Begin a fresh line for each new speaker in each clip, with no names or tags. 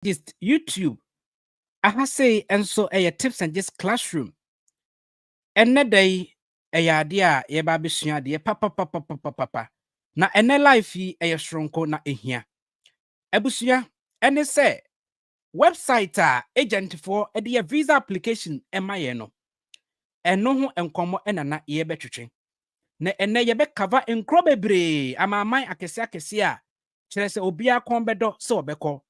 just YouTube. I say and so a tips and just classroom. And na day a idea ye ba besua de papa. Na ene life yi e shronko na ehia. Abusua ene say website a agent for e visa application ema ye no. Eno ho enkomo enana ye betwetwe. Na ene ye be cover enkro bebre amaman akese a kire se obia kon bedo se obekọ.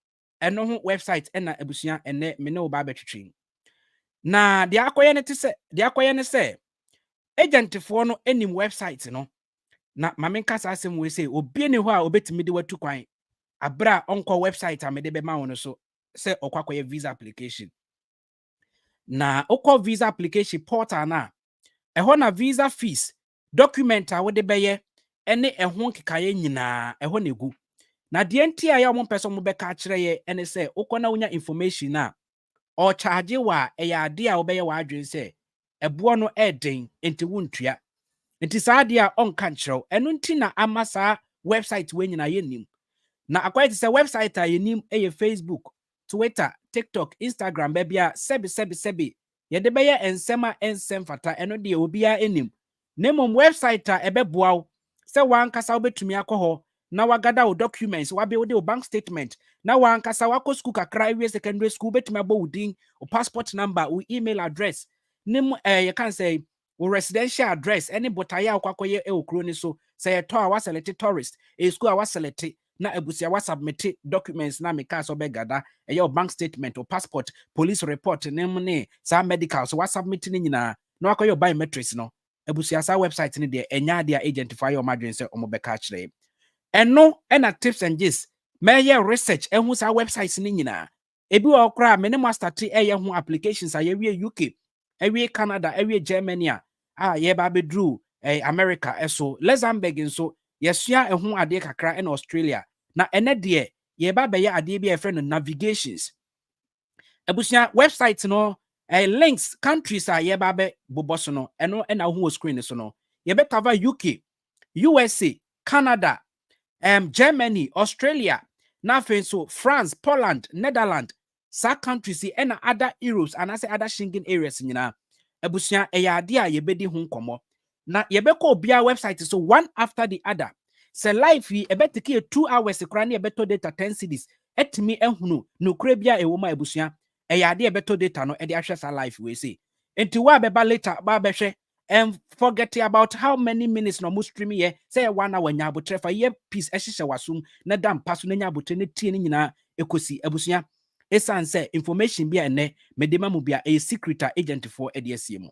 Eno ho website ena abusua ene me ne oba betwetwe. Na de akoye ne se agent for no enim website no. Na mamenka sa asem we say obi ne ho a obetimi de watu kwan abra onko website a me de be ma wono so se okwakoye visa application. Na okọ visa application portal na ehọ na visa fees document a wode beye ene ehọ kekaye nyina ehọ na egu. Na de enti a ya mo person mo beka kire ye ene se okọ na wonya information na o charge wa eya ade a obeye wa adwen se ebo no eden enti wontua. Enti saa ade a onka nkyerɛw eno nti na ama saa website we nyina ye nim. Na akwai se website a ye nim eye Facebook, Twitter, TikTok, Instagram bebia sebi ye de beye ensema ensem fata eno de obia enim. Nemom website a ebeboa wo se wankasa obetumi akọ na wagada wo documents wabe wo de wo bank statement na wankasa wako school kakra ewie secondary school betumi abo wo din wo passport number wo email address nim you can say wo residential address any botaya akwakoye e okro ni so say ye to a waselect tourist e school a waselect na ebusia wa submit documents na meka so be gada your bank statement or passport police report nim ne sa medical so wa submit ni nyina na wakoye biometrics no ebusia sa website ni de enya de identify your madwen say omobeka kire eno ena tips and gist meye research ehu sa websites ni nyina ebi wo kra me ne master t eye ho applications a ye wie UK ewie Canada ewie Germany a ye ba bedru America eso Luxembourg nso yesua ehu ade kakra in Australia na ene de ye ba be ye ade bi e friend navigations ebusia website no links countries a ye ba be boboso no eno ena ho screen so no ye be cover UK USA Canada Germany, Australia, nothing so France, Poland, Netherlands, sa countries and other Europe and as other Schengen areas nyina. Ebusia eyade a yebedi ho nkomo. Na yebeko obia website so one after the other. Se live yi ebetiki 2 hours kra na yebeto data 10 cities. Etimi ehunu no kra bia ewoma ebusia. Eyade ebeto data no e de ahwe sa live we say. Enti wa beba later ba behwe and forget about how many minutes no mu stream here say 1 hour nya abotre fa ye piece ehihye wasum na dam paso na nya abotre ne tie ne nyina ekosi abusua esan say information bia ene medema mu bia a secret agent for EDSM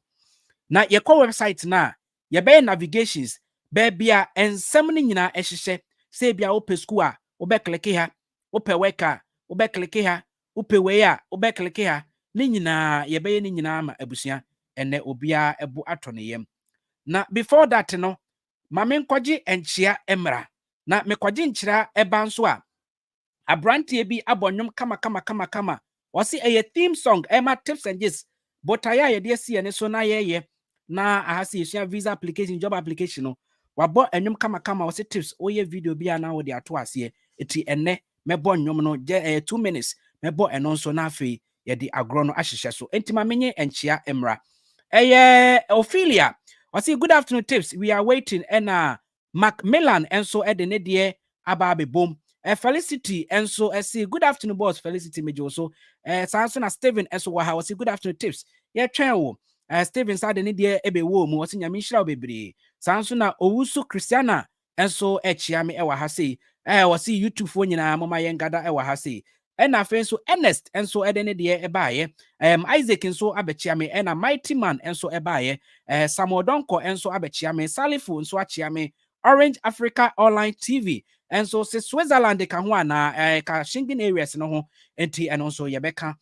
na ye ko website na ye be navigations be bia ensem ne nyina ehihye say bia ope school a obe click ha ope worker obe click ha ope we a obe click ha ne nyina ye be ne nyina ma abusua ene obia ebu atone yem na before that no mame nkwaji enchia emra na mekwaji nchira eba nso a abrantie bi abonyom kama wasi eye theme song ema tips and gist botaya ye de sie ne so na ye na ahasi yesua visa application job application no wabo enyom kama wasi tips oye video bi na wo de ato ase eti enne mebo nyom no 2 minutes mebo eno nso na afi ye de agro no ahyehye so enti mamenye enchia emra Ophelia, I say good afternoon tips. We are waiting and Macmillan and so at the nedie ababe boom. Felicity and so I say good afternoon boss Felicity Mejo so Samson Steven and so I say good afternoon tips. Yeah, channel. Steven said the nedie ebe wo mu was in Yamishra bebre. Samson Owusu Christiana and so echiame ewa hase. Was see YouTube phone na mama yengada ewa hase. And na friend so Ernest and so edene de ebaye Isaac and so abechiame and a mighty man and so ebaye Samuel Donko and so abechiame Salifu and so achiame Orange Africa Online TV and so se Switzerland de ka na ka Schengen areas no ho enti and also yebeka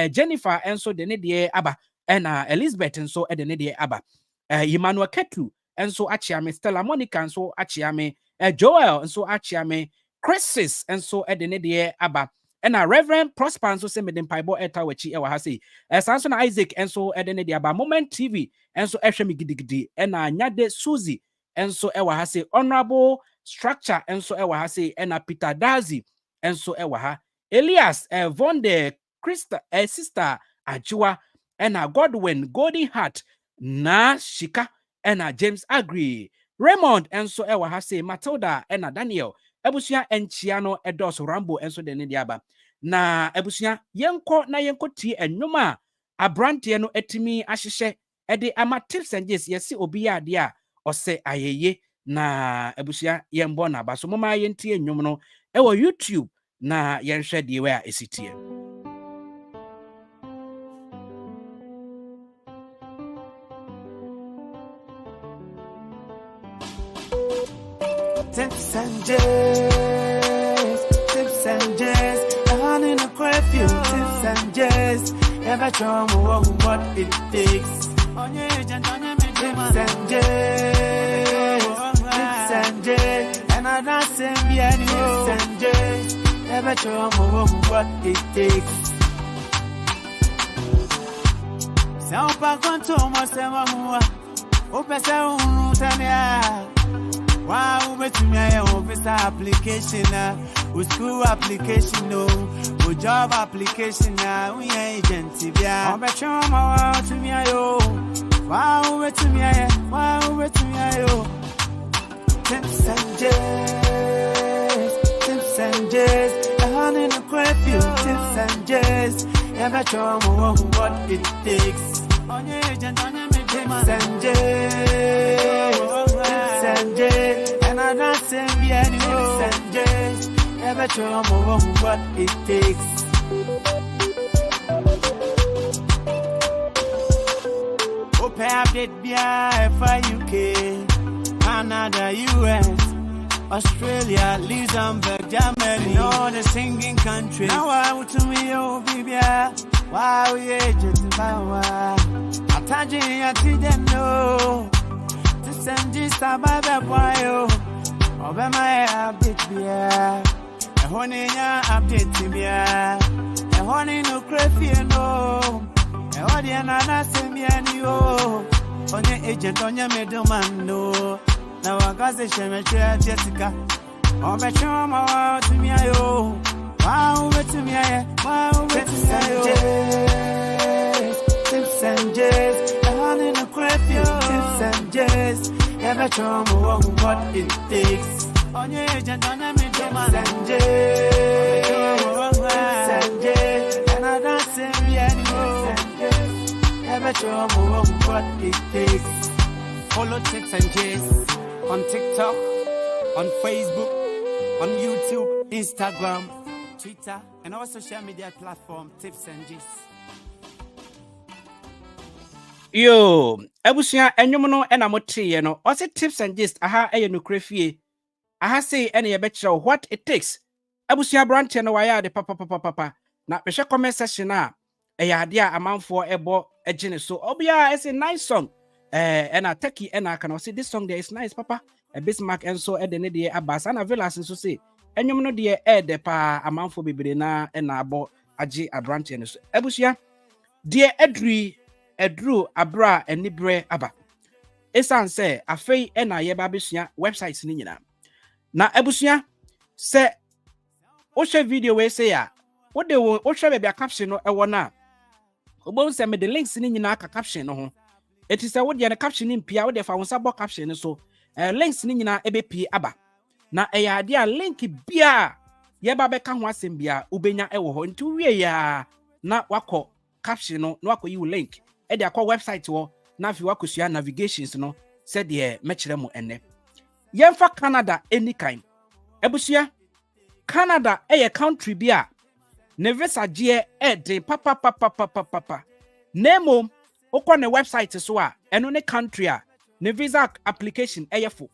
Jennifer and so de de aba and Elizabeth and so edene de aba Emmanuel Ketu and so achiame Stella Monica and so achiame Joel and so achiame Chris's and so edene de aba and a Reverend Prosper and so send me the Pibo eta wechi ewa hasi. Samson Isaac and so edene de aba Moment TV and so ehwe gidigidi and Nyade Susie and so ewa hasi Honorable Structure and so ewa hasi and Peter Dazi and so ewa ha Elias von de Christa sister Ajua and Godwin Golden Heart na Shika and James Agri Raymond and so ewa ha say Matilda and Daniel ebusia enchiano edos Rambo and so de diaba na ebusia yenko na yenko tie enwuma abrante no etimi ahyehye ede ama tips and yes yesi obi ya de a ose ayeye na ebusia yembo na baso moma yentie enwum no ewo YouTube na yenhwe de we a esitie.
Tips and J's, down in the curfew. Tips and J's, ever show me what it takes. Tips and J's, and I don't send me any tips and J's, ever show me what it takes. Sao pa quanto mo se mo o pesa tania. Wow, with me, office application, school application, job application, we agent, yeah. I'm bet you my to me, wow, with me, Tips and J's, down in the curfew, tips and J's, yeah, bet you what it takes. On your agent, on your tips and J's, and I don't send me any tips and J's, never show me what it takes. Open update for UK, Canada, US, Australia, Luxembourg, Germany, and all the singing countries. Now I to me, oh baby, wow, yeah, just about attaching your teeth, no. And just about the boy, over my update, yeah. A honey, update, yeah. A honey, no crafty, no. A audience, I send me any, oh. On your agent, on your middleman, no. Now I got the shame, Jessica. Oh, bet you my to me, oh. Wow, to me, wow, to me, tips and J's, the honey, no crafty, tips and J's. Ever show me what it takes. On your agent, on your middleman, and I don't say me anymore. Ever show me what it takes. Follow Tips and J's on TikTok, on Facebook, on YouTube, Instagram, Twitter, and our social media platform, Tips and J's.
Yo, ebusia enwom no na motie no. Ose tips and gist aha no krefie. Aha say ene ye betche what it takes. Ebusia branch no waya de papa. Na behwe comment section a ade a amanfo ebo egine so. Obia is a nice song. And a techie and I can say this song there is nice papa. A Bismarck and so de ne de abasa na villas so say. Enwom no de de pa amanfo bebre na na abo agi a branch no so. Ebusia de Edru abra enibre aba. Esan se afei ena yeba besua websites ni nyina. Na ebusua se o share video we say ya. Wo de wo share be caption no ewo na. Obo se me the links ni nyina aka caption no ho. Eti se wo de caption ni mpia wo de fa wonsa bo caption so. Links ni nyina ebe pie aba. Na eya ade a link bia yeba be ka ho asem bia ubenya ewo ho. Nti wie ya na wako caption no na wako yi link. Ede akwa website wo na fi wakosua navigations no said ye mekire mu enne yemfa Canada any kind ebusua Canada eye country bia ne visa je ede papa nemo okọ ne website so a eno ne country a ne visa application eyefo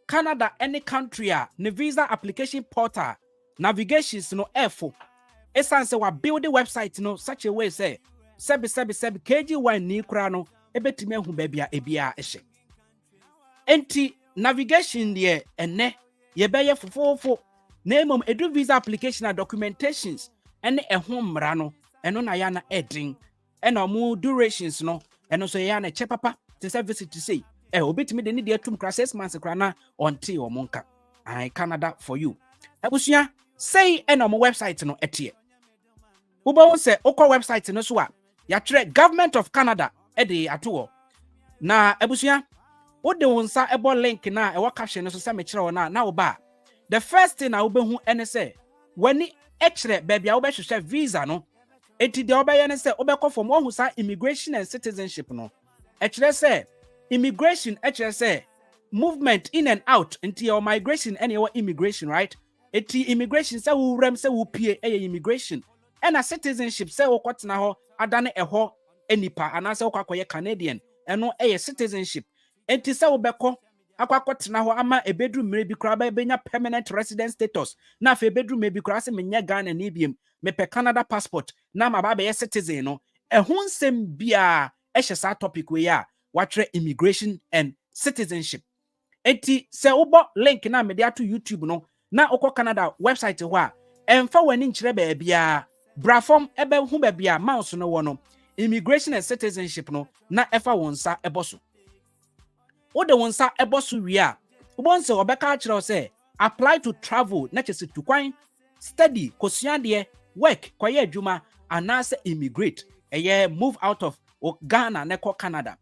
Canada any country a ne visa application portal navigations no efo esanse wa build the website no such a way say sebi KG1 ni kura no ebetime hu babia ebia ehye enti navigation de enne ye beye fofofo na emom edu visa application and documentations ene eho mra no eno na ya na edin ena mu durations no eno so ya na che papa te say visit to say obetime de ni de atum kra 6 months kra na onti o monka I Canada for you ebusua Say and on my website no etie. Uba say okwa website no so a ya tire Government of Canada ede ato. Na ebusia wo de wonsa ebo link na e caption no so say me kire wona na oba. The first thing I will be say when it actually baby I will share visa no. Eti de obeye ne say obekọ from one who say immigration and citizenship no. Actually say immigration actually say movement in and out into your migration and your immigration, right? Eti immigration say wo rem say wo pie immigration. And a citizenship say wo kwatena ho adane eho enipa anase wo kwakoye Canadian eno citizenship. Enti say wo beko akwakotena ho ama ebedru mmere bi kura ba benya permanent resident status na fa ebedru me bi kura se menya Ghana ni biem me pe Canada passport na ma ba be citizen no ehun sem bia sa topic we ya watre immigration and citizenship. Enti se ubo link na me to YouTube no na okọ Canada website ho a emfa wani nkyere ba bia brafom ebe hu ba bia mouse no wo no immigration and citizenship no na efa wonsa eboso. What the ones are ebosu we are. Once or beka chiro say apply to travel, not just to quine study, kosiandie, work, kwaye juma, and answer immigrate. A year move out of Ghana, neko Canada.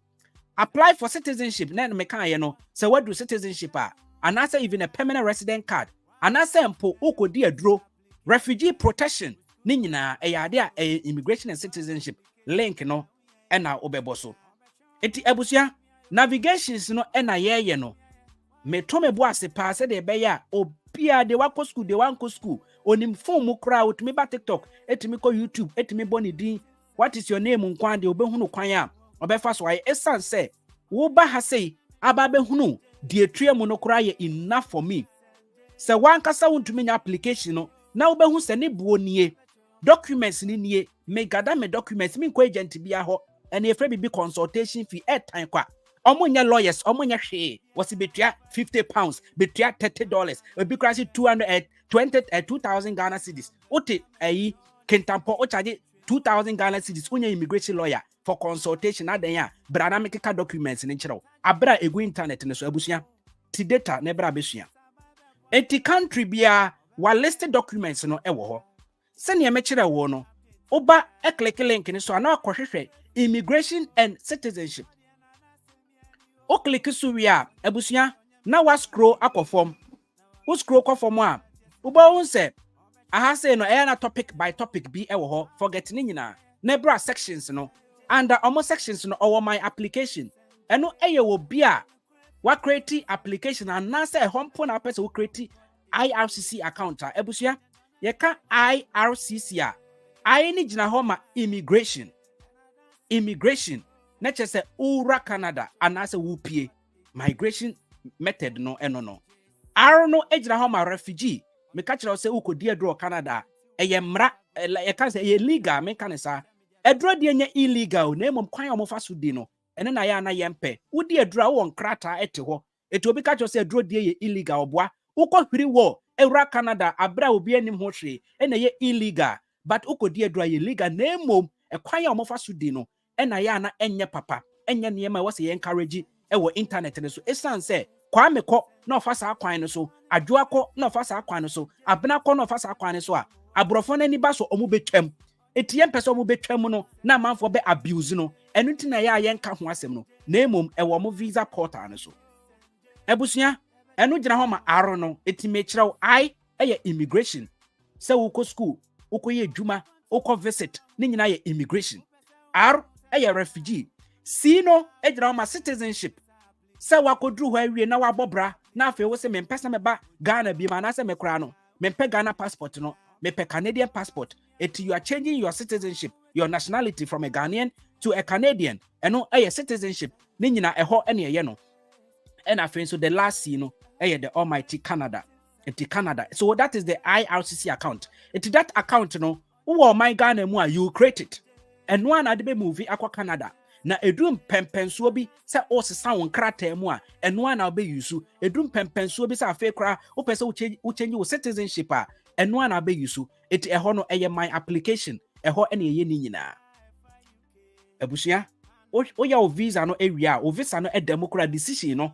Apply for citizenship, then meka no. So what do citizenship are? And answer even a permanent resident card. And answer mpo uko dia draw refugee protection. Nina a immigration and citizenship link no ena obeboso. Eti ebusia. Navigations no ena ye no me to me boase pa se de be ya obia de wako school de wanko school onim phone mu kra otumi ba TikTok etumi ko YouTube etumi boni din what is your name nkwan de obehunu kwan a obefa so aye esan se wo ba ha sei aba behunu de etue mu no kra ye enough for me se wankasa wontumi nya application no na obehu se ne buo nie documents ni nie me gada me documents me ko agent bia ho ene efre bi consultation fee airtime kwa omunya lawyers omunya hwe was betua £50 betua $30 obi krasi 220,000 Ghana cedis ote ayi kentampo o charge 2,000 Ghana cedis unya immigration lawyer for consultation adan ya brana mekeka documents ni nkyerɛw abra egu internet ne so abusua ti data ne bra besua enti country bia wa list documents no ɛwɔ hɔ sɛ ne mekyerɛ wo no oba click link ni so ana akɔhwehwɛ immigration and citizenship. O click so we are ebusia na wa scroll akofom o scroll kofom a uba won se aha say no na topic by topic bi ewo ho forget ni nyina na bra sections no under almost sections no over my application eno wo bia wa create application and na say hompo na person wo create IRCC account ebusia ye ka IRCC a I ni gina ho ma immigration na chese ura Canada anase wupie migration method no eno no aro no ejira ho ma refugee me ka kire se ukodi adro Canada eye mra e ka se eye legal me kan sa edro de nya illegal na emom kwan omofa so di no ene na ya na yempe udi edro wo nkrata ete ho eti obi ka kire se edro de ye illegal oboa ukọ hwiri wo ewura Canada abra obi anim ho hwe ene ye illegal but ukodi edro ye legal na emom e kwan omofa so di no ena ya na enye papa enye niema wase ye encourage ewo internet ne so esan se kwa mekọ na ofasa akwan ne so adwoakọ na ofasa akwan ne so abenakọ na ofasa akwan ne so a abrofo na ni ba so omu betwam etiem pese omu betwam no na manfo be abuse no enu nti na ya ye nka ho asem no na emom ewo mo visa portal ne so ebusia enu gina ho ma aro no etime kirew ai eye immigration se wo ko school wo ko ye dwuma wo ko visit ni nyina ye immigration aro eye refugee si no ejira ma citizenship se wakodru ho awie na wabobra na afi wo se mempesa meba Ghana bi ma na se mekra no mempe Ghana passport no mepe Canadian passport you are changing your citizenship your nationality from a Ghanaian to a Canadian eno eye citizenship ni nyina eho ene eye no and afi so the last see no eye the almighty Canada Canada so that is the IRCC account that account no wo my Ghana mu a you create it and one ade be movie akwa Canada na edum pempensuo bi se osesa won krata mu a and one na be use edum pempensuo bi se afa kra wo pese wo change wo citizenship a and one na be use it eho no eye my application eho ene eye ni nyina abusia o ya o visa no ewia o visa no edem kra decision no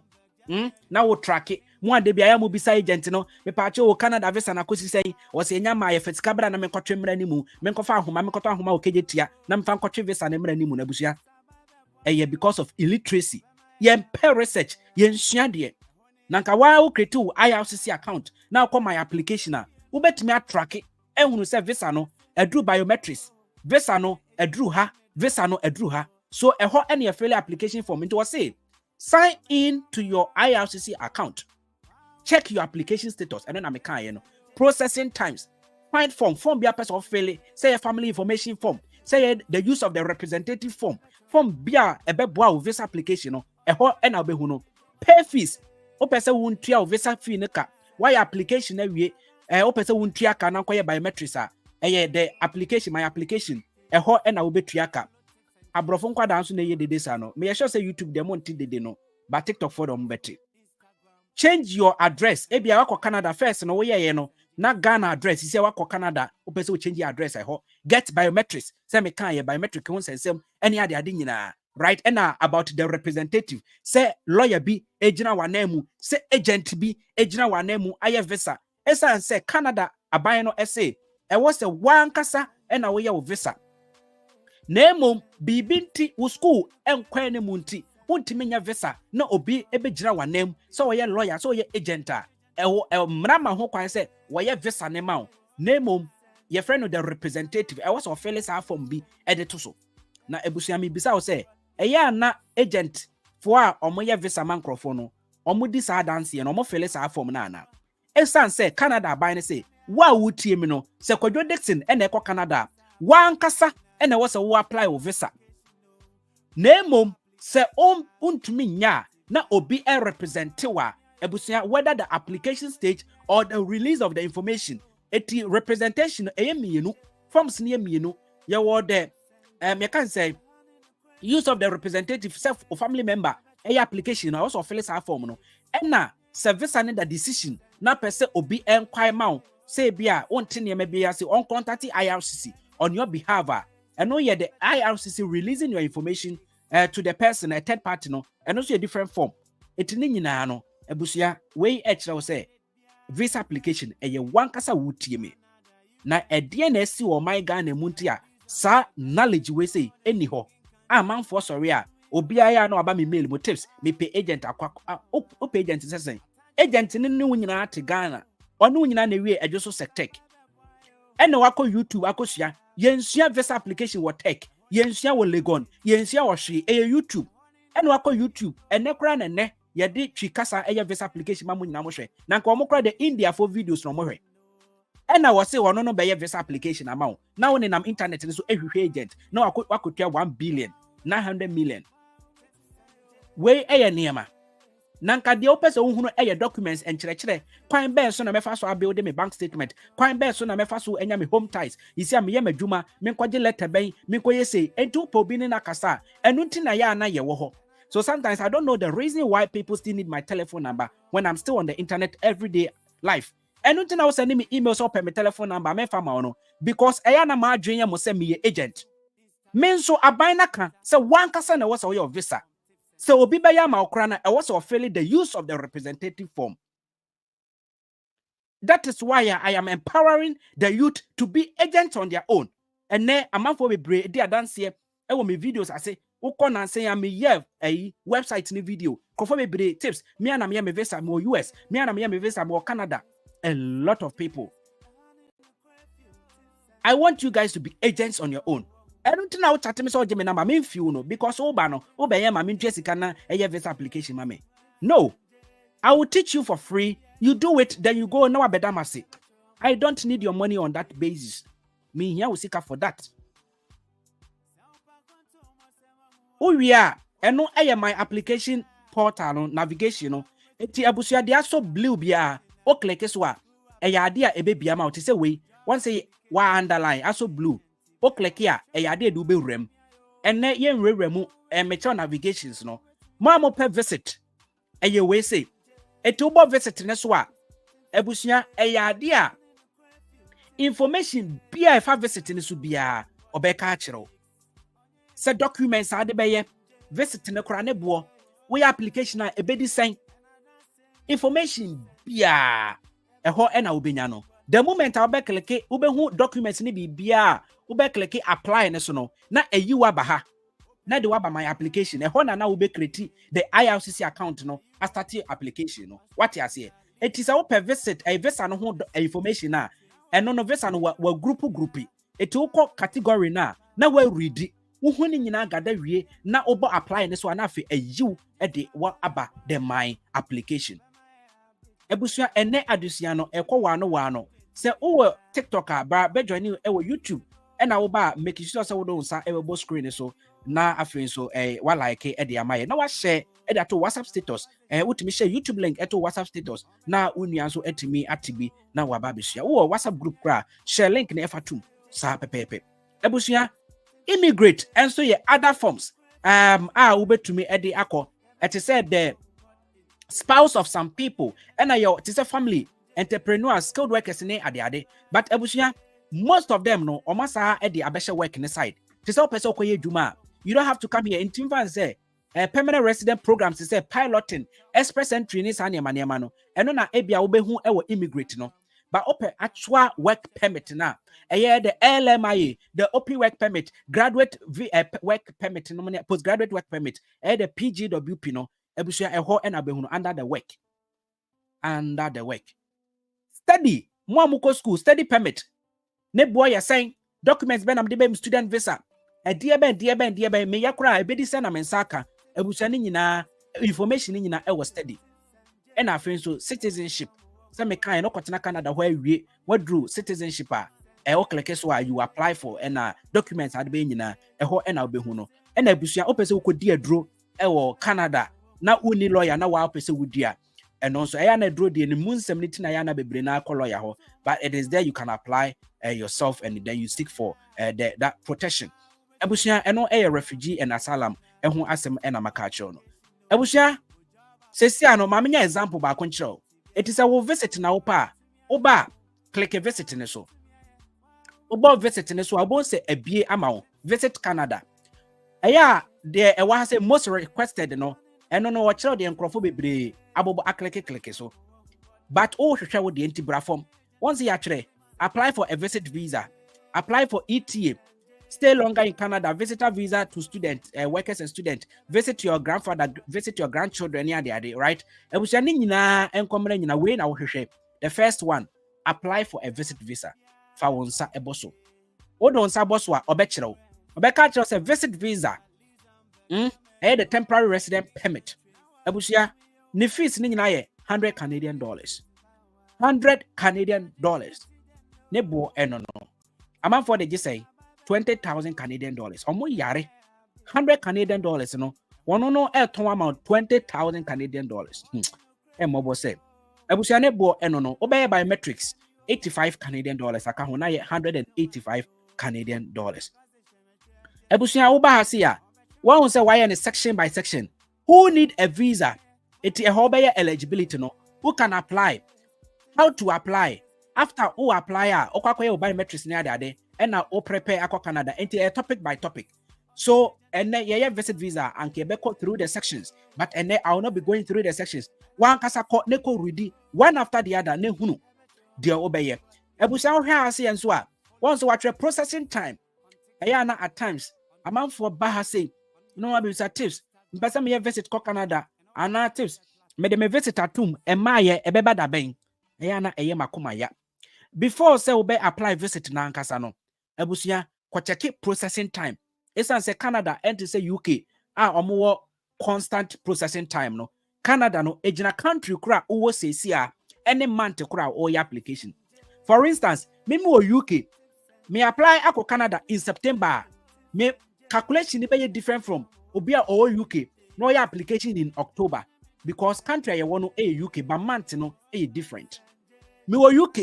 na wo track Mo de bia mo bisa agent no me pa che o Canada visa na kosi sei o se nya ma ye fetika bra na me kotwe mra ni mu me nkofa ahoma me koto ahoma o kejetia na me fa nkotwe visa na mra ni mu na busua because of illiteracy ye research ye nsua de na nka wa o create IRCC account na call my application a wo betimi atrack ehunu se visa no adru biometrics visa no adru ha visa no adru ha so eho ene ye fill application form into say sign in to your IRCC account. Check your application status and then I'm a processing times. Find form be a person of failure, say a family information form, say the use of the representative form be a beboa visa application no eho ena obehuno pay fees o pese wuntua visa fee ne ka why application na wie o pese wuntua ka na koye biometrics a the application my application eho ena obetua ka abrofo nkwa danso na ye dede sa no me sure say YouTube dem won't dede no but TikTok for them better. Change your address ebia wako Canada first no ye no na Ghana address you say wako Canada o pese o change your address eho get biometrics say me kan ye biometric won sensem any ade ade nyina right and about the representative say lawyer bi ejina wanemu say agent bi ejina wanemu aye visa esa say Canada aban no say e was a one kasa and na we ye visa Nemo bibinti u school enkwa ne munti untimi nya visa na obi ebejira wanem so ye lawyer so ye agent a mrama ho kwan se wo ye visa ne ma nemo ye friend of the representative was of Felix form bi edito so na ebusua mi bisa wo se eya na agent fo a omo ye visa man crofo no omo di sa dance ye no omo Felix form na na esan se Canada ban ne se wa wutie mi no se Kwadwo Dixon ene ekọ Canada wan kasa ene wo se wo apply wo visa nemom se untumi nya na obi represent wa ebusia whether the application stage or the release of the information eti representation eyemienu forms ne yemienu ye wo the you can say use of the representative self or family member application also fill this form no na service and the decision na pese obi enquire ma say bia wonte ne bia say on contact IRCC on your behalf and no the IRCC releasing your information to the person a third party no and also a different form it ni nyina no ebusia we ekira say visa application eye wan kasa wutie me na ede na esi wo my Ghana munti a sa knowledge we say eni ho man for sorry a obi aya na aba me mail mo tips me pay agent akwa o pay agent sesen agent ni nyina ate Ghana onu nyina na wie edwo sectech ena wako YouTube akosua yensua visa application wo tech yensua wo Legon yensua wo hwe YouTube ena wako YouTube ene kra na ne ye de twikasa visa application ma nyina mo hwe na nka omokra the India for videos no mo hwe ena wo se wono no be visa application ama wo na wo nam internet ni so ehwehwe agent na wakotua 1 billion 900 million we niema nanka de opese ohunu documents enkyerɛkyerɛ kwan bɛn so na mefa so abuild me bank statement kwan bɛn so na mefa so enya me home ties yisi am ye madwuma me nkɔgye letter bɛn me nkɔye sei enti upo bi ne na kasa enu nti na ya na ye wo ho. So sometimes I don't know the reason why people still need my telephone number when I'm still on the internet everyday life. Enu nti na wo send me emails or my telephone number me fa ma no because eya na ma adwen ya mo se me agent me nso aban na ka se wan kasa na wo se wo your visa. So obi ba ya ma okra na was fulfilling the use of the representative form. That is why I am empowering the youth to be agents on their own. And then a month for me break they dance here. I want me videos. I say, "Uko na say I'm a website ni video. Confirm me break tips. Me and me visa more US. Me and me visa more Canada. A lot of people. I want you guys to be agents on your own. I don't know chat me so jeme na ma me feel no because oba no obeye ma me ntwesika na visa application ma me. No. I will teach you for free. You do it, then you go now bedamase. I don't need your money on that basis. Me here will seek for that. Oh yeah, and no my application portal no navigation no. Eti abusia dia so blue bia o click so a dia ebebia ma o te say we once say wa underline aso blue o click ya ade do be rem ene ye nweremu mecha navigations no mo pe visit we say etubo visit ne so a ebusia ade a information bia e fa visit ne so bia obeka akiro se documents ade be ye visit ne kora ne bo we application a ebedi sen information bia eho ena ubenya no. The moment I be click ubehu documents ni bia ube click apply ne so no na eyi wabaha na de waba my application eho na ube create the IRCC account no start your application no what you say it is a open visit a visa no ho information na eno no visa no wa group it will call category na we read wo ni nyina gada wie na obo apply ne so na afi eyi e de wa aba the my application ebusua ene adusua no ekọ wano se wo TikTok ba be join e wo YouTube e na wo ba make sure se wo do nsa e bo screen so na afin so wa like e de amaye na wa share e da to WhatsApp status utimi share YouTube link e to WhatsApp status na unua so etimi atibi na wa ba besua wo WhatsApp group kra share link na e fatum sa pepepe ebusua immigrate and so ye other forms wo betumi e de akọ it said the spouse of some people and it is a family entrepreneurs skilled workers in ade but ebusia most of them no omasa e de abesha work in the side to say person koye djuma you don't have to come here in timvan say permanent resident programs say piloting express entry ni sa niam no eno na ebia wo behu e wo immigrate no but open actual work permit na the LMIA the OP work permit graduate work permit no postgraduate work permit the PGWP no ebusia eho na behu no under the work study mo amuko school study permit ne boy ya sign documents ben am de be student visa dia ben me yakura ebedi se na mensaka ebusia ni nyina information ni nyina e was study and afin so citizenship se me kan no kotena Canada ho awie wadru citizenship o click so you apply for and documents ade be nyina eho na obehu no na ebusia opese ukodi aduro e wo Canada na uni lawyer na wa opese wudia and also na draw the munsem ni tina ya na bebre na call lawyer ho but it is there you can apply yourself and then you seek for that protection ebusia eno refugee and asylum ehu asem na makacho no ebusia sesia no ma menya example ba konchiro it is a wo visit na oba click a visit ne so oba visit ne so abon se abie ama wo visit Canada there e wa say most requested no eno no watch the enkrofo bebre abobo click so but hwehwe wo the antibra form once you actually apply for a visit visa, apply for ETA, stay longer in Canada, visitor visa to students, workers and students, visit your grandfather, visit your grandchildren right? The first one, apply for a visit visa. Fawonsa eboso. Odonsa boswa obechiro. Obeka say visit visa. The temporary resident permit. Ebusia ni fees ni nyina ye $100 Canadian. $100 Canadian. Nebo no. Amount for the just say 20,000 Canadian dollars. Omo yare $100 Canadian no. One no amount 20,000 Canadian dollars. Mobo say. Ebusia nebo no. Obey biometrics $85 Canadian dollars. Aka ho na ye $185 Canadian dollars. Ebusia uba hasia. One say why in section by section. Who need a visa? It a hobby eligibility no. Who can apply? How to apply? After who apply okwakoye biometrics na ade and now prepare akwa Canada into a topic by topic. So and then yeah visit visa and kebeko through the sections, but and then I will not be going through the sections. One kasa ko neko ready one after the other ne hunu dia obeye. Ebusa ho hwa ase enso a once watch processing time. Na at times amount for baha say no one be tips. Mpesa me visit ko Canada ana tips. Me de me visit atum emaye ebeba da ben. Na eye makoma ya. Before say we apply visit na nkasa no ebusia ko check processing time esan say Canada and to say UK omo constant processing time no Canada no ejina country kura owo sesi any month kura o your application. For instance me UK me apply ako Canada in September me calculation be different from obia or UK no your application in October because country you want no UK but month no different. Me UK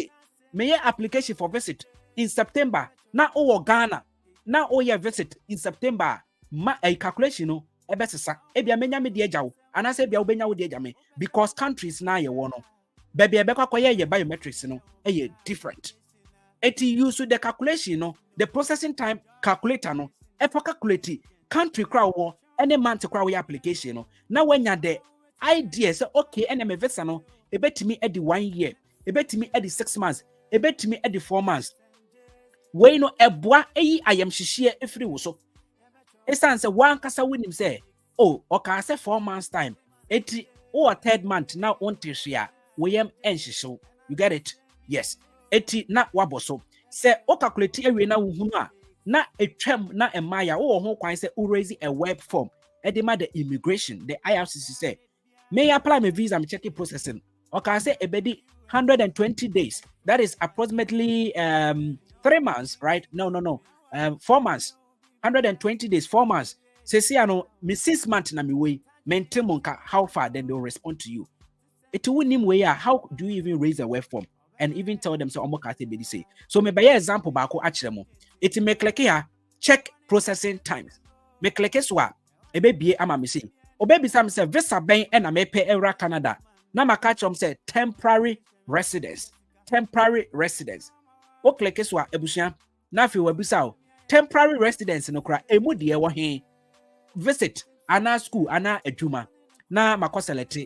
me application for visit in September. Na o Ghana. Na o ye visit in September. Ma calculation no ebesesa. Ebia menya me de agyawo. Anase ebia obenya wo de agyame because countries na ye wo no. Baby ebekwa koye ye biometrics no different. Eti use the calculation no, the processing time calculator no. Efo calculate country kra wo any month kra wo application no. Na wenya the idea say okay ene me visa no ebetimi edi 1 year, ebetimi edi 6 months, ebetimi edi 4 months. We no eboa eyi ayamhihie efiri wo so. Esan say one kasa winim say, oh, okay, say 4 months time. Eti or third month now on tishia. We am enhihyew. You get it? Yes. Eti na waboso. Say o calculate ewe na wuhunu na etwam na emaya wo ho kwan say o raise a web form. Edema the immigration, the IRCC say, may I apply my visa, I'm checking processing. Okay, I say ebedi 120 days. That is approximately 3 months, right? No. 4 months. 120 days, 4 months. Say, me 6 months na me way. Maintain how far then they'll respond to you. It will name way. How do you even raise a web form and even tell them so? Say so. Me by example, bako actually it make like here check processing times. Make like swa ebebie ama me say. Obebi sam say visa ben and me pay era Canada. Na maka chom say temporary residence. Temporary residence. O click swa ebusia na fi wabisa temporary residence no kra emu de ewo he visit ana school ana adwuma na mako select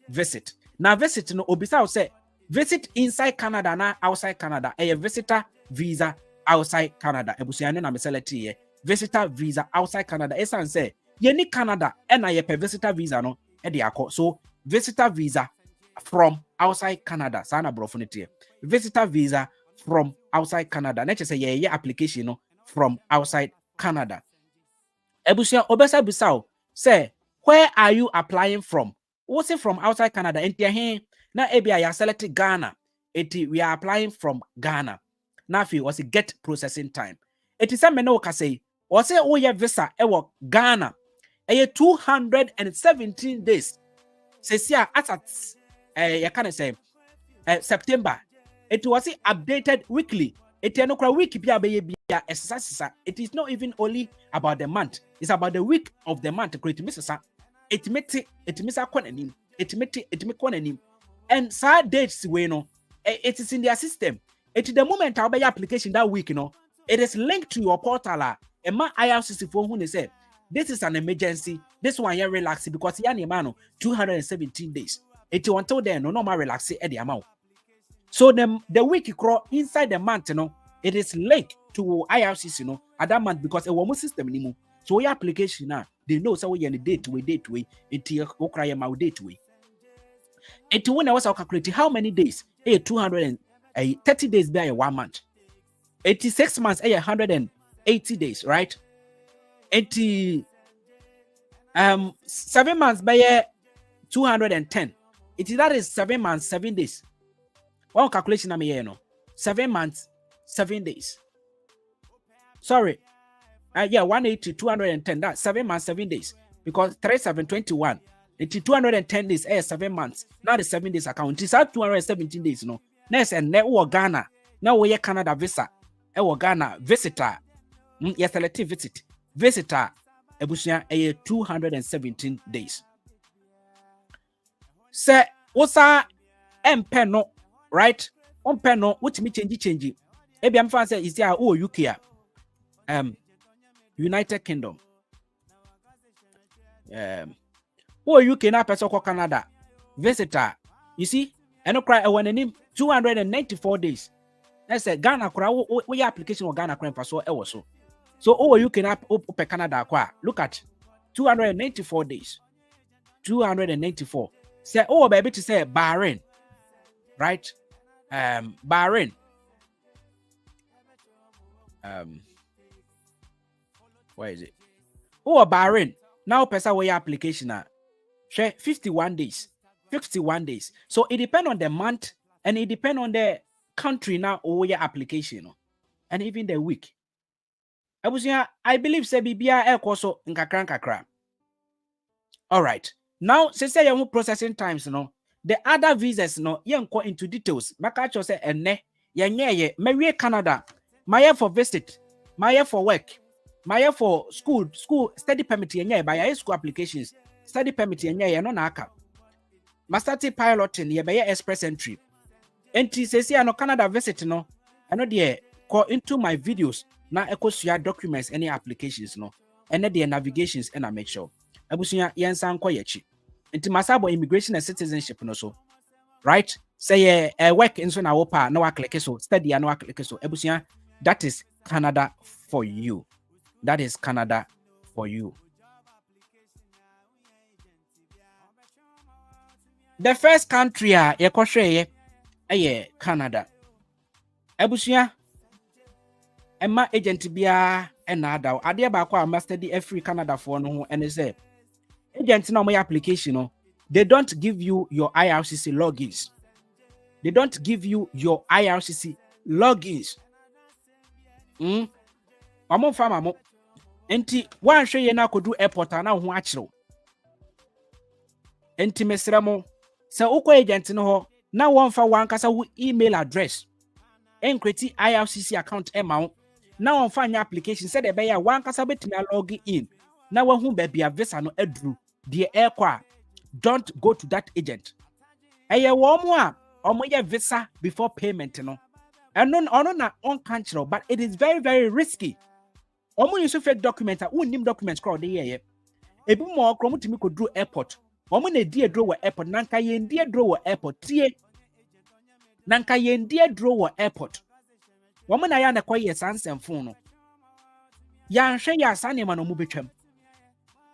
visit na visit no obisa say visit inside Canada na outside Canada a visitor visa outside Canada ebusia no na me select here visitor visa outside Canada esan say ye ni Canada and na ye pe visitor visa no e de akọ so visitor visa from outside Canada sana brofonite visitor visa from outside Canada na say ye application no from outside Canada. Ebusia obesa busao say where are you applying from? What's it from outside Canada? Enti he na ebia ya select Ghana. Eti we are applying from Ghana. Na fi was get processing time. Eti say me no ka say was it oye visa ewo Ghana. Eye 217 days. Sesia at ya can say September. It was updated weekly. It is not even only about the month. It's about the week of the month. And sad dates we know it is in their system. It is the moment I'll buy application that week, it is linked to your portal. And my IRCC phone who say this is an emergency. This one you're relaxing because you're man 217 days. It until then no more relaxing at the amount. So the week inside the month, it is linked to IRCC, at that month because a woman system anymore. So your application now, they know so we are date way, it okra my date way. It when I was calculating how many days, 230 days by 1 month. 86 months, 180 days, right? 7 months by 210. That is 7 months, 7 days. One calculation I'm here, 7 months, 7 days. Sorry. 180, 210. That's 7 months, 7 days. Because 3, 7, 21. It's 210 days, 7 months. Now the 7 days account. It's at 217 days, Next and network Ghana. Now we are Canada visa. Ghana visitor. Yes, selective visit. Visitor. Ebusia 217 days. Say, what's that? Empeno. Right? On penno, what me change. Ebi am fan say is there UK United Kingdom. UK na person ko Canada. Visitor. You see? Eno cry e wan name 294 days. I said Ghana kra we application of Ghana kra so e so. So UK na open Canada kwa. Look at 294 days. 294. Say baby to say Bahrain. Right? Bahrain. Where is it? Bahrain. Now pesa way application na 51 days. 51 days. So it depends on the month and it depends on the country now or your application and even the week. I believe say bibia e koso nkakra. All right. Now say you processing times the other visas go into details. Makacho say enne ye marry Canada. My for visit, my for work, my for school study permit yenye by school applications, study permit yenye no naka. Master piloting ye by express entry. Entry says no Canada visit I know the call into my videos na echo documents any applications and the navigations and I make sure. Abusuya yensan kwa yechi. Inti masabo immigration and citizenship so. right? Say work in so na wopa na wa click so study na wa click so ebusia. That is Canada for you. That is Canada for you. The first country ye kohwe ye Canada. Ebusia Emma agent bia enada ade ba kwa master di free Canada for no and say agent na my application no, they don't give you your IRCC logins. They don't give you your IRCC logins. Mamo fama mo enti wan hwe ye na kodu airport na ho akiro enti mesra mo se ukọ agent no ho na won fa wan kasa wo email address encreti IRCC account email na won fa nya application said be ya wan kasa betimi log in na wahu ba bia visa no aduru de aircraft. Don't go to that agent. Eye wo mo a omo ye visa before payment no and ono na on country, but it is very, very risky. Omo use fake document a unim documents crowd de ye ebi mo okro mutimi ko draw airport omo na die draw airport nanka ye die draw airport tie nanka ye die draw airport omo na ya na koye sansem phone no ya nhwe ya sane ma no mu betwam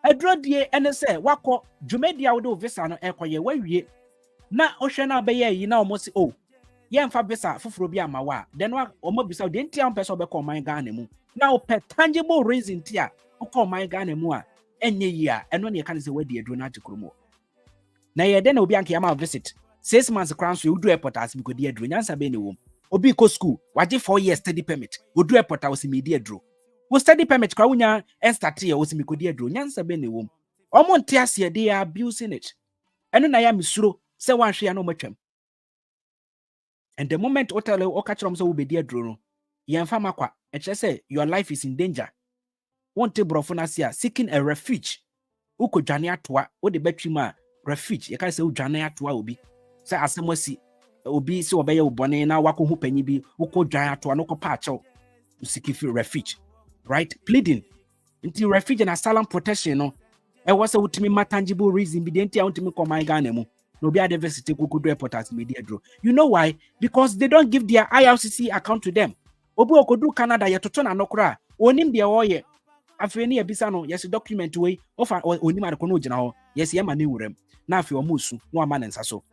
adro die ene se wakọ dwumedia wo de visa no ekoye wawie na ohwe na be ye yi na omo si oh ye mfa visa foforo bi amawa then omo bisa de ntia on person be ko man Ghana mu na o pe tangible reason tia o ko man Ghana mu a enye yi a eno ne ka ne se wadi adro na tikromo na ye de na obi anke ama visit 6 months crown so you do airport as bi ko di adro nyansa be ne wo obi ko school waje 4 years study permit o do airport as mi di adro wo study permit kwa wunya start here wo simi ko di adro nyansa be ne wo omo nte ase de ya abusing it eno na ya misuro se wan hwe ya no matwam. And the moment otele o ka kire so wo be di adro no ye mfa makwa e kire say your life is in danger. Wonte brofo na sia seeking a refuge uko dwane atoa wo de batwima refuge ye ka say wo dwane atoa obi say asemwasi obi se obeye obone na wako hu panyi bi uko dwane atoa no ko pa achew seeking refuge, right? Pleading into refuge and asylum protection no e was a ultimate tangible reason be the entire ultimate come my Ghana mu no be diversity kukudu airport as media draw. You know why? Because they don't give their IRCC account to them. Obu okodu Canada ye toto na nokra onim de oye afeni ebisa no yes document we ofa onim adeko no gina ho yes ye ma ne wurem na afi omusu no ama ne nsa so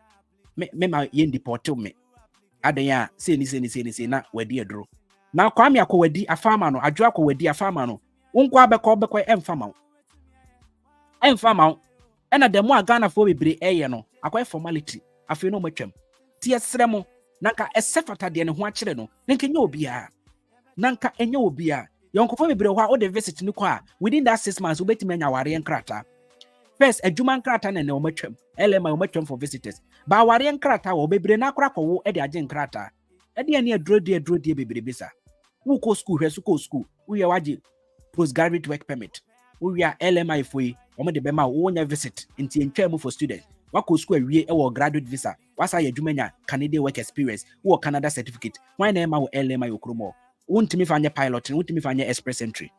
me ma ye deport me adan ya se ni na wadi adro na kwame akowadi afama no adwo akowadi afama no wonkwa beko emfama ena demo a Ghana fo bebre eye no akwai formality afi no matwam tie sremo nanka esefata de ne ho akire no nanka enya obia yonkofo bebre ho a o de visit ni kwa within that 6 months obetime anya ware nkrata first adwuma nkrata na ne o matwam LMI o matwam for visitors ba ware nkrata wo bebre na akora kwo e de age nkrata e de ne adro de bebre bisa wo ko school hwesu ko school wo ye waje postgraduate work permit wo ya LMI foi omo de bema wo nya visit nti entwam for students wako school awie e wo graduate visa wasa ya dwumanya Canadian work experience wo Canada certificate why na ema wo LMI okromo wontimi fanye pilot wontimi fanye express entry.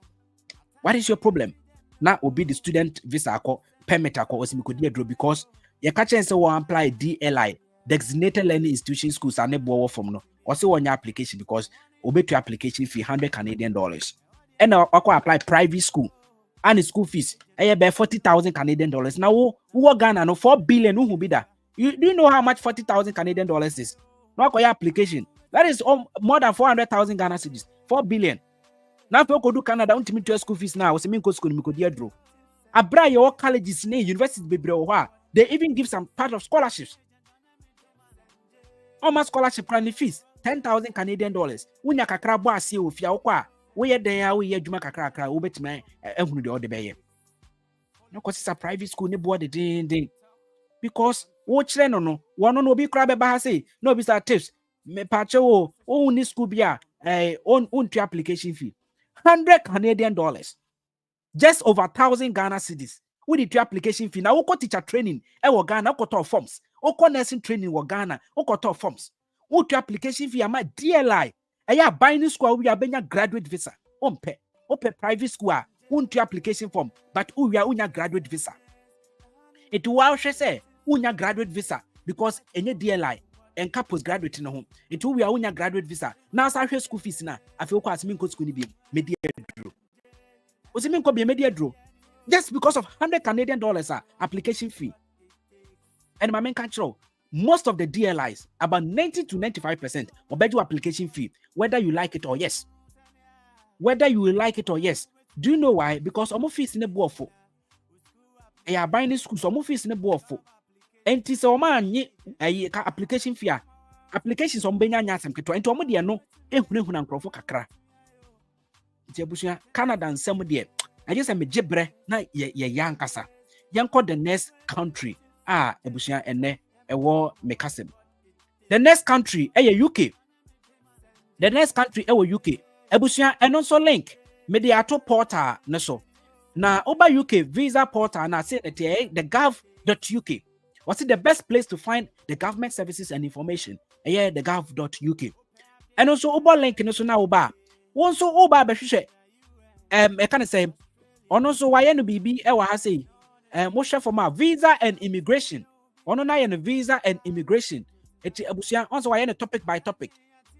What is your problem? Na obi the student visa ako permit ako osimikodi adro because ye ka chen se wo apply DLI designated learning institution schools ane bo from no or say one application because obetu application fee $100 and wako apply private school and the school fees be $40,000 now wo Ghana no 4 billion who be that. Do you know how much $40,000 is? No wako application that is more than 400,000 Ghana cedis. 4 billion. Now if you go to Canada ultimate to school fees now, me go school me go draw. Abra your colleges ne universities bebre o they even give some part of scholarships. Almost scholarship can fees $10,000. Unya kakra bo ase ofia okwa wo ye den ya wo ye adwuma kakra wo betima ehunu de o de beye. No cause it's a private school ne bo de din because wo kire no wono no obi kra be ba say no be sa tips me pache wo ni school bia on to application fee $100 just over 1,000 Ghana cedis with the application fee. Now we teacher training wo Ghana we top forms we nursing training wo Ghana we top forms we to application fee ama DLI eya buying school we abenya graduate visa ompe private school we to application form but we are unya graduate visa it wa hwe say unya graduate visa because any DLI and postgraduate in home. It will be a graduate visa. Now, I school fees now. I feel quite mean school be media draw. Was it mean could be a media draw? Just because of $100 application fee. And my main control. Most of the DLIs, about 90 to 95%, will bet you application fee, whether you like it or yes. Whether you will like it or yes. Do you know why? Because almost fees in the board for. And you are buying this school, so almost fees in the board for. And it's a man application fee. Applications on Benya Yasam Keto, and Tomodia no, Ehun Crofo Kakra. Jabusia, Canada and some dear. I just am a jebre, na ye young cassa. Young called the next country. Ebusia and ne. War mekasim. The next country, UK. The next country, UK. Ebusia and also link mediato portal neso. Na oba UK visa portal na say the gov.uk. Was it the best place to find the government services and information? The gov.uk. And also oba link neso na oba. One so oba behwehwe. I can say on also why no bibi e wa ha say motion for my visa and immigration. Ono na yen visa and immigration. Eti abusia also why topic by topic.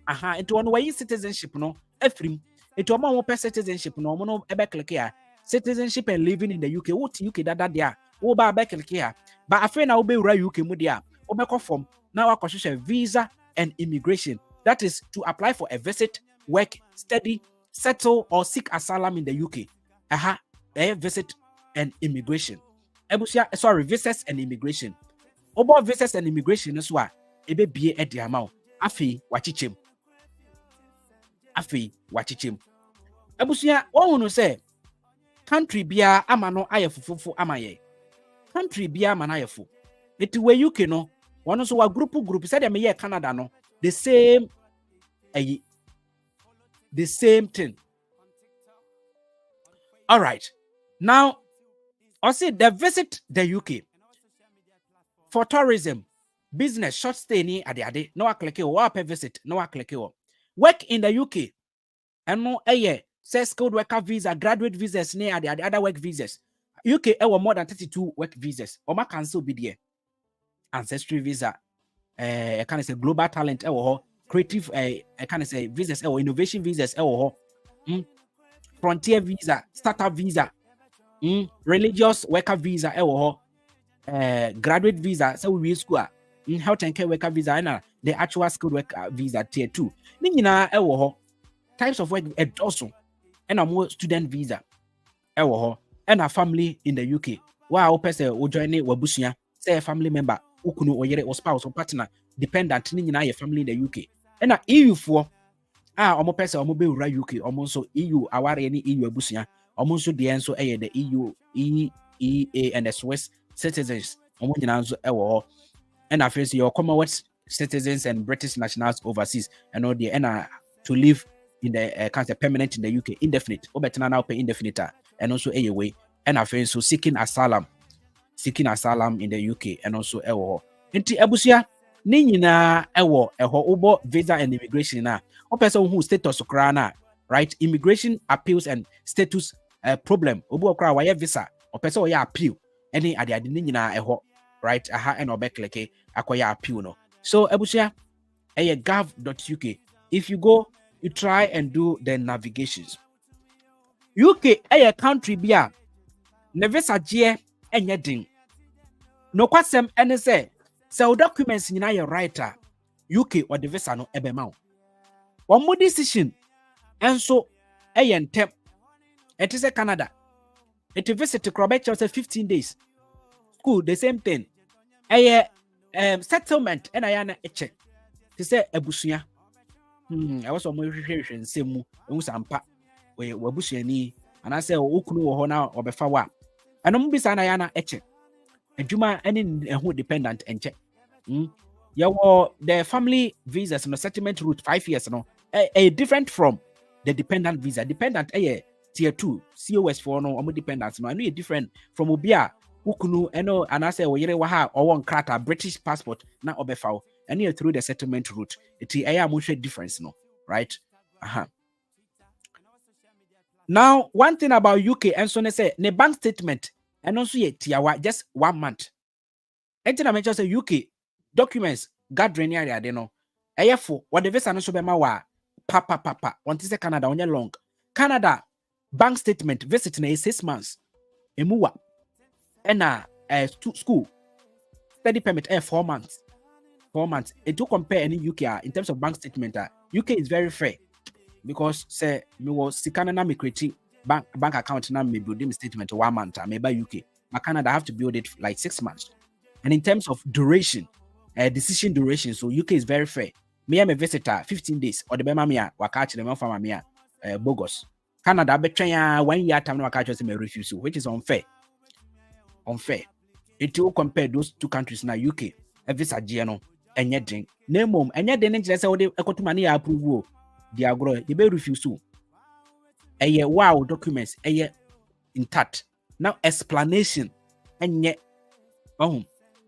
Enti ono why citizenship no efrim. Eti omo mo citizenship no omo no ebe click here. Citizenship and living in the UK. What UK dada there? Wo ba be click here. But after na wo be ura UK mu there. Wo be form. Now wa kwhwehwe visa and immigration. That is to apply for a visit, work, study, settle or seek asylum in the UK. Visit and immigration. Visas and immigration. About visas and immigration as well. Ebe bie at the amount. Afi wachichim. Ebusia, one who say country bia amano ayefufu amaye. Country bia manayefu. It way UK no. One also wa group said them here Canada no. The same thing. All right. Now, I say they visit the UK for tourism, business, short stay ni ade. No click or visit. No click work in the UK. And no say skilled worker visa, graduate visas ni ade other work visas. UK more than 32 work visas. Or ma cancel be there. Ancestry visa. I can say global talent creative I can say visas innovation visas frontier visa, startup visa, religious worker visa graduate visa, so we school health and care worker visa and the actual skilled worker visa tier 2. Nina types of work also and a more student visa and a family in the UK. Wow, person will join it wabusia, say a family member, ukunu or yere or spouse or partner, dependent nina your family in the UK. And a EU for omo person omo be ura UK almost so EU aware any EU abusia almost so the answer the EU EEA and the Swiss citizens omo nyina so ewo and after your Commonwealth citizens and British nationals overseas and all the and to live in the kind of permanent in the UK indefinite obetana now pay indefinite and also way and after so seeking asylum in the UK and also ewo enti abusia ni nyina ewo ubo visa and immigration na o person who status kra na right immigration appeals and status problem obi okra wa visa o person ya appeal any ade ni nyina right and obekleke akoya appeal no so abusia gov.uk. If you go you try and do the navigations. UK country bia ne visa je enye din no kwasem ene say so documents nyina your writer UK or the visa no ebema one more decision and so ntem it is a Canada it visit to Quebec just 15 days school the same thing settlement and ayana eche to say ebusuya I was on my same sampa we wabusuani and I say okunu wo ho na obefa wa anom bisa na ayana eche adwuma any who dependent enche the family visas no settlement route 5 years no different from the dependent visa. Dependent tier 2 COS for no dependent no I know different from obia ukunu eno and I say we yere wa ha or one crata British passport na obefa and through the settlement route it much difference no right now one thing about UK and so they say ne bank statement and also tiawa just 1 month. Anything I mentioned say UK documents gathering area de no for what the visa no so be ma wa papa want to say Canada on long Canada bank statement visit na 6 months emuwa ena school study permit 4 months 4 months. It to compare any UK in terms of bank statement. UK is very fair because say me was sikana na me create bank account na me build statement 1 month. Me by UK, but Canada I have to build it like 6 months. And in terms of duration, decision duration, so UK is very fair. Me am a visitor 15 days or the bema me wakachi the mama me bogus. Canada between 1 year time na wakachi say me refuse, which is unfair. Unfair. It will compare those two countries na UK. Visa no enye den na mom enye den nje say wo de ekotuma na ya approve o di agro you be refuse o wow documents intact now explanation enye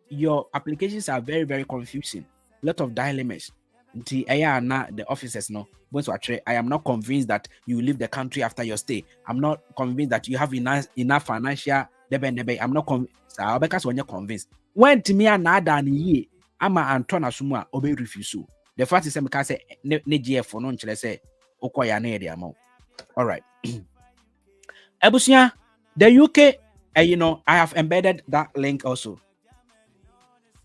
your applications are very very confusing, lot of dilemmas until na the officers no once I am not convinced that you leave the country after your stay. I'm not convinced that you have enough financial debe. I'm not convinced. So because when you're convinced when to me na ada ye ama Antona Sumwa obe refuse. The fact is because say ne GF no nchele say okoya na area mo. All right. Ebusia, the UK, I have embedded that link also.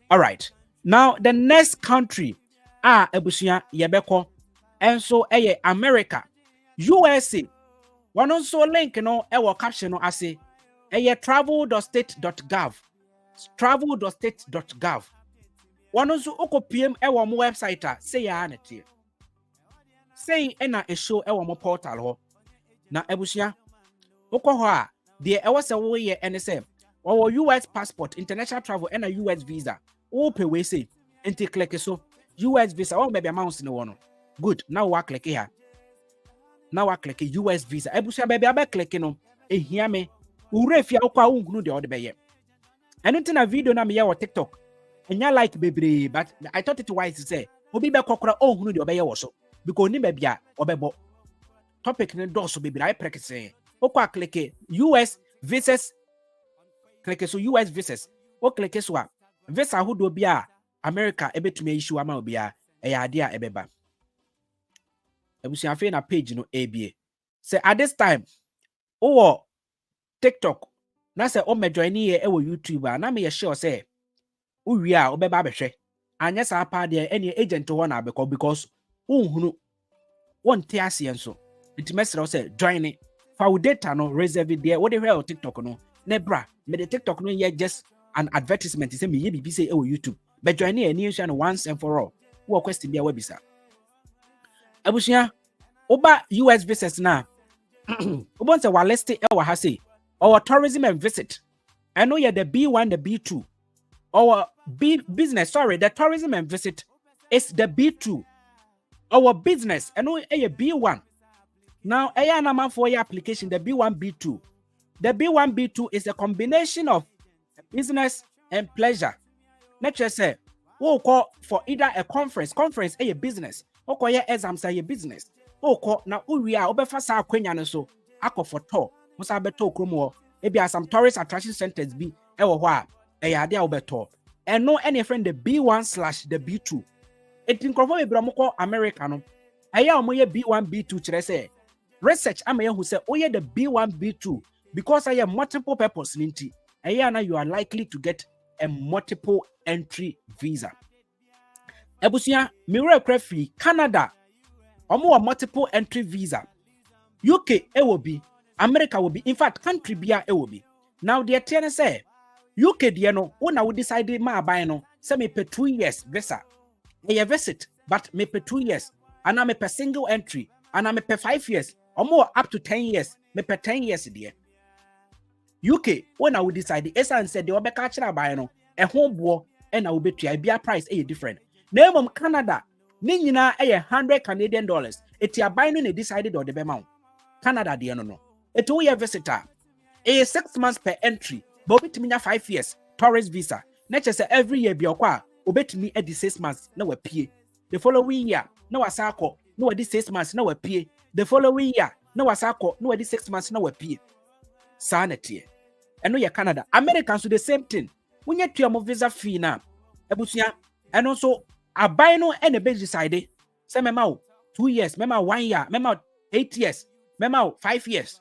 All right. Now the next country Ebusia yebeko and so America, USA. One also link caption no ase travel.state.gov. Travel.state.gov. One also oko PM mo website say ya neti. Say ena e show mo portal ho. Na ebusia oko ho a de se wo ye ene say or US passport, international travel and a US visa. Open we say enti click so US visa oh maybe amounts no one. Good. Now we click here. Now I click US visa. Ebusia baby abe click no e hia me. Urefia okwa ungunu de odebeye. Anything a video na me ya TikTok. And ya like baby, but I thought it wise to say, Obi be kokra ungunu de obeye woso. Because ni baby obebo. Topic ne doso baby I practice. Okwa click US visas. Click so US visas. O click so visa who do bia America ebe to me issue ama obia idea ebeba. Ebusi afi na page no ABA. Say at this time, TikTok. Na say o me join here YouTube na me sure say uwi a obeba behwe. Anya sa pa de any agent ho na abekọ because unhunu wonte ase enso. Intimate say join it. For data no reserve there. What the hell TikTok no? Nebra, me the TikTok no here just an advertisement. Say me ye say YouTube. But join here news and once and for all. What question be a webisa? Abushia oba US visas na. Obon say wa list e wa ha say our tourism and visit. I know you're the B1, the B2. Our business, the tourism and visit is the B2. Our business, I know a B1. Now, a number for your application, the B1, B2. The B1, B2 is a combination of business and pleasure. Let's just say, we'll call for either a conference a business, or call your exams a business. Or call now, we are over for South Quenya so, I call for tour. Musa beto kromo maybe some tourist attraction centers be ewa idea obeto and no any friend the B1/ the B2 it incorporate bramoko America no aya omoye B1 B2 kire say research amaye who say oye the B1 B2 because I have multiple purpose ninti aya na you are likely to get a multiple entry visa. Ebusia mire free Canada omo multiple entry visa. UK will be America will be, in fact, country bia will be. Now, the attorney say, UK, dear no, when I would decide my buy no, say me pay 2 years visa. A visit, but me pay 2 years, and I'm a per single entry, and I'm a per 5 years, or more up to 10 years, me per 10 years, dear. UK, when I would decide the essence said the Obeka buy no, a home war, and I will be to a price a different. Name of Canada, Nina a $100 Canadian. It's a buying a decided or the amount. Canada, dear no. A 2-year visitor, a 6 months per entry, but with me 5 years, tourist visa. Nature say every year be okwa, obet me at the 6 months, no pay. The following year, no asako, no at the 6 months, no pay. The following year, no asako, no at the 6 months, no pay. Sanity. And no, Canada. Americans do the same thing. When you to your visa fee now, Ebusia, And also aban no and the base decide say mema 2 years, mema 1 year, mema 8 years, mema 5 years.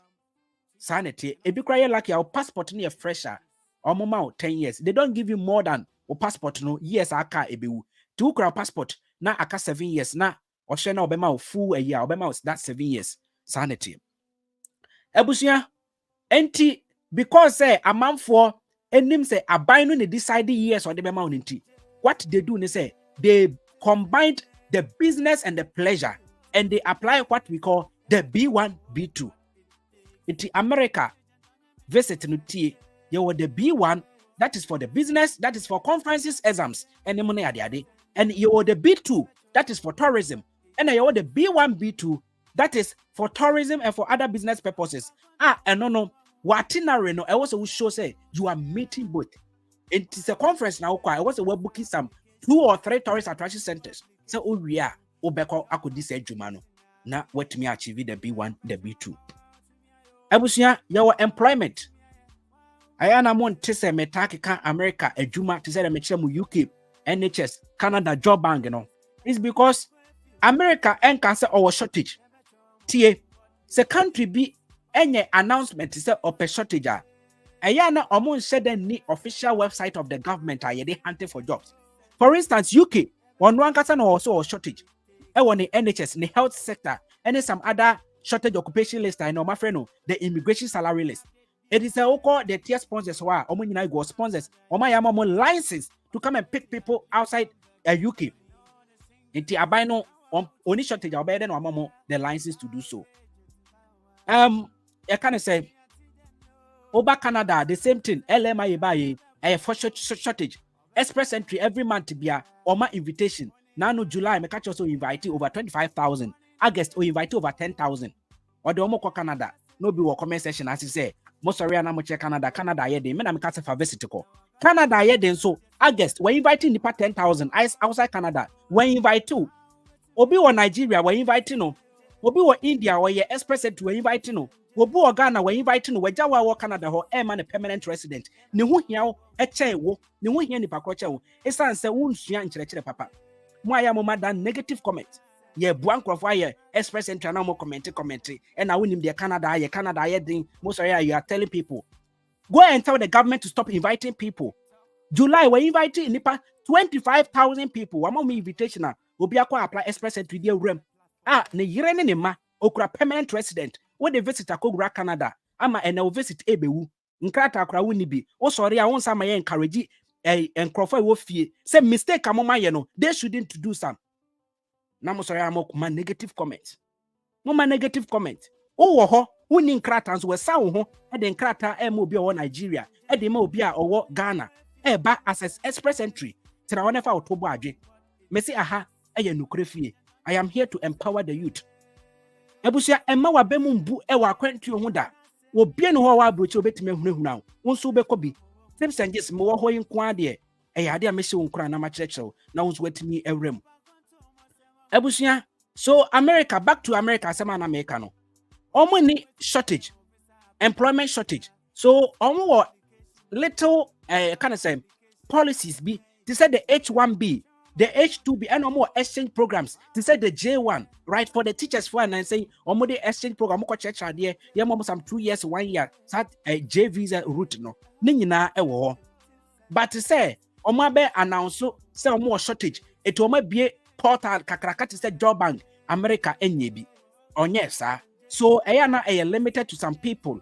Sanity, if you cry like your passport near fresher or mama 10 years, they don't give you more than or passport no years aka ebu. To cry passport na aka 7 years na or shena obema full a year obema that 7 years. Sanity. Ebusia enti because say a man for enim say aban no ne decide years or the bema unti. What they do they say they combined the business and the pleasure and they apply what we call the B1 B2. Into America visit no tie you the B1 that is for the business, that is for conferences, exams and money ade, and you the B2 that is for tourism, and you the B1 B2 that is for tourism and for other business purposes. And no watinare no I also show say you are meeting both. It is a conference now. I was booking some 2 or 3 tourist attraction centers. So we are obeko akodi say jumano na what me achieve the B1 the B2. Ebusia your employment. Ayana mon tese metaki kan America ejuma to say the meche mu UK, NHS, Canada job bank It's because America and cancer or shortage. Tie the country be any announcement to say of a shortage. Ayana omon said the official website of the government are they hunting for jobs. For instance, UK one kasa no also a shortage. On the NHS, in the health sector, and some other shortage occupation list. I know my friend, the immigration salary list. It is a the tier sponsors who are go sponsors or my license to come and pick people outside UK. It's a bino only shortage or better than the license to do so. I can say over Canada, the same thing. LMI buy a for shortage. Express entry every month to be a my invitation. Now no July, me catch also invite over 25,000. August, we invite over 10,000. Or the Omoko Canada, no be what comment session as you say. Most area na moche Canada ye de. Me na me catch for visit ko. Canada ye de so August, we inviting the 10,000 outside Canada. We invite two. Obi wa Nigeria, we invite no. Obi wa India, we express entry, we invite no. Obi wa Ghana, we invite no. We jawa wa Canada ho man a permanent resident. Ni hu hia eche wo. Ni hu hia ni pakroche wo. Esan se wo nsua nkyerechire papa. Mwaya mo madan negative comment. Ye buan crofwa ye express entry na mo comment and I win him the Canada ye ding most area you are telling people go and tell the government to stop inviting people. July we inviting nipa 25,000 people. Wa mo invitation na obi akwa apply express entry dey rem ne yire ne ma okura permanent resident wo the visitor kogura Canada ama and na visit ebewu nkrata akura woni bi o sorry a won sama ye encourage crofwa wo fie say mistake amoma ye no they shouldn't do some. Now, sorry, I'm my negative comment. No, my negative comment. Oh, who nin cratans were sound, and then crata MOB or Nigeria, and the Mobia or Ghana, back as express entry. Tell I never to Baji. Messi aha, nukrefi. I am here to empower the youth. Ebusia, Emma Bemumbu, Ewa Quentin Honda, will be no how I brought you bet me now. Won't so be coby. Tips and just more hoying quadie. A idea mission crana my church, now was waiting me a room. Ebusia, so America, back to America, Semana Americano. Omoni shortage, employment shortage. So, little, kind of say, policies be, to say the H1B, the H2B, and more exchange programs, to say the J1, right, for the teachers for and saying, the exchange program, church idea, some 2 years, 1 year, that a J visa route, no, Nina, but to say, Omabe announce, say, more shortage, it will be portal kakrakati said job bank America enyebi onye sir. So ayana limited to some people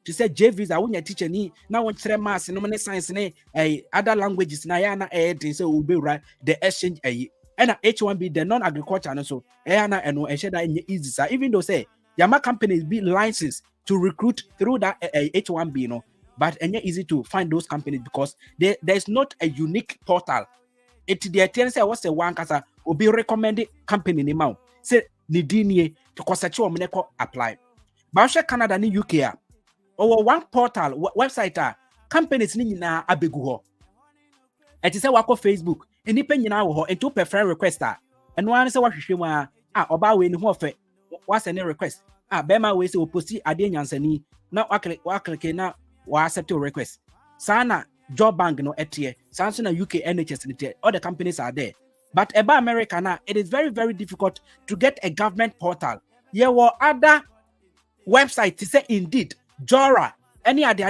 to say J visa wunya teacher ni na won kire mass no ne science ne other languages na ayana tin say ube right the exchange and H1B the non-agriculture and so ayana eno sheda enye easy sir, even though say yama companies be licensed to recruit through that H1B no, but enye easy to find those companies because there's not a unique portal. It the attendance was a one kasa will be recommended company name out. Say Nidinie to constitute or apply. But Canada ni UK or one portal website companies ni na abegu. It is a work of Facebook. Any pen you now and two prefer requester. And one say what you oba we ni ho fe what's any request. Bema we say post ade nyansani na wa click na wa accept your request. Sana job bank no etie Samsung and UK NHS all the companies are there. But about America now, it is very, very difficult to get a government portal. There were other websites to say indeed, Jora, any other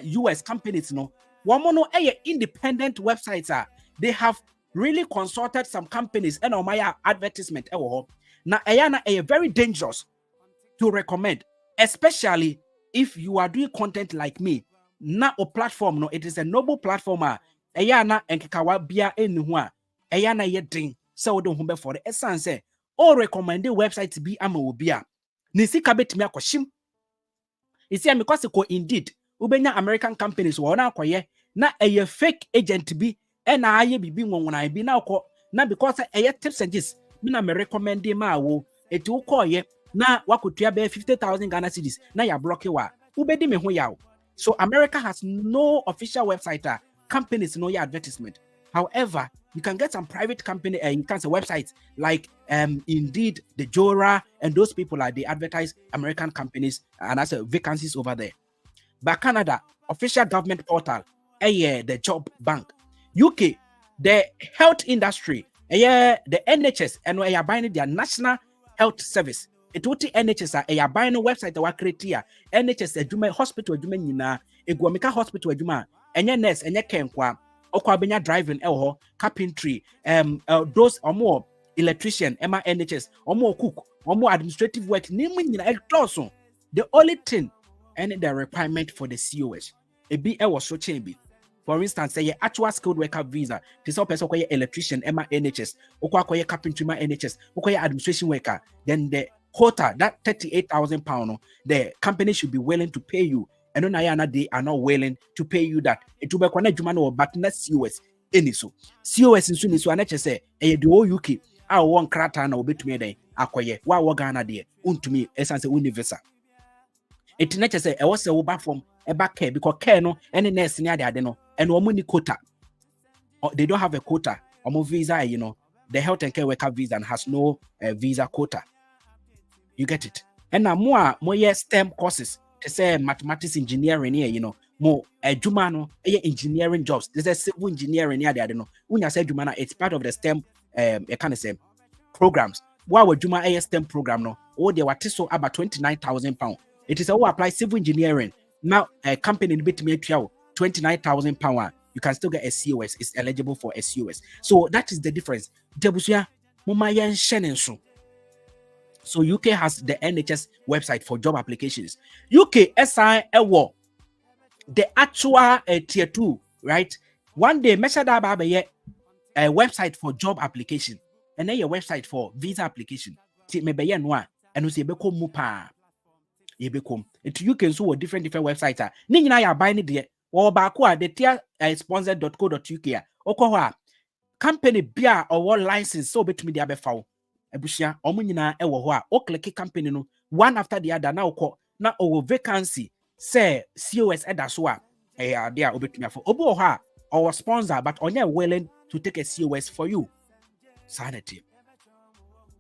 US companies, no. One more independent websites are they have really consulted some companies and on my advertisement. Now, a very dangerous to recommend, especially if you are doing content like me. Now, a platform, no, it is a noble platform. Ayana and Kikawa Bia Enua. Ayana yeding so don't humble for the essence. All recommended websites to be amobia. Nisi kabet me akoshim. You see, because indeed, Ubenya American companies wana kwaye na a fake agent be and I be when I be now na because a tips and just me me recommend ma wo it will call ye na wakutua be 50,000 Ghana cedis na ya block wa ubedi me ho yaw. So America has no official website. Companies know your advertisement. However, you can get some private company and you can say websites like Indeed, the Jora, and those people they advertise American companies and that's vacancies over there. But Canada, official government portal, the job bank. UK, the health industry, the NHS, and we are buying their national health service. It would NHS a buying a website that create here. NHS a juma hospital juma nina, a Guamika hospital juma, and your nurse and your kenkwa. Okwabenya driving carpentry, those or more electrician, NHS, or more cook, or more administrative work. The only thing and the requirement for the COS, a B was so chamber. For instance, say actual skilled worker visa, this person electrician, NHS, or carpentry, NHS, or administration worker, then the quota, that £38,000, the company should be willing to pay you. And then they are not willing to pay you that. It will be connected to but not COS. Any so COS in soon is one say the whole UK. I want crata and obey to me day. Akoye, why Wagana dear, to me, essence universal. It not say I was a back from a back care because care no any nurse near there, no, and one quota. Or they don't have a quota or more visa, the health and care worker visa and has no visa quota. You get it? And now more STEM courses. To say mathematics engineering here, more jumano engineering jobs. There's a civil engineering here. When I say jumana, it's part of the STEM kind of say programs. Why would juma a STEM program no? Oh, they were so about £29,000. It is a who apply civil engineering. Now a company in bit me £29,000. You can still get a COS. It's eligible for a COS. So that is the difference. Debusia mumayan shenensu. So UK has the NHS website for job applications. UK SI Ewo, the actual tier 2, right? One day measure that by a website for job application, and then your website for visa application. Maybe one and we say become mupa. You become it UK so different websites. Nina ya buying it or bakwa the tier sponsor.co.uk or company beer or what license so between the abefow. Ebushia omunyina ewo ho a o click company no one after the other na ukọ na owo vacancy say COS edaso a there obetumi afọ obi ho a our sponsor but onye willing to take a COS for you sanity.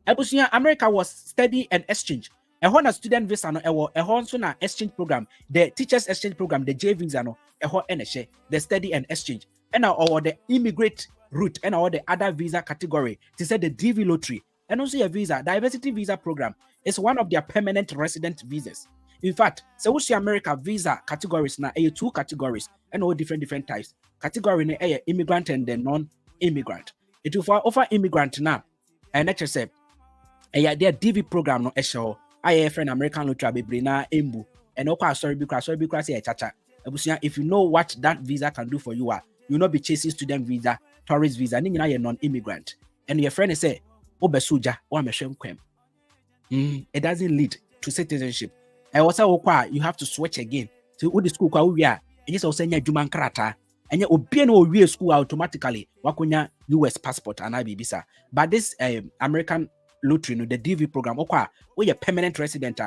Ebushia America was study and exchange ehọ na student visa no ehọ nso na exchange program the teachers exchange program the J visa no ehọ enehye the study and exchange and or the immigrant route and all the other visa category to say the DV lottery. And also a visa, diversity visa program is one of their permanent resident visas. In fact, so we see America visa categories now, two categories and all different types. Category a immigrant and the non-immigrant. It will offer immigrant now. And let's just say, their DV program no show. I friend American lottery brina embu and sorry because say chacha. If you know what that visa can do for you, you'll not be chasing student visa, tourist visa, and you're non-immigrant. And your friend say. It doesn't lead to citizenship. I also you have to switch again to what the school we are. It is also Juman Krata and you school automatically wakunya US passport and visa. But this American lottery, the DV program, we a permanent resident,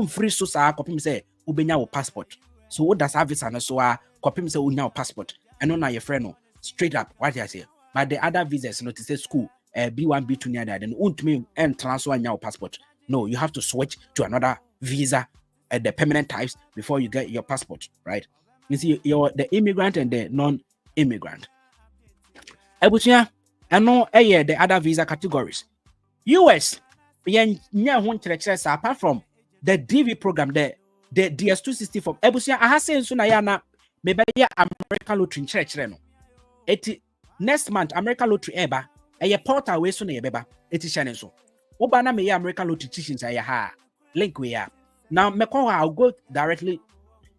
free so copy say ubenya passport. So what does have visa so copy say unya passport and on your friend straight up what I say. But the other visas not to say school. B1, B2 near that, and won't mean and transfer your passport. No, you have to switch to another visa at the permanent types before you get your passport, right? You see, you're the immigrant and the non-immigrant. Ebusia, I know the other visa categories. US, apart from the DV program, the DS260 from Ebusia, I have seen soon maybe American lottery church. Next month, American lottery eba, a portal way soon beba, it is Shannon so. Obana me American lottery teachings ha link we are. Now, I'll go directly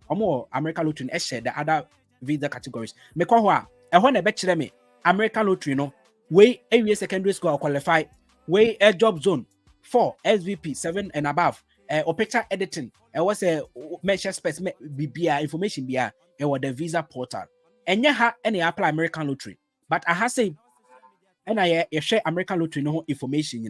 or more American lottery share the other visa categories. I want to bet me American lottery no way area secondary school qualify way a job zone 4 SVP 7 and above or picture editing was a measure space BBA information bia or the visa portal and ha any apply American lottery but I have say and I share American lottery no information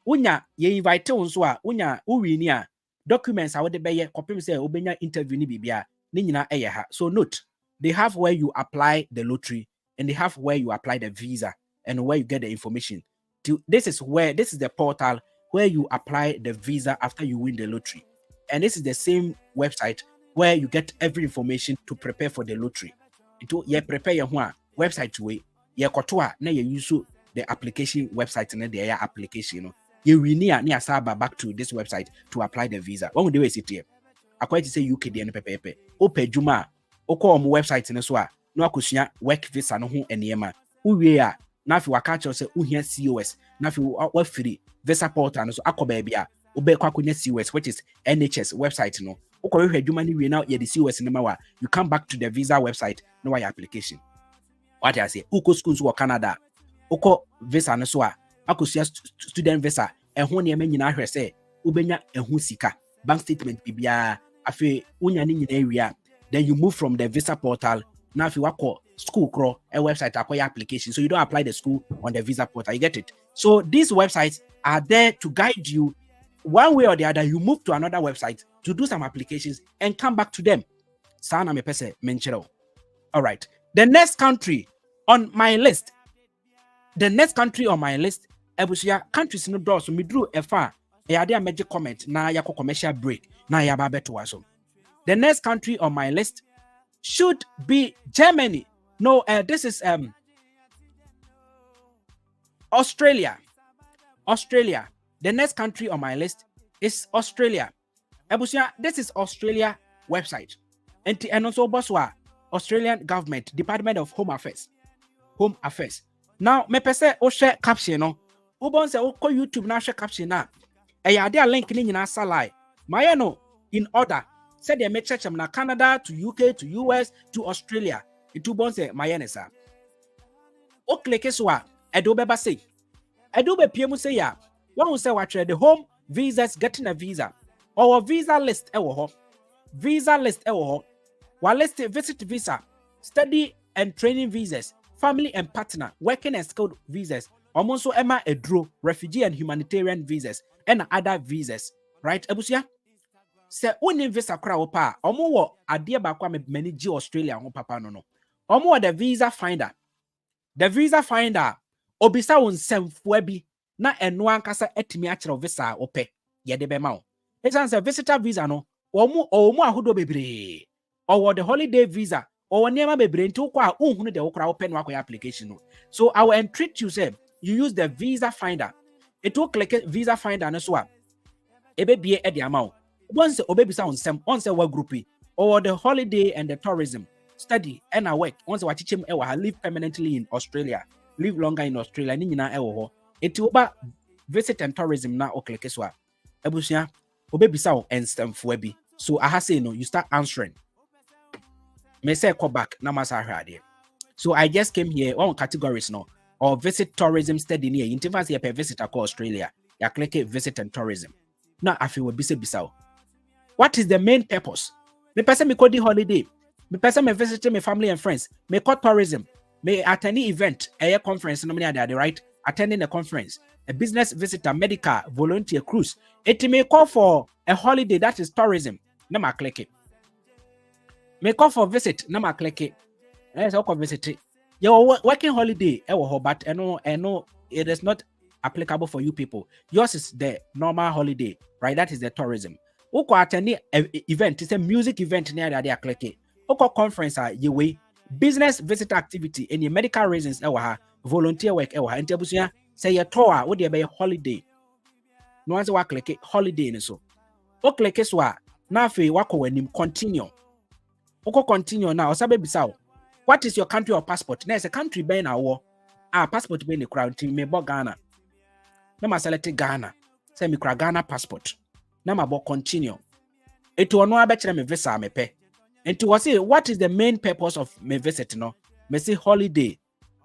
unya ye invite so unya uwinia documents would be copy say obenya interview ni bibia ni nyina ha. So note, they have where you apply the lottery and they have where you apply the visa and where you get the information. This is the portal where you apply the visa after you win the lottery. And this is the same website where you get every information to prepare for the lottery. You prepare your website way. You kotoa na you use the application website and the application. You will near Saba back to this website to apply the visa. What would you say here? According to say UK and pepe. Ope Juma, Oko website in a swa, no akusia work visa no ho eniema. Uwe na fi waka say uhia COS, na fi wa free visa portal no so akoba bia, ube kwa kunya COS which is NHS website no. Oko we Juma ni we now ye the COS no ma you come back to the visa website no your application. What I say, uko schools wo Canada. Oko visa no so akosia student visa ehho ne ma nyina hwɛ sɛ ubenya ehho sika bank statement bibia afi unya ni nyina ewia then you move from the visa portal now if you wako school crawl a website acquire application so you don't apply the school on the visa portal, you get it. So these websites are there to guide you one way or the other. You move to another website to do some applications and come back to them. Sana me pese menchero. All right, the next country on my list Ebusia countries no door so me drew a far a major comment na yako commercial break na yababe to us. The next country on my list should be Germany. No, this is Australia. The next country on my list is Australia. Ebusia, this is Australia website. And also Boswa, Australian government, Department of Home Affairs. Now, me pese o share caption no. Ubon se o ko YouTube na share caption na. There link ni nyina salai. Maya no in order. Said they make church na Canada to UK to US to Australia. It ubon se maya nesa. O click so a edo beba say. Edo be pie mu say ya. One say what the home visas getting a visa. Or visa list ewo ho. Wa list visit visa, study and training visas, family and partner, working and skilled visas, also Emma Edro, refugee and humanitarian visas, and other visas. Right, Ebusia? Se uni visa kra opa, omo wo adie bakwa me many G Australia ho papa no. Omo the visa finder. The visa finder obisa won semfo bi na eno ankasa etimi a kire visa ope. Ye de be ma wo. Esan visitor visa no, omo ahodo bebre. Or the holiday visa or never be brain to kwa unhunu de okra open wa application no. So I will entreat you say you use the visa finder. It will click visa finder no so ebe bie e de amount. Once obebisa on sem once wa group or the holiday and the tourism study and a work once wa chichem e wa live permanently in Australia, live longer in Australia ni nyina e wo ho. It will ba visit and tourism na o click so ebusua obebisa on enstem fo bi. So I say no, you start answering. Me say call back na masa hwade. So I just came here on categories no or visit tourism study near interface here per visitor call Australia. Ya click it visit and tourism. Now I feel we bisa. What is the main purpose? Me person me call holiday. Me person me visit my family and friends. Me call tourism. Me attend event, a conference no me there right? Attending a conference, a business visitor, medical, volunteer cruise. It may call for a holiday that is tourism. Na ma click it. Me call for visit, na ma click it. Let's all visit it. Your working holiday, but it is not applicable for you people. Yours is the normal holiday, right? That is the tourism. Uko attend event, it's a music event near there click it. oko conference ye way business visitor activity any medical reasons volunteer work enti abusua say ye to a wo de be holiday no one say wa click holiday ni so o click so a na afi wako wanim continue oko continue na osabe bisa what is your country of passport na say country be na wo passport be ni kra nti me bo Ghana na ma select Ghana say me kra Ghana passport na ma bo continue etu ono abekere me visa me pe enti wo say what is the main purpose of me visit no me say holiday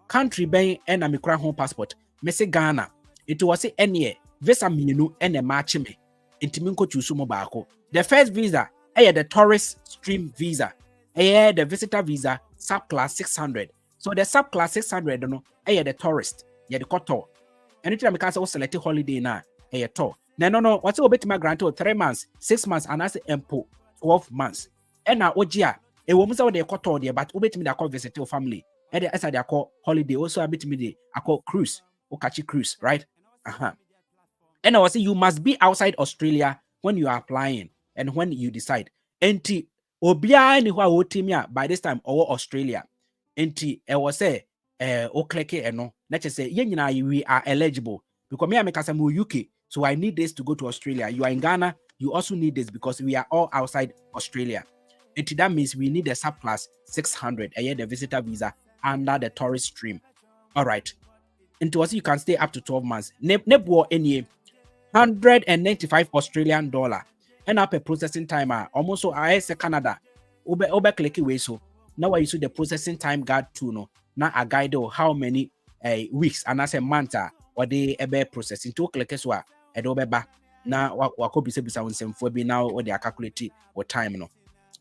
country ben na me kra home passport me say Ghana etu wo say ene visa mienu ene match me enti me nko choose mo baako the first visa the tourist stream visa the visitor visa subclass 600 so the subclass 600 no the tourist the koto anytime me can say select holiday na to no what's obet my grant 3 months 6 months and as empo 12 months na ogia e wo msa de koto de but obet me da call visit your family and the asa de call holiday also abet me de call cruise o catch cruise right and I was say you must be outside Australia when you are applying and when you decide enti obia ni hwa wotimia by this time or Australia enti I was say o click no let's just say we are eligible because me I make us UK so I need this to go to Australia. You are in Ghana, you also need this because we are all outside Australia. Enti that means we need a subclass 600 the visitor visa under the tourist stream. All right. Into us you can stay up to 12 months. Nebo any 195 Australian dollar. And up a processing timer almost so I say Canada. Obe click away so now I use the processing time guide to no now a guide how many weeks and as a month or they ebe processing to click as well edobeba na wako bisa wonsem be now or they are calculate or time no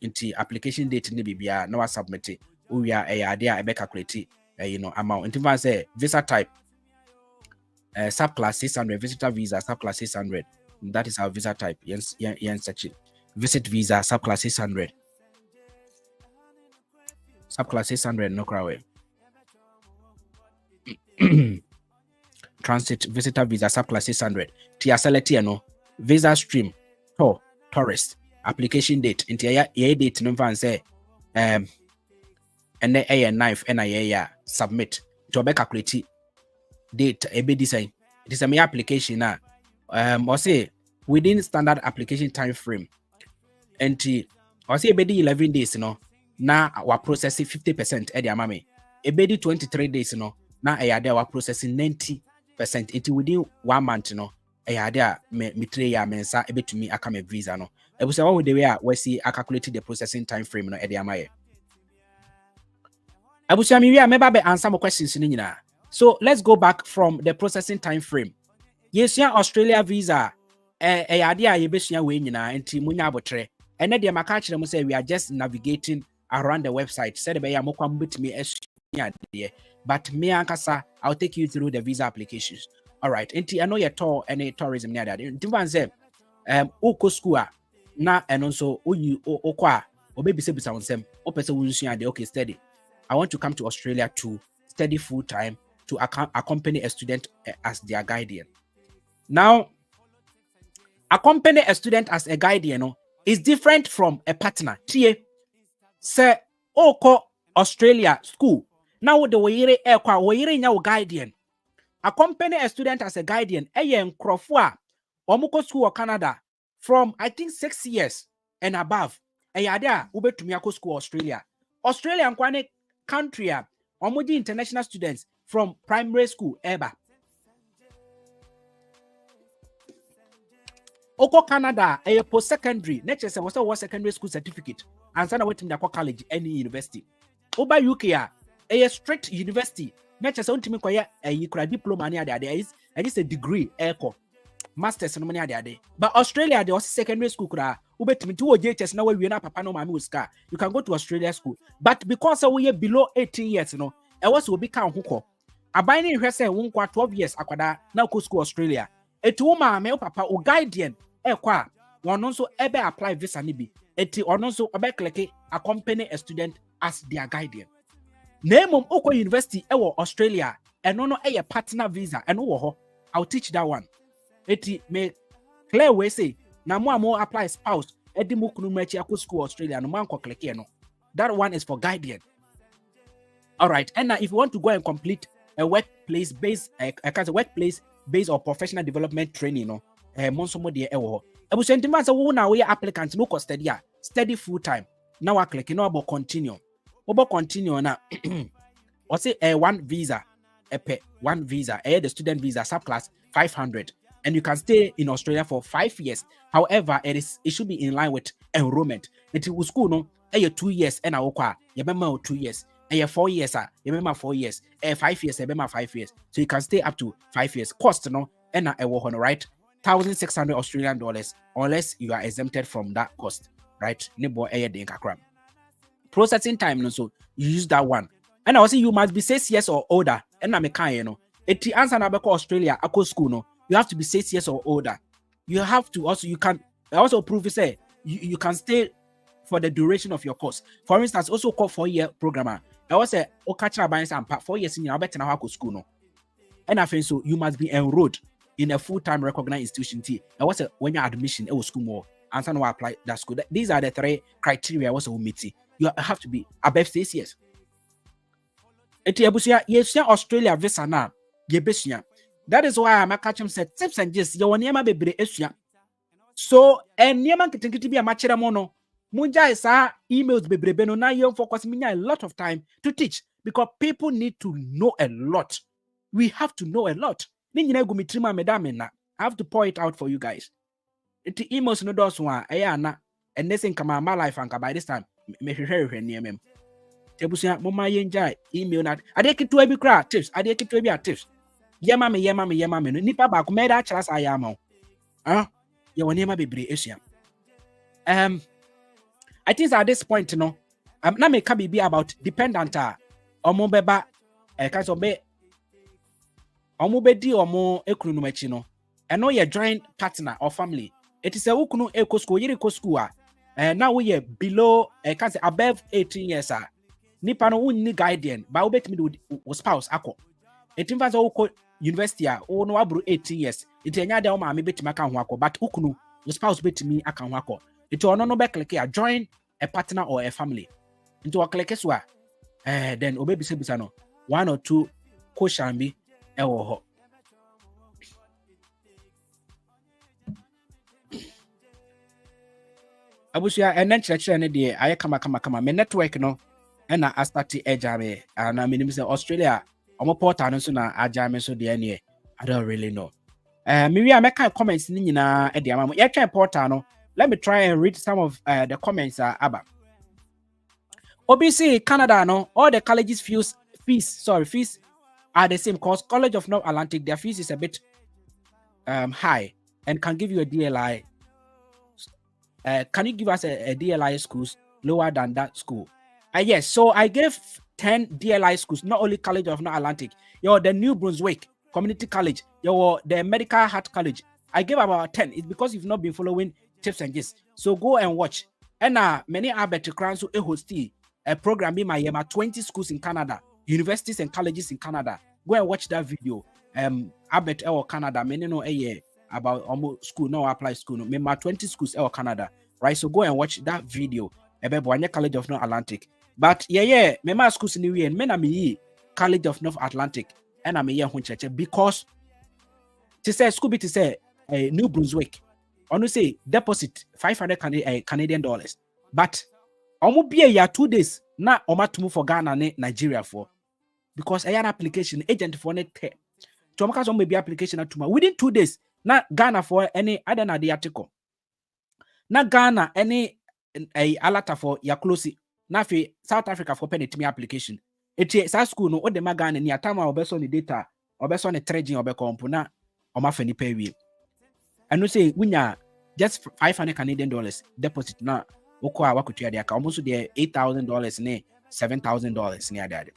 into application date ni bibia na wa submit we are idea ebe calculate amount into say visa type subclass 600 visitor visa subclass 600 that is our visa type yes such visit visa subclass 600 subclass 600 no crowd transit visitor visa subclass 600 tia select no visa stream tourist application date into ye date no van say and then a knife and a submit to be calculate date a be design it is a me application na or say within standard application time frame and or say be 11 days no na our processing 50% e dey amame e be 23 days no na there our processing 90% it within 1 month no there me tray ya mensa e betumi aka me visa no e be say what the way we see calculate the processing time frame no e dey amaye abusia mi wi ameba be answer more questions ni nyina. So let's go back from the processing time frame. Yes, Australia visa idea ye besua we nyina enti munya abotre ene de maka kire mo say we are just navigating around the website said be ya mokwa mbetimi esua de but me ankasa I'll take you through the visa applications. All right, enti I know your tour any tourism near that enti van say uko school na eno so oyi okwa obebise bisa wonsem opese wonsua de okay steady I want to come to Australia to study full time to accompany a student as their guardian. Now, accompany a student as a guardian is different from a partner. Say, oko Australia school. Now the wayere ekwa wayere nya guardian. Accompany a student as a guardian. Eyen krofua omuko school or Canada from I think 6 years and above. Eyada ubetumi akọ school Australia. Australia nkwane country omoji international students from primary school eba. Oko Canada a post-secondary nature say was secondary school certificate and sana wetim da college any university. Oba UK a strict university nature say untimi koye a diploma ni ade is a degree echo masters no money ade. But Australia there was secondary school kura ubetimi to JHS na we na papa no mama uska. You can go to Australia school. But because we are below 18 years no e was will be kan hukọ. Abani hwe say won kwa 12 years akwada na ko school Australia. Etu ma me papa o guardian ekwa wono so ebe apply visa ni bi. Eti ono so obe click accompany a student as their guardian. Name oko university ewo Australia eno no eye partner visa eno wo ho. I'll teach that one. Eti me clear we say na mo apply spouse edi mo kunu machi akọ school Australia no man ko click no. That one is for guardian. All right. And now if you want to go and complete a workplace-based or professional development training, monsomo de ewo. Ebu sentima say wo na we applicant no cost study full time. Now I click about continue. About continue na or say one visa, one visa, the student visa subclass 500, and you can stay in Australia for 5 years. However, it should be in line with enrollment. It will school no 2 years and a you 2 years. 4 years, you remember 4 years, 5 years, you remember 5 years. So you can stay up to 5 years. Cost no, and a war right, 1,600 Australian dollars, unless you are exempted from that cost, right? Nebo processing time, no, so you use that one. And I will say you must be 6 years or older. And I'm a kind, you know. It answer na beko Australia, ako school, no. You have to be 6 years or older. You have to also, you can also prove it, say you can stay for the duration of your course. For instance, also called 4-year programmer. I was say, catch up by 4 years in your better now school, no. And I think so you must be enrolled in a full-time recognized institution. I was say when your admission school more, answer no apply that school. These are the 3 criteria was meet. You have to be above 6 years. Eti abusia yesia Australia visa na yebesia. That is why I'm catching said tips and just your niema bebre esua. So and niema kitinkiti bi amachira mono. Munja isa emails bebrebe no na you focus me a lot of time to teach because people need to know a lot. We have to know a lot. Ni nyina gu mitrima medame na. I have to point it out for you guys. Eti emails no dos one na and this kama my life and by this time me hwehwe near mem. Tebusia mama yenja email na ade kitu ebi kra tips ade kitu ebi tips. Yema me no nipa ba ko me da kyerasa ayama. Ye woni ma bebre esua. I think at this point, you know, na me can be about dependent omo beba ka so be omo be di omo ekunu no machi no. And no your joint partner or family. It is a ukunu eko school, yiri ko school now we are below can say above 18 years nipa no unni guardian ba wo betimi do spouse akọ. It in fact wo university o no abru 18 years. It enya de o ma me betimi aka ho akọ but ukunu wo spouse betimi aka ho akọ. It ono no be click here join a partner or a family. Into a click so then obebi sebisa no 1 or 2 question bi ewo ho. Abusia enen chire ne de aye kama me network no na I start ejame na me say Australia omo portal no so na ajame so de ne I don't really know. Me wi ameka comments ni nyina e de amamo ye try portal no. Let me try and read some of the comments about. OBC Canada no all the colleges fees are the same because College of North Atlantic their fees is a bit high and can give you a DLI. Can you give us a DLI schools lower than that school? Yes, so I gave 10 DLI schools, not only College of North Atlantic, the New Brunswick Community College, the Medical Heart College. I gave about 10. It's because you've not been following tips and gist. So go and watch. And many Albert Crans who host a program in my 20 schools in Canada, universities and colleges in Canada. Go and watch that video. Albert or Canada, many know a year about almost school, no apply school, no, my 20 schools or Canada, right? So go and watch that video about Boanya College of North Atlantic. But me my schools in the way, men are me College of North Atlantic, and I'm a year because to say school be to say New Brunswick. I say deposit 500 Canadian dollars, but almost be a year 2 days now. To move for Ghana and Nigeria for because I had application agent for net to maybe application at within 2 days. Not Ghana for any other than the article. Not Ghana any a alata for ya close. Nafi South Africa for penny to me application. It's a school no the Ghana near time or best on the data or best on the trading or compuna or my penny pay we. And we say we just 500 Canadian dollars deposit now. Okwa wakutia de almost the $8,000 ne $7,000 near that.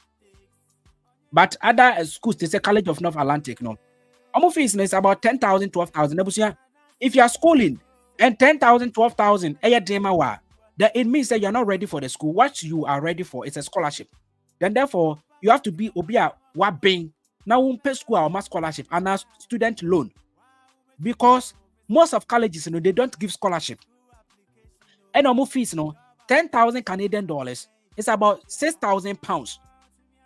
But other schools they say College of North Atlantic no. Almost fees is about 10,000 12,000. If you are schooling and 10,000 12,000 then it means that you are not ready for the school. What you are ready for is a scholarship. Then therefore you have to be obia what being now pay school or scholarship and a student loan because most of colleges they don't give scholarship. And almost fees 10,000 Canadian dollars it's about £6,000.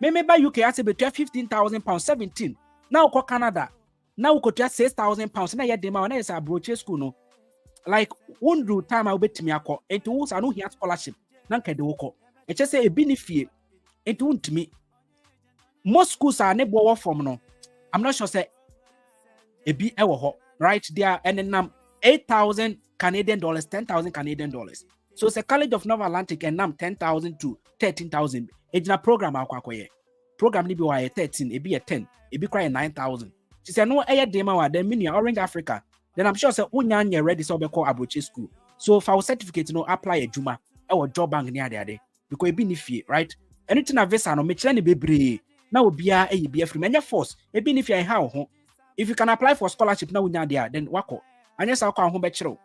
Maybe by UK, I say between £15,000, 17. Now go Canada. Now we could just £6,000. Now you demand is a brochure school no. Like one do time I'll bet me a call. It was I know he has scholarship. Nanka de woko. It just say a benefit. It won't me. Most schools are never from no. I'm not sure say a be ever right there and then $8,000 Canadian dollars, $10,000 Canadian dollars. So it's a College of North Atlantic and now 10,000 to 13,000. It's a program program be why 13, it be a 10, it be quite 9,000. She said no air demo then mini Orange Africa. Then I'm sure say unya ready so be call Abroche school. So for our certificate, apply a Juma or job bank near there because it be nifi, right? Anything a visa no me chane be brave. Now be a free many force. It be if you how if you can apply for scholarship now unya there, then wako. And yes, I'll come home bachelor.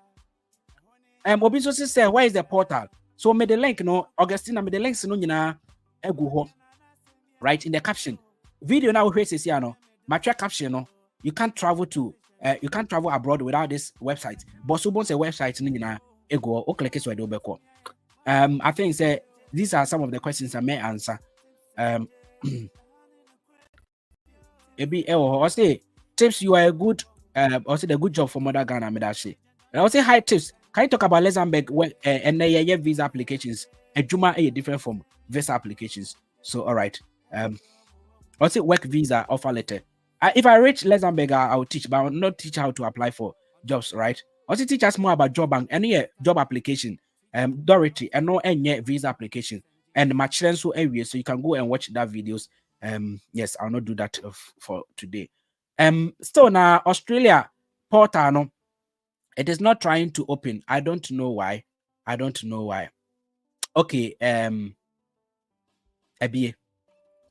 Obiso say where is the portal? So me the link no Augustina me the links no nyina egu right in the caption. Video now where says no match caption no you can't travel abroad without this website. But so once a website no nyina egu o click so do beko. I think say these are some of the questions I may answer. Ebi I say tips you are a good I say the good job for Mother Ghana me that say. I say high tips. Can you talk about Luxembourg and visa applications? A Juma a different from visa applications. So all right. I'll say work visa offer letter. If I reach Luxembourg, I'll teach, but I will not teach how to apply for jobs, right? Also teach us more about job bank and job application, Dorothy, and no any visa application. And my children so area, so you can go and watch that videos. Yes, I'll not do that for today. Still now Australia portal no. It is not trying to open. I don't know why. Okay, ABA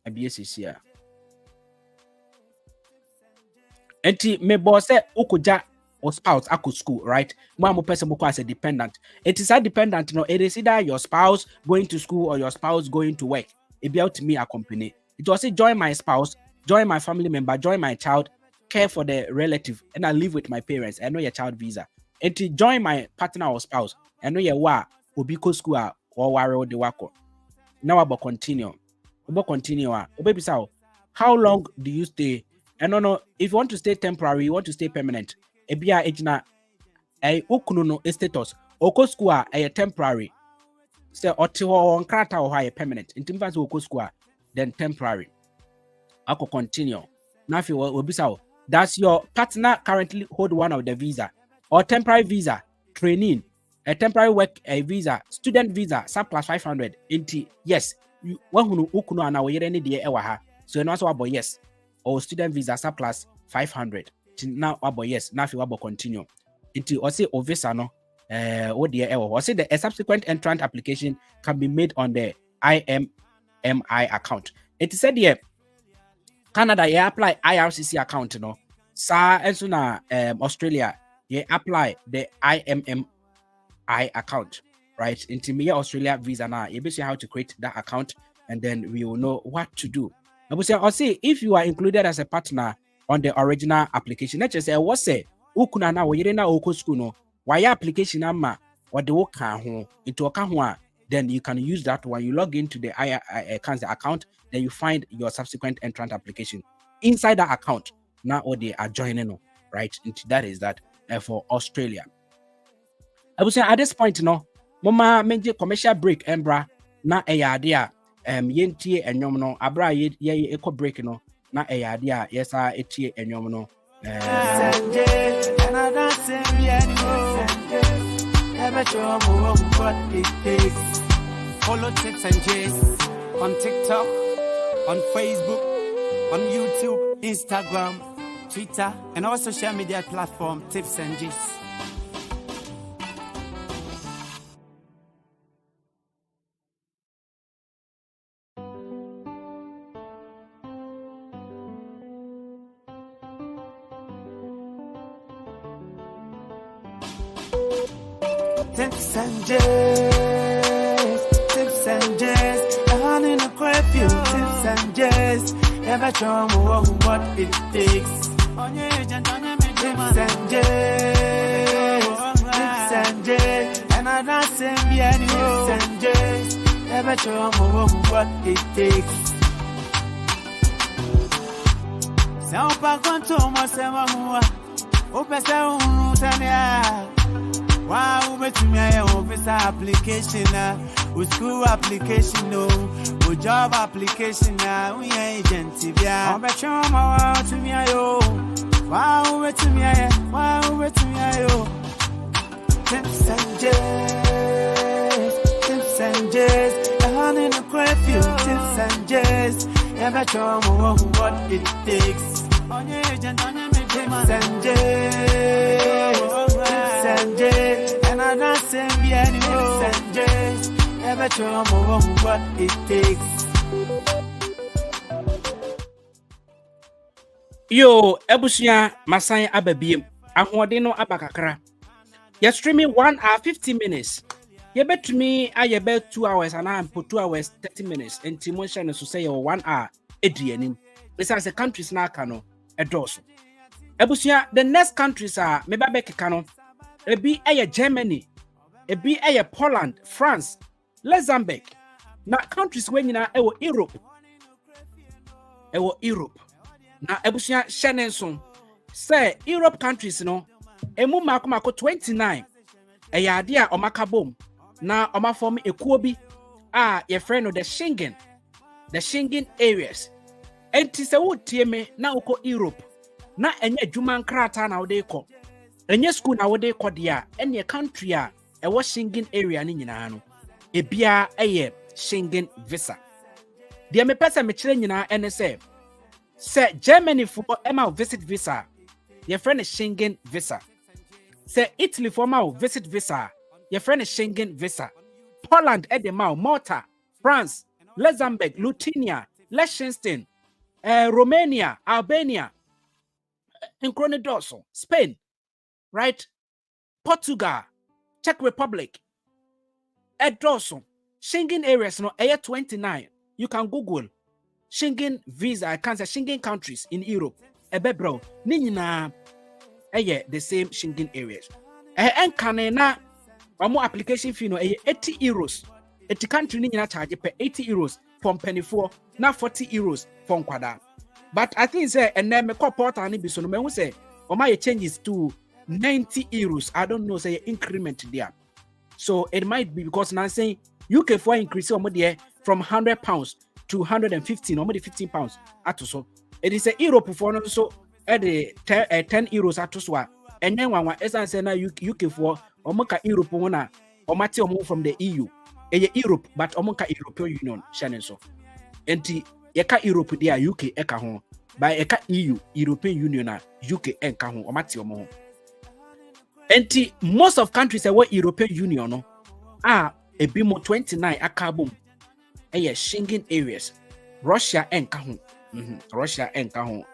is here. Enti me boss say ukuja or spouse aku school, right? One person who as a dependent. It is a dependent, no. It is either your spouse going to school or your spouse going to work. It be out to me accompany. It was say join my spouse, join my family member, join my child, care for the relative, and I live with my parents. I know your child visa. And to join my partner or spouse, I know your wa ubiko school or waro de wako. Now about continue. Baby sao. How long do you stay? And no, if you want to stay temporary, you want to stay permanent. Ebia ejina ukununo status. Oko school a temporary. Say otiho on krata or high permanent. In terms of oko school, then temporary. Ako continue. Now if you will be sao. Does your partner currently hold one of the visa or temporary visa, training, a temporary work visa, student visa, subclass 500? Yes, you ukuno ana we any day ewa. So no so about yes, or student visa subclass 500. Now about yes, now if you about continue. Or say o visa no what the ewa. Or say the subsequent entrant application can be made on the IMMI account. It said here. Canada, you apply IRCC account, no. And so now, Australia, you apply the IMMI account, right? Into me, Australia visa now. You basically how to create that account, and then we will know what to do. I will say, I'll say if you are included as a partner on the original application, let's just say, what say, ukuna na we na oko school no, why application ama or the work into a then you can use that one. You log into the account, then you find your subsequent entrant application inside that account. Now, what they are joining, right? Into that is that for Australia. I would say at this point, mama major commercial break, embra na idea yenti and yomono abra ye eco break na idea yes etie and yomono.
Follow Tips and Jays on TikTok, on Facebook, on YouTube, Instagram, Twitter, and our social media platform, Tips and Jays. Tips and Jays, Tips and Jays, down in a curfew. Tips and Jays, never show what it takes. Tips and Jays, Tips and Jays, and I don't say Tips and Jays, ever show what it takes. Sao pa conto mo se mamua, o pesa tania. Wow, bet me a office application o school application no, o job application we agent bia. O bet show mo to me yo. Wow, bet me yo. Tips and J's, a honey in a curfew. Tips and J's, ever show what it takes. On your agent, on your tips and J's, and I don't send me any tips and J's, ever show what it takes.
Yo, Ebusia, Masai Ababim, Ahwadino Abakakra. You're streaming 1 hour 50 minutes. You bet to me, I bet 2 hours and I put 2 hours 30 minutes. And Timotion is to say 1 hour. Adrianim. This as a country's now cano, a dorsal. Ebusia, the next countries are Mebabeke Cano, a be a Germany, a be a Poland, France, Luxembourg. Now countries when you know Europe. Europe. Now Ebusia Schengen say Europe countries, you know. Emu mako 29 eyade a omakabom na omafom ekuobi a ye friend of the Schengen areas enti se wotie me na uko Europe na enye adwuma nkrata na wode kɔ enye school na wode kɔ dia enye country a ewo Schengen area ni nyina no ebia eye Schengen visa dia me pesa me kire nyina ene se Germany for ema visit visa your friend is Schengen visa. Say Italy for my visit visa. Your friend is Schengen visa. Poland Edemau, Malta, France, Luxembourg, Lithuania, Liechtenstein, Romania, Albania, Encronidoso, Spain, right? Portugal, Czech Republic, Edoso, Schengen areas no air 29. You can Google Schengen visa. I can say Schengen countries in Europe. Ebebro, Nina, the same Schengen areas. And Canena, more application fee no 80 euros. 80 country Nina charge per 80 euros from penny 4, now 40 euros from Quada. But I think say and then me call portal and be so no say or my changes to 90 euros. I don't know say increment there. So it might be because now saying UK for increase or there from £100 to 115 or maybe £15 at so. It is a Europe for so at the 10 euros at Tuswa. And then one as I say now UK for Omoka Europe one or Matthew from the EU. A Europe, but Omoka European Union, Shannon so. And Eka Europe there UK Eka home. By Eka EU, European Union UK Eka home or Matthew Mo. And most of countries that were European Union are a bimo 29 akabum. A Schengen areas. Russia and Kahun. Russia and Kahun.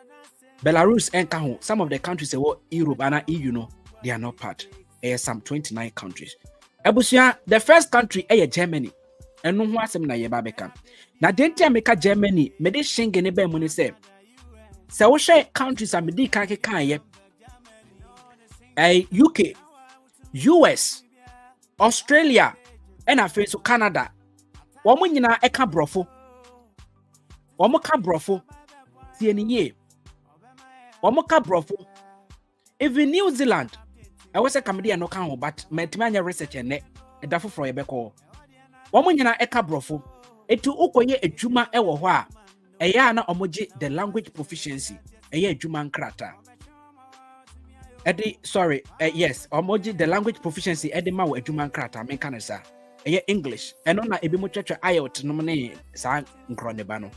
Belarus and Kahun. Some of the countries that were Europe and EU, no, they are not part. Some 29 countries. Ebusia, the first country is Germany. And no one na yebabeka. Na denti America Germany, me de Schengen ebe money say. So we share countries are medi kake kan UK, US, Australia, and afi so Canada. Womo nyina eka brofo. Womo ka brofo. Tie ni ye. Womo ka brofo. Even New Zealand, I was a comedian no kan ho but metmanya research ene edafo fro yebeko. Womo nyina eka brofo. Etu ukonye adwuma ewo ho a eya na omoje the language proficiency. Eya adwuma nkrata. Yes, omoji the language proficiency edema wo adwuma nkrata men kanesa. English and on ebi mo twetwe IELTS no ne sa nkro ne ba no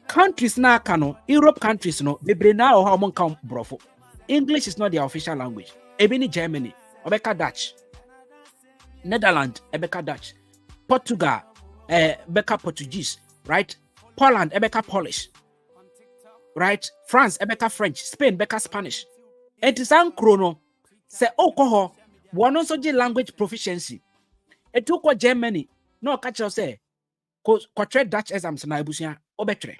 countries na aka no Europe countries no bebre na o ha mo kan brofo. English is not their official language. Ebi ni Germany obeka Dutch, Netherlands ebeka Dutch, Portugal beka Portuguese, right? Poland ebeka Polish, right? France ebeka French, Spain beka Spanish. It is nkro se okoho one also language proficiency. It took Germany. No catch us say, quatre Dutch exams na ebusia obetre.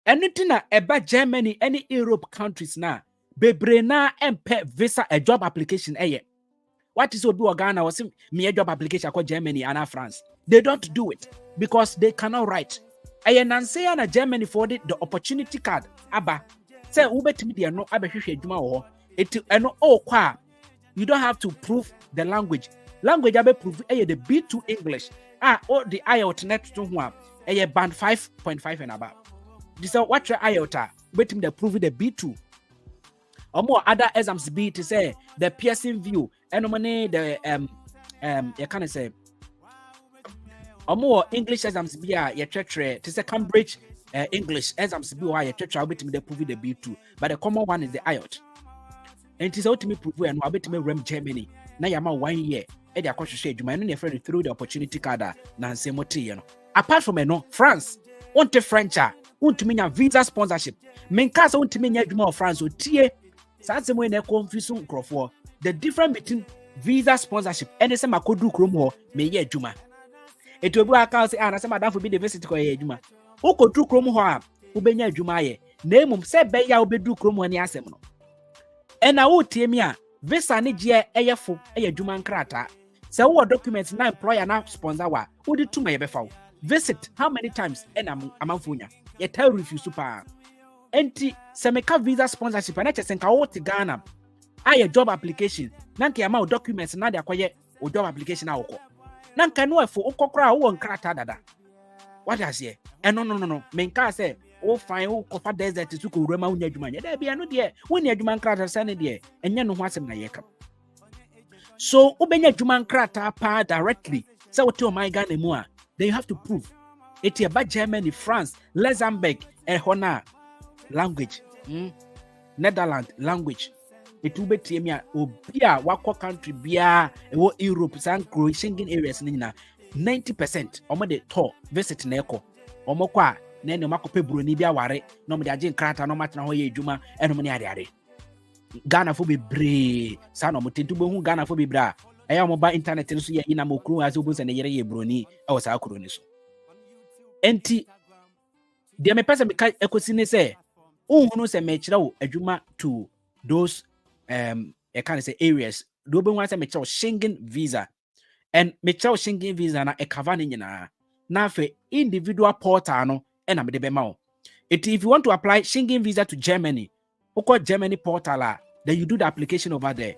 Anything na about Germany, any Europe countries na bebre na empe visa a job application What is obi Ghana was me a job application for Germany and France. They don't do it because they cannot write. And Nancy and Germany for the opportunity card. Aba say ubetimi no abehwehwe adwuma wo it eno kwa you don't have to prove the language abe prove the B2 English or the IELTS net to ho band 5.5 and above. This is what your IELTS waiting to prove the B2 or more other exams be to say the Pearson view and money the you can say or more English exams be to say Cambridge English exams be why you waiting to prove the B2, but the common one is the IELTS. And it is ultimately prove and I'll bet me rem Germany. Now you're 1 year. Eddie across the shade, you might not friend through the opportunity card. Nancy Moti, apart from France, want a French, want to mean a visa sponsorship. Men cast want to mean a France or TA. That's the way they're confusing for the difference between visa sponsorship and the same I could do Chrome may ye Juma. It will be a cause and as Madame for be the visit to Juma. Who could do Chrome who be near Jumaye. Name said Beya will be do Chrome when Yasemno. And I would tell me, visa ni je eyefo eyadwuma nkrata. Say what documents na employer na sponsor wa. Would it to my befa? Visit how many times and amanfunya. Ye tell refuse super. Enti se meka visa sponsorship na chese nka wo ti Ghana. Aye job application. Nanke ama documents na de akoye o job application awoko. Nanka no efo okokra wo nkrata dada. What does ye? No. Menka say o fine o kofa desert to ko rema unya adwuma nya da bia no de woni adwuma nkrata sane de enye no ho asem na yeka so ubenya adwuma nkrata pa directly say what o my Ghana mu a then you have to prove it about Germany, France, Luxembourg and Hona language Netherlands language it will be tiemia obia wako country bia e Europe san Schengen areas ni na 90% omo de tour visit na eko omo kwa na no makope broni bia ware no me de age nkrata no matna ho ye adwuma eno me ne ade Ghana fo bebre sa no motentu be hu Ghana fo bebra eya mo ba internet no so ye ina mokru ase obo se ne yere ye broni e wo sa akro ni so enti de me pese me ka ekosi ne se unhunu se me kire wo adwuma to those I can say areas do be wan se me kire Schengen visa and me kire Schengen visa na e cover ni nyina na fe individual portal no and I'm the bema. If you want to apply Schengen visa to Germany, or Germany portal, then you do the application over there.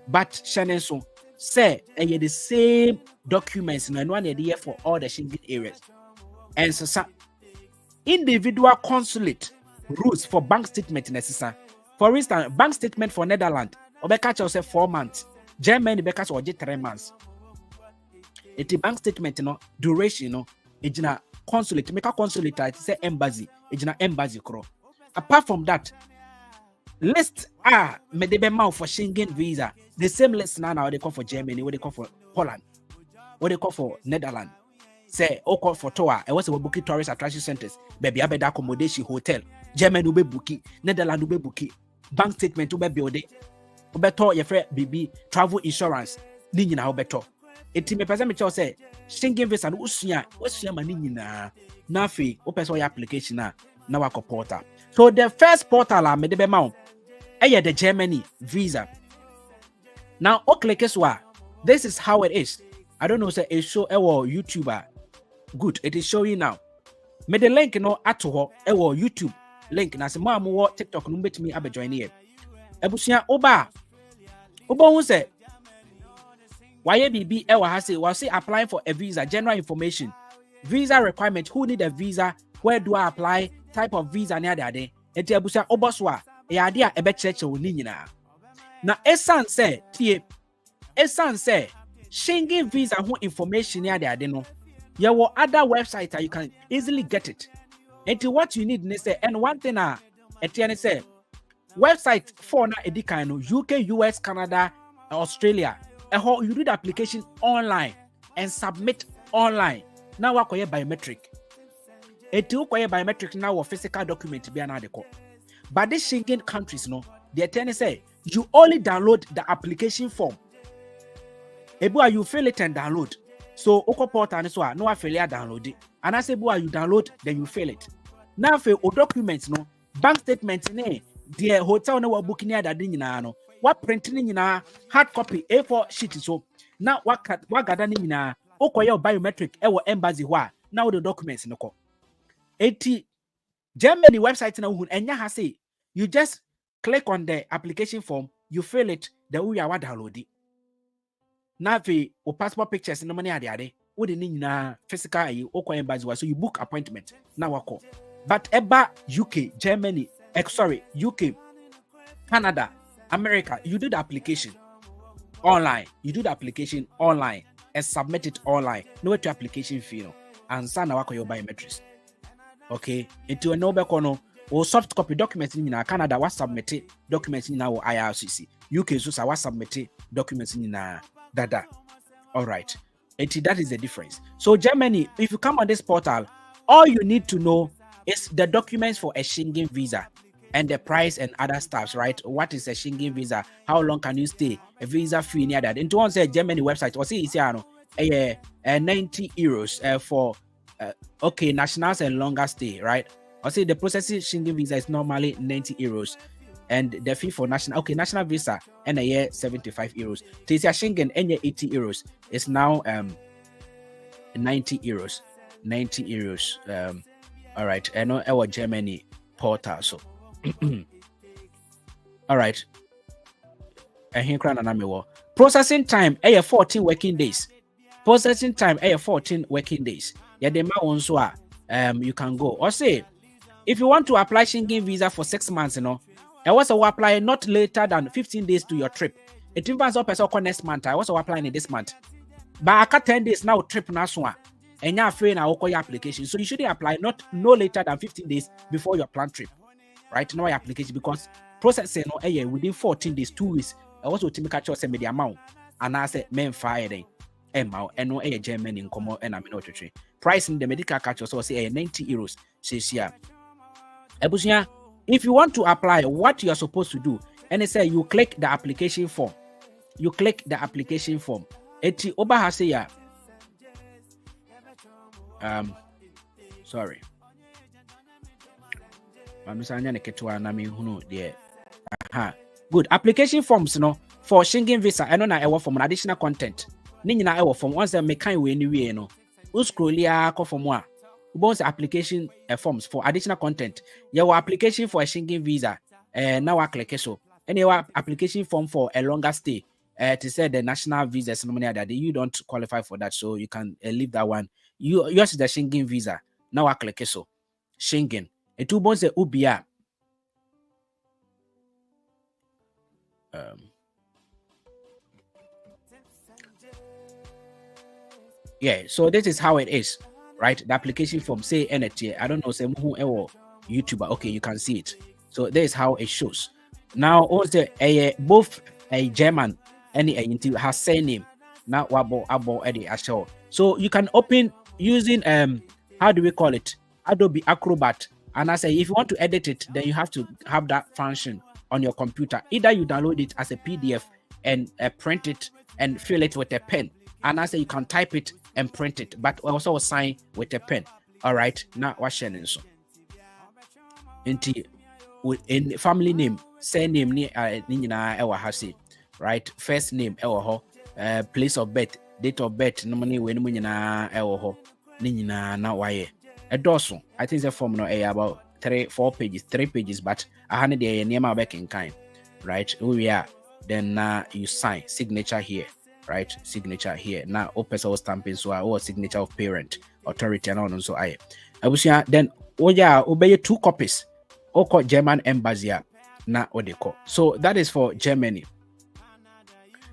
But Schengen so say you the same documents and one idea for all the Schengen areas. And so individual consulate rules for bank statement necessary. For instance, bank statement for Netherlands, or catch yourself 4 months. Germany catch or 3 months. It's a bank statement, duration, it's a consulate, make a consulate, it's a embassy, it's an embassy crow. Apart from that, list medebe mouth for Schengen visa. The same list now they call for Germany, what they call for Poland, what they call for Netherlands. Say, call for tour, and what's a booking tourist attraction centers, baby, I accommodation hotel. Germany will be booking, Netherlands will be booking, bank statement will be building. Obeto your friend BB travel insurance, Nina Obeto. It me person me say Schengen visa usua mani nyina na fe o person your application na wako portal. So the first portal me de be ma the Germany visa. Now o click so this is how it is. I don't know say it show YouTuber. Good, it is showing now. Me the link no ato ho YouTube link na se mo amwo TikTok no betimi abe join here. Ebusua oba hu say why BB was say applying for a visa, general information, visa requirement, who need a visa, where do I apply, type of visa near the day, and Tiabusa Oboswa, a idea a bet church or Nina. Now, Esan say, Schengen visa who information near the adeno. There were other websites that you can easily get it. And to what you need, and one thing Etienne say, website for na edikano, UK, US, Canada, Australia. You do the application online and submit online. Now we acquire biometric. It will acquire biometric now or physical document be another call. But these Schengen countries, the attorney say you only download the application form. Ebua you fill it and download. So oko portal and so no affiliate download it. And I say boy you download then you fill it. Now for documents bank statements the hotel no booking near that ding what printing hard copy A4 sheet so now what gather okoye biometric ewo embassy hwa now the documents no ko eti Germany website na uhun enya ha say you just click on the application form, you fill it, then we are download it. Now o passport pictures no money ade we the na physical you okwa embassy so you book appointment now wako. But eba UK, Germany, UK, Canada, America, you do the application online. You do the application online and submit it online. No to application fee no. And sana wako your biometrics. Okay, into a nobe kono or soft copy documents in Canada was submitted documents in our IRCC. UK so was submitted documents in dada. All right, that is the difference. So Germany, if you come on this portal, all you need to know is the documents for a Schengen visa and the price and other stuffs, right? What is a Schengen visa? How long can you stay? A visa fee near that. And to one say Germany website or see it's 90 euros for okay, nationals and longer stay, right? I say the processing Schengen visa is normally 90 euros, and the fee for national visa and a year 75 euros. This is Schengen and 80 euros. It's now 90 euros. 90 euros. All right, I know our Germany portal. So, all right. And here processing time 14 working days. Processing time 14 working days. Yeah, the amount you can go. Or say, if you want to apply Schengen visa for 6 months, I also apply not later than 15 days to your trip. It involves up as next month. I also applying in this month. But I got 10 days now trip na so. And you're free now your application. So you should apply no later than 15 days before your planned trip. Right? No application because processing within 14 days, 2 weeks. I also to catch us the amount. And I said men fire and no German in common and I'm not tree. Price in the medical catch also say 90 euros. Says here. If you want to apply, what you are supposed to do, and it say you click the application form. You click the application form. Eti oba ha say sorry. Good. Application forms for Schengen visa. I know na ewo from additional content. Ni nyina ewo from once me kan we anyway no. U scroll ya ko from wa. Bonus application forms for additional content. Your application for a Schengen visa. Now I click so. And your application form for a longer stay. To say the national visa that you don't qualify for that, so you can leave that one. Yours is the Schengen visa. Now I click so. Schengen. And two bones ubia. Yeah, so this is how it is, right? The application form say NFT. I don't know, say who ever YouTuber. Okay, you can see it. So this is how it shows. Now also both a German and a has same name. Now abo Eddie Ashore. So you can open using how do we call it? Adobe Acrobat. And I say if you want to edit it, then you have to have that function on your computer. Either you download it as a PDF and print it and fill it with a pen. And I say you can type it and print it, but also sign with a pen. All right. Now what's sharing so? In family name, surname ni ewa hasi, right? First name ewa ho, place of birth, date of birth, normally when nyina ewa ho, nyina na waye. Doso, I think the form about 3 pages, but I had the name back in kind, right? We are then you sign signature here. Right, signature here. Now, open stamping so or signature of parent, authority, and on so I was then obey 2 copies. Or call German embassy na odeko. So that is for Germany.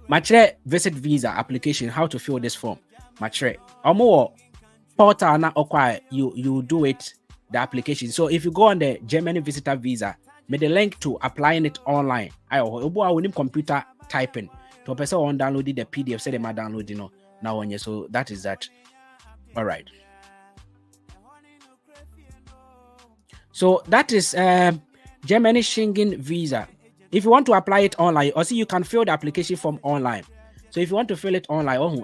Matre visit visa application. How to fill this form? Matre more portal na okwa you do it the application. So if you go on the Germany visitor visa, make the link to applying it online. I will need computer typing. To a person on downloading the PDF, say they might download now on you. So that is that. All right. So that is Germany Schengen visa. If you want to apply it online, or see you can fill the application form online. So if you want to fill it online,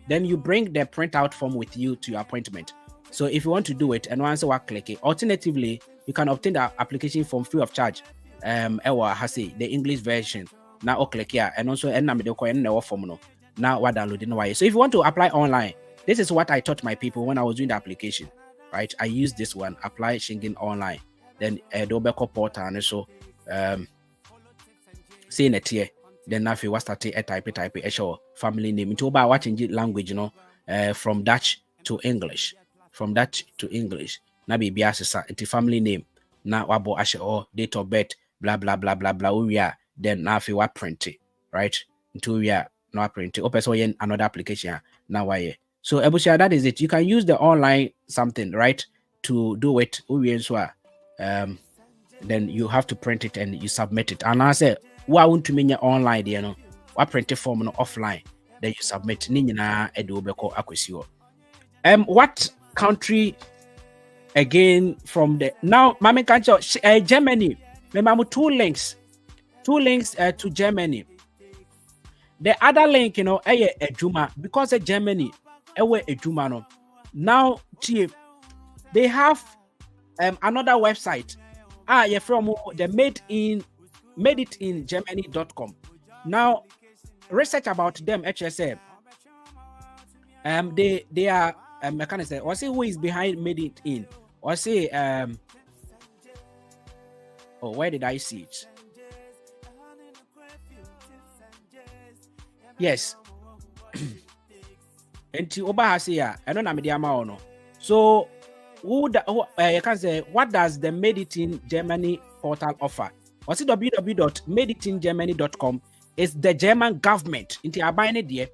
then you bring the printout form with you to your appointment. So if you want to do it, and once you click it, alternatively, you can obtain the application form free of charge. The English version. Now click here and also form now what downloading why. So if you want to apply online, this is what I taught my people when I was doing the application, right? I used this one, apply Schengen online. Then Dobeko portal and so saying it here. Then if you was start type a show family name into about watching language, you know, from Dutch to English. From Dutch to English. Na be biasa into family name. Na wabo ashe or date of birth, blah blah blah blah blah. We are then now if you are printed, right? Into we are not printed. Open so another application now why. So Ebusia, that is it. You can use the online something, right? To do it. Then you have to print it and you submit it. And I say, why won't you mean online, you know? What print it form offline? Then you submit. What country again from the now? Mami can't Germany. Remember 2 links. 2 links to Germany. The other link, you know, a Juma because of Germany, a Juma no. Now, they have another website. You're from the made it in Germany.com. Now, research about them, HSA. They are I can't say or say who is behind made it in or say where did I see it? Yes. And to Obahasia, I don't know the amount. So you can say what does the Made It in Germany portal offer? Or see www.madeitingermany.com is the German government into a binary.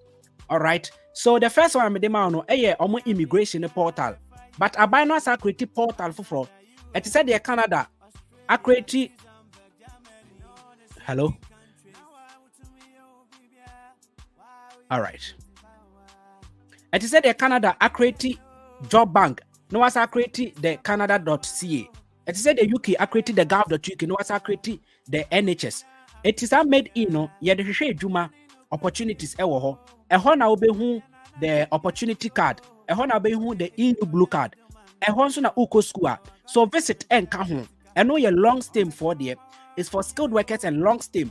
All right. So the first one I'm the immigration portal, but a binary security portal for it said the Canada accurate. Hello. All right. It said the Canada accurate job bank. No was accurate the Canada.ca. It said the UK accurate the gov.uk. No was accurate the NHS. It is made in no ye the Juma opportunities ewo ho na obehu the opportunity card na obehu the EU blue card so na uko school. So visit and come home. I know your long stay for there is for skilled workers and long stay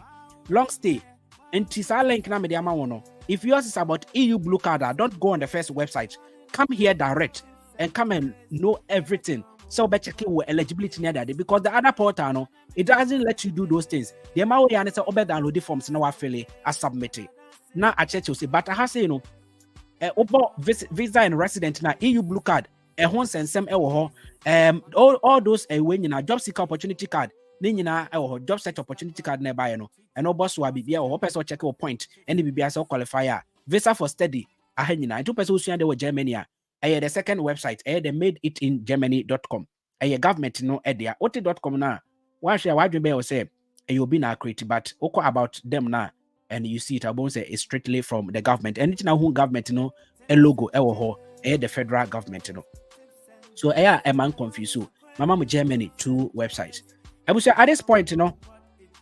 and tisa link na media wono. If yours is about EU blue card, don't go on the first website. Come here direct and come and know everything. So better check your eligibility near that because the other portal no, it doesn't let you do those things. The amount you answer over download the forms now affiliate as submitted. Now I check you say, but I have say visa and resident na EU blue card. All those when you job seeker opportunity card. Job search opportunity card nearby and no boss will be or person check your point and be as qualifier visa for study. I 2 persons who are Germany. The second website, they made it in Germany.com. A government no idea. OT.com now. Why should I be say you'll be now creative, but okay about them now, and you see it I won't say it's strictly from the government. And it's now who government a logo the federal government So a man confused. So Mama Germany 2 websites. I would say at this point, on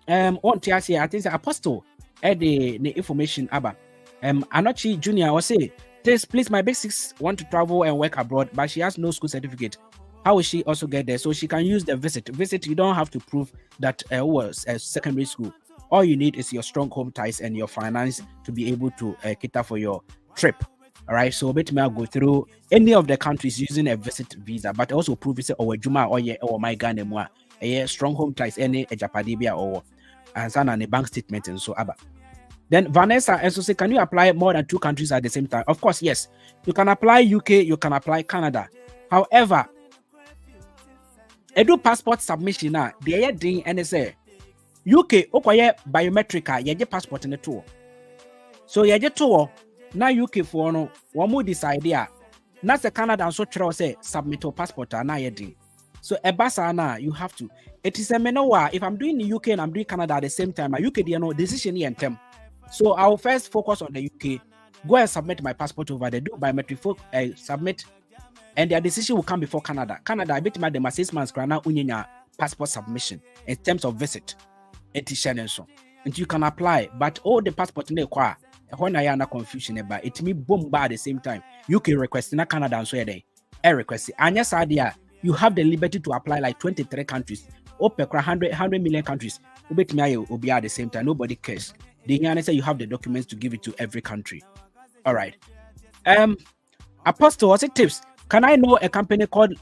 TRC, I think the apostle the information about Anochi Junior will say, please, my big sis want to travel and work abroad, but she has no school certificate. How will she also get there? So she can use the visit. You don't have to prove that was a secondary school. All you need is your strong home ties and your finance to be able to cater for your trip. All right, so bet me I'll go through any of the countries using a visit visa, but also prove it or Juma or my Ghana a strong home ties any a Japadibia or and sign a bank statement and so on. Then Vanessa also say, can you apply more than 2 countries at the same time? Of course, yes. You can apply UK, you can apply Canada. However, do passport submission now. The thing and say UK okoye biometric ye passport in the tour. So ye tour now UK for no one more decide there. Now the Canada and so try say submit your passport na ye thing. So ebasa na you have to. It is a menowa. If I'm doing the UK and I'm doing Canada at the same time, my UK decision here and term. So I'll first focus on the UK. Go and submit my passport over there. Do biometric submit, and their decision will come before Canada. Canada, I bet my them 6 months grana unyenya passport submission in terms of visit. It is Schengen so, and you can apply, but all the passport in the car. When I am confusion about it, me boom at the same time. UK request in Canada and so there. A request. And yes, idea you have the liberty to apply like 23 countries, or 100 million countries. Ubet me will be at the same time. Nobody cares. The here say you have the documents to give it to every country. All right. Apostle, what's it tips? Can I know a company called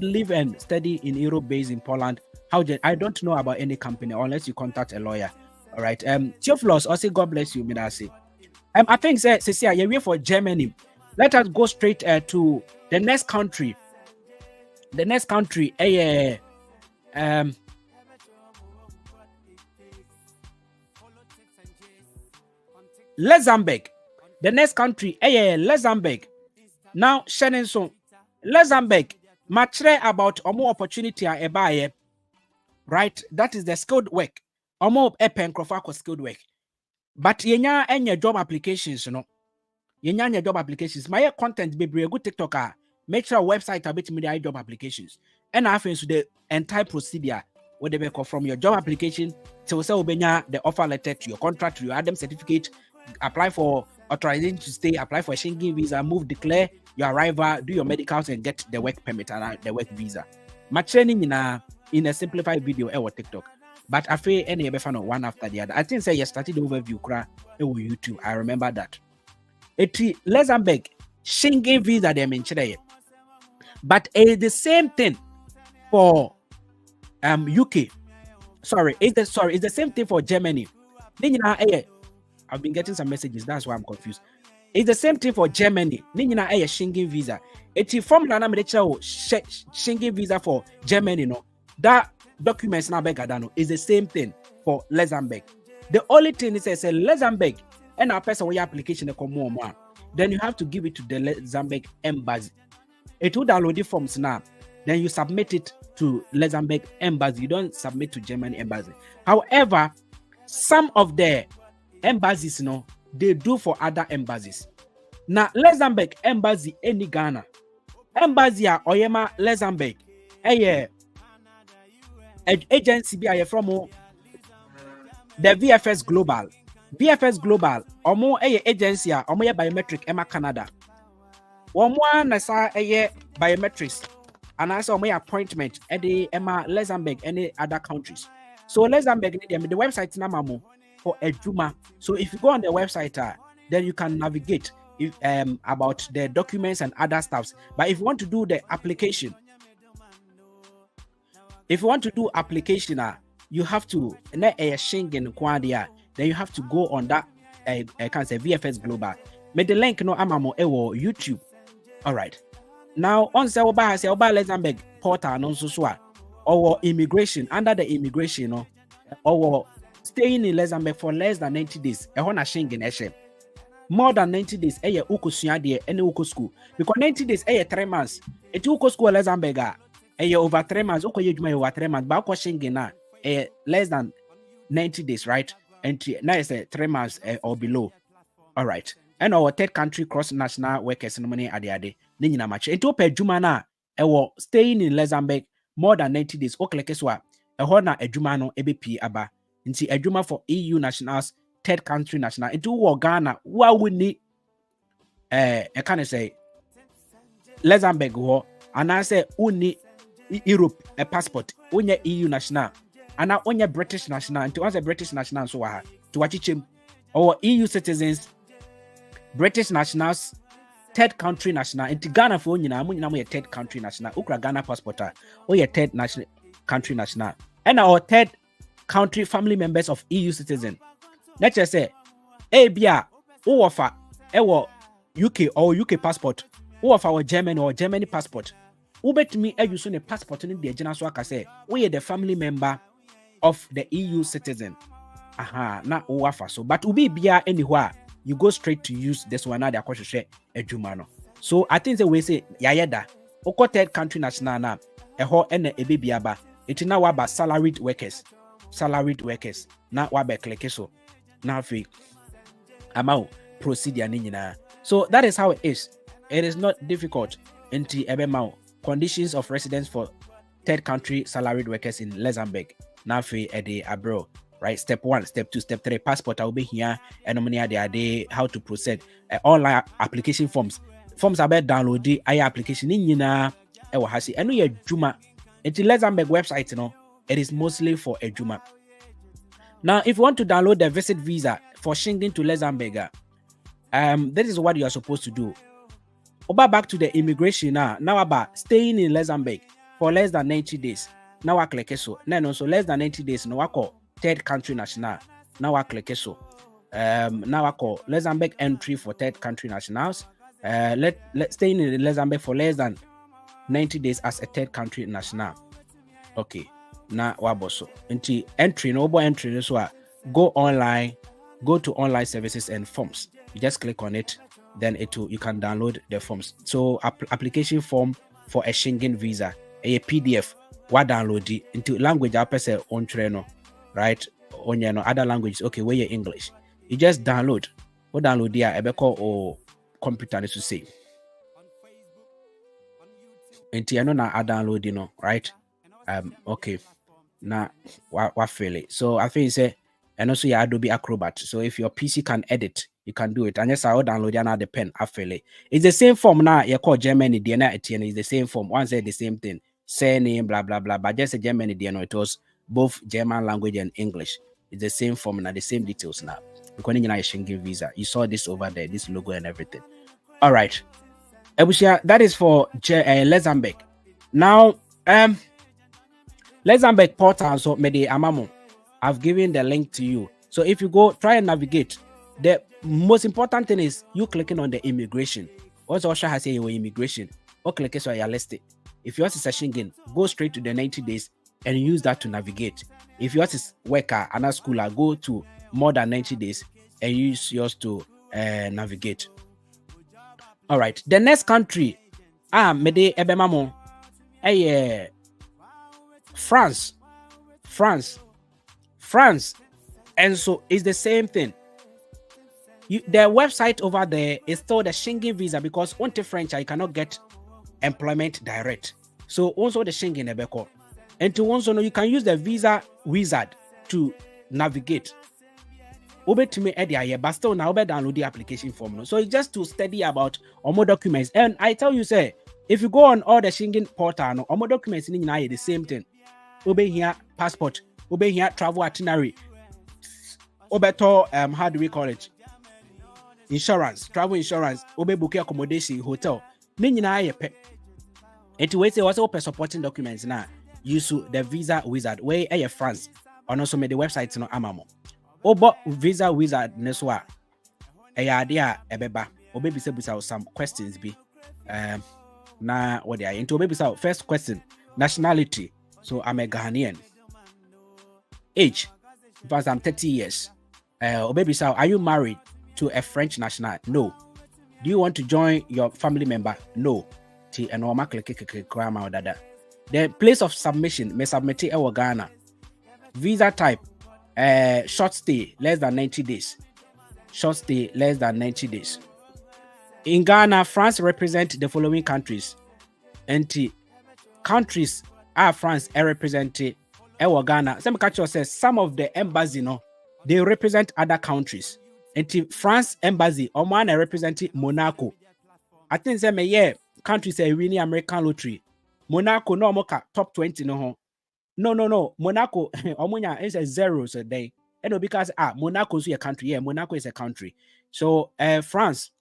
Live and Study in Europe based in Poland? I don't know about any company unless you contact a lawyer. All right. Theophilus, also God bless you, Midasi. I think Cecilia, you're here for Germany. Let us go straight to the next country. The next country, Luxembourg. The next country, Luxembourg. Now, Shannon, so Luxembourg, much about more opportunity right? That is the skilled work. More skilled work. But yenya any job applications, Yenya job applications. My content be a good TikToker. Make sure website a bit media job applications. And I think the entire procedure where they call from your job application to say the offer letter to your contract to your Adam certificate, apply for authorization to stay, apply for a Schengen visa, move, declare your arrival, do your medicals, and get the work permit and the work visa. My training in a simplified video or TikTok. But I feel any ever one after the other. I think say you started the overview on YouTube. I remember that. Luxembourg Schengen visa they mentioned. But it's the same thing for UK. It's the same thing for Germany. I've been getting some messages. That's why I'm confused. It's the same thing for Germany. Schengen visa. It's from Schengen visa for Germany. No, that documents now is the same thing for Luxembourg. The only thing is a Luxembourg and a person with application then you have to give it to the Luxembourg embassy. It will download the forms now. Then you submit it to Luxembourg embassy. You don't submit to German embassy. However, some of the embassies, they do for other embassies. Now, Luxembourg embassy any Ghana. Embassy Oyema Luxembourg. Agency be from the VFS Global. VFS Global omo agency omo biometric Emma Canada. Omo na sa biometrics and also omo appointment at the Emma Luxembourg any other countries. So Luxembourg the website namamo for Ejuma. So if you go on the website then you can navigate about the documents and other stuffs. But if you want to do the application, you have to Schengen Quadia. Then you have to go on that I can say VFS Global. Make the link amamo YouTube. All right. Now on say Luxembourg portal non so or immigration under the immigration or staying in Luxembourg for less than 90 days. Schengen more than 90 days ukusua de any uko school because 90 days 3 months. It uko school Luxembourg over 3 months. Uko over 3 months. But Schengen less than 90 days, right? And now it's 3 months or below. All right. And our third country cross national workers no money ade nina match. It open juma na staying in Luxembourg more than 90 days. O click so na ejuma no EBP aba. Nti ejuma for EU nationals, third country national. It wo Ghana wa woni I can say Luxembourg ho and I say uni Europe a passport unya EU national. And now only British national, and to us a British national so to watch him or EU citizens, British nationals, third country national, and to Ghana for you now, a third country national, Ukra Ghana passport, or your third national country national, and our third country family members of EU citizen. Let's just say, Abia, who offer our UK or UK passport, who offer our German or Germany passport. Who bet me a use a passport in the general so I say, we are the family member of the EU citizen. Not offer so, but ubi bia anywhere you go straight to use this one. Now they are going to share a jumano. So I think the way say yayada oko third country national na eho ene ebebi aba. It now about salaried workers na wabe click so now free amount procedure nina. So that is how it is. It is not difficult into ebemao conditions of residence for third country salaried workers in Luxembourg. Now free ede abro. Right, step 1, step 2, step 3, passport will be here, and how to proceed. Online application forms are better download the application in and we Juma. It's Luxembourg website, it is mostly for a Juma. Now, if you want to download the visit visa for Schengen to Luxembourg, this is what you are supposed to do. Over back to the immigration now about staying in Luxembourg for less than 90 days. Now I click so. No, so less than 90 days. Now I call third country national. Now I click so. Now I call Luxembourg entry for third country nationals. Let staying in Luxembourg for less than 90 days as a third country national. Okay. Now waboso. Until entry, no entry. So go online, go to online services and forms. You just click on it, then you can download the forms. So application form for a Schengen visa, a PDF. What download it into language on trainer, right? On other languages. Okay, where you're English. You just download. What download there? Or computer to say. Until I download, right? Okay. Now what fail it. So I think say and also your Adobe Acrobat. So if your PC can edit, you can do it. And yes, I will download the pen. I feel it. It's the same form now. You call Germany DNA Etienne is the same form. One say the same thing. Surname, blah blah blah. But just a Germany DNA, it was both German language and English. It's the same form now, the same details now. Because you Schengen visa. You saw this over there, this logo and everything. All right. Ebushia, that is for Luxembourg. Now, Luxembourg portal, so Mede Amamo. I've given the link to you. So if you go, try and navigate. The most important thing is you clicking on the immigration. Once Osha has your immigration, or click it so you're listed. If yours is a Schengen, go straight to the 90 days and use that to navigate. If yours is worker and a schooler, go to more than 90 days and use yours to navigate. All right. The next country, Mede Ebemamo, France. And so it's the same thing. The website over there is still the Schengen visa because on the French, I cannot get employment direct. So also the Schengen Ebeko. And to also know you can use the visa wizard to navigate. Obe to me but still now download the application form. So it's just to study about more documents. And I tell you, say, if you go on all the Schengen portal, more documents in the same thing. Obe here passport, obe here travel itinerary. Obeto, how do we call it? Insurance, travel insurance, obe book accommodation, hotel. Ninyina yepe. It we say also open supporting documents now. Use the visa wizard where France. And also made the website no amamo. Obo visa wizard neswa. Idea ebeba. Obe bisa some questions be. Na what they are into obe first question. Nationality. So I'm a Ghanaian. Age. Because I'm 30 years. Obebisa, are you married to a French national? No. Do you want to join your family member? No. The place of submission may submit it in Ghana. Visa type, short stay, less than 90 days. Short stay, less than 90 days. In Ghana, France represent the following countries. And countries are France represented. Ghana. Some of the embassy, they represent other countries. And France embassy, Oman represented Monaco. I think some countries are winning American lottery. Monaco no moka top 20 no. Monaco Omunya is a zero so day. And because Monaco is a country. Yeah, Monaco is a country. So France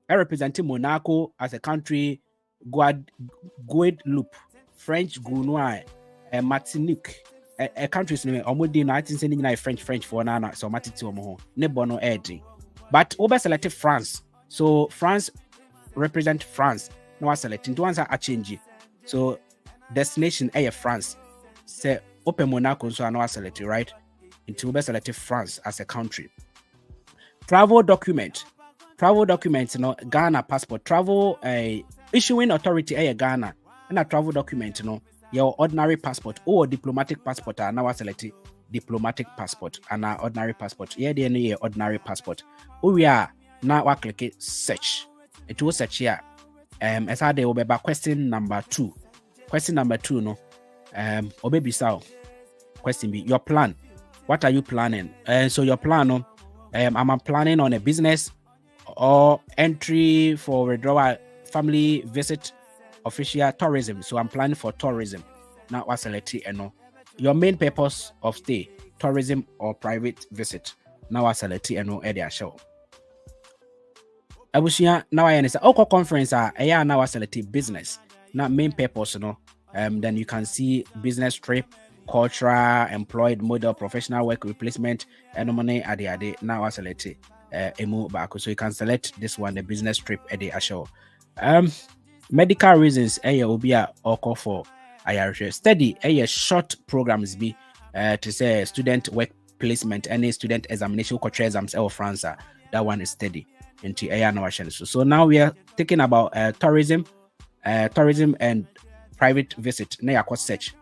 representing Monaco as a country. Guadeloupe, French Guiana, Martinique. A country's name almost the 1979 French for Nana, so Matito Nebono Edgy. But over selected France. So France represent France. No, I selecting two ones are changing. So destination A France. Say open Monaco, so I know I selected right. Into Uber selected France as a country. Travel document. Ghana passport. Travel issuing authority Ghana. And a travel document, your ordinary passport or diplomatic passport are now selected diplomatic passport and our ordinary passport. Yeah, the ordinary passport. We are now I click it search. It will search here. As I will be back question number 2. Question number 2, no. Obebisao. Question B. Your plan. What are you planning? So your plan, I'm planning on a business or entry for withdrawal, family visit, official tourism. So I'm planning for tourism. Now I select it. Your main purpose of stay tourism or private visit. Now I select and no area show. Abusia now I understand. Oko conference now I select business. Now main purpose, then you can see business trip, cultural, employed, model, professional work replacement, and money at the now I select emu back. So you can select this one, the business trip at the show. Medical reasons will be a call for IRCC study short programs be to say student work placement, any student examination exams or France that one is steady into so now we are thinking about tourism and private visit na search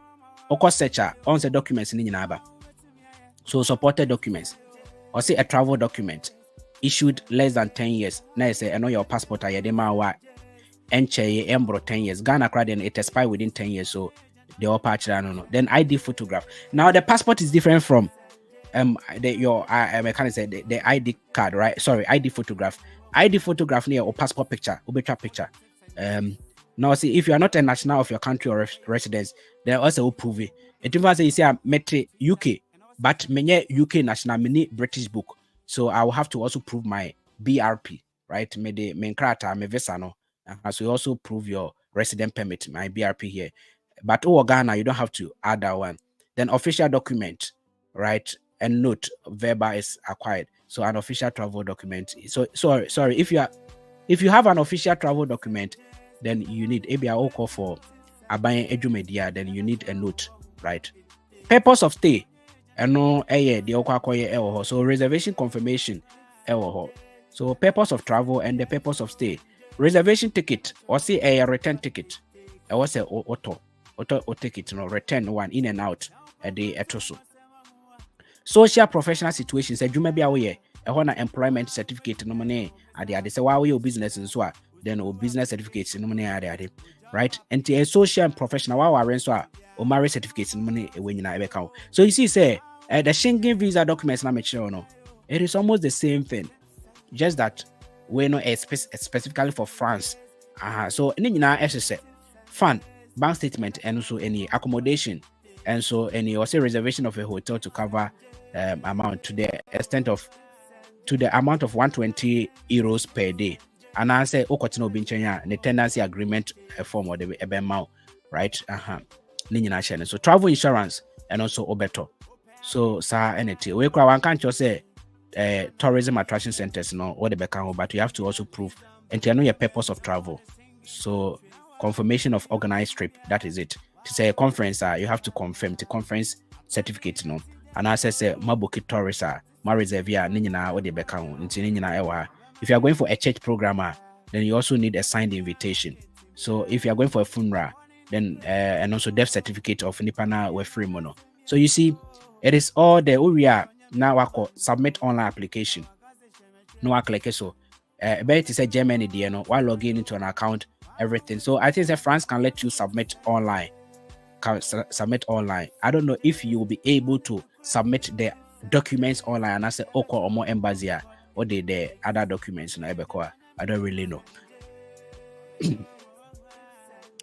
on the documents in Inaba. So supported documents or say a travel document issued less than 10 years na say I know your passport embro 10 years Ghana credit it expire within 10 years, so the upper no. Then ID photograph. Now the passport is different from the ID card, right? Sorry, ID photograph near or passport picture picture. Now see, if you are not a national of your country or residence, they also will prove it. It even say you say I met UK, but many UK national mini British book, so I will have to also prove my BRP, right? Me the menkrata me visa no. So you also prove your resident permit, my BRP here. But Ghana, you don't have to add that one. Then official document, right? And note, VEBA is acquired. So an official travel document. So sorry, if you have an official travel document, then you need ABI call for Abayan Edumedia, then you need a note, right? Purpose of stay. And no the so reservation confirmation. So purpose of travel and the purpose of stay. Reservation ticket or say a return ticket. I was a auto ticket, return one in and out a day at also. Social professional situations, you may be aware a employment certificate no money at the say why your business and so then or business certificates no money at the right. And a social and professional or marriage certificates no money when you know account. So you see, say the Schengen visa documents not make sure no, it is almost the same thing, just that we know specifically for France. So any SSA fund, bank statement, and also any accommodation, and so any also reservation of a hotel to cover amount to the amount of 120 euros per day. And I say okotino binchenya the tenancy agreement form or the amount, right? So travel insurance and also obeto. So sa NT we one can't just say tourism attraction centers, or the background, but you have to also prove and to know your purpose of travel. So confirmation of organized trip, that is it. To say a conference, you have to confirm the conference certificate, and I say mabuki tourist, ma reservia nina or the background. If you are going for a church programmer, then you also need a signed invitation. So if you are going for a funeral, then and also death certificate of Nipana we free mono. So you see, it is all the area. Now I call submit online application. No, I click so. But to say Germany, while logging into an account, everything. So I think that France can let you submit online. Submit online. I don't know if you will be able to submit the documents online and I say Oko or more embassy or the other documents. I don't really know.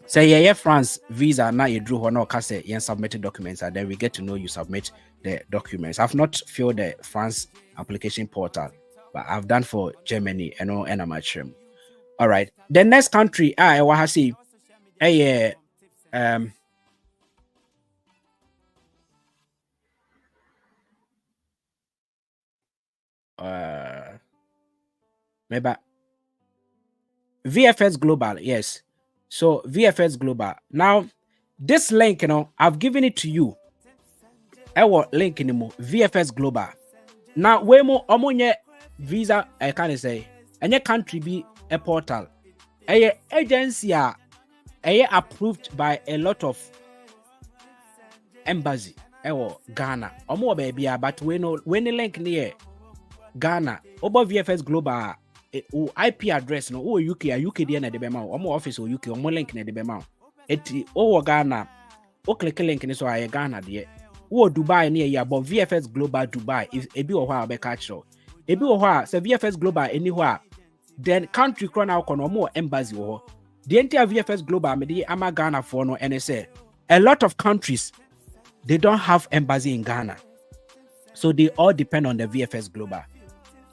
So yeah, France visa now you drew no kase you submitted documents and then we get to know you submit the documents. I've not filled the France application portal, but I've done for Germany and I'm at shame. All right, the next country I want to see maybe VFS Global, yes. So VFS Global. Now, this link, I've given it to you. I will link in VFS Global. Now, we more omonye visa. I can't say any country be a portal. A agency are approved by a lot of embassy. Ghana. Omo baby, but we know when the link near Ghana. Over VFS Global. IP address no UK there na de bema o office o UK o link na de bema eti o Ghana o click link ni so aye Ghana de o Dubai na ya but VFS Global Dubai if ebi o ho a be catch ebi o ho a se VFS Global any ho a then country crown na ko no mo embassy ho the entire VFS Global me de ama Ghana for no and say a lot of countries they don't have embassy in Ghana. So they all depend on the VFS Global.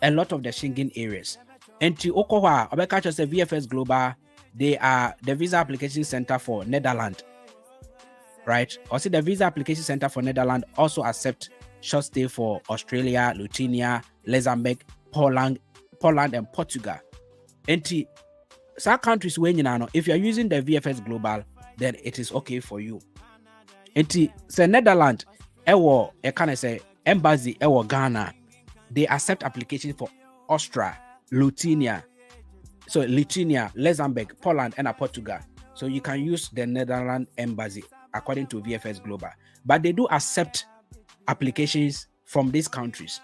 A lot of the Schengen areas. And to Okowa, Obeka says VFS Global, they are the visa application center for Netherlands. Right? Also, the visa application center for Netherlands also accept short stay for Australia, Lithuania, Luxembourg, Poland, and Portugal. And some countries when you know, if you're using the VFS Global, then it is okay for you. And say Netherlands, can I say embassy, Ghana, they accept application for Austria, Lithuania, Luxembourg, Poland, and Portugal. So you can use the Netherlands embassy according to VFS Global, but they do accept applications from these countries.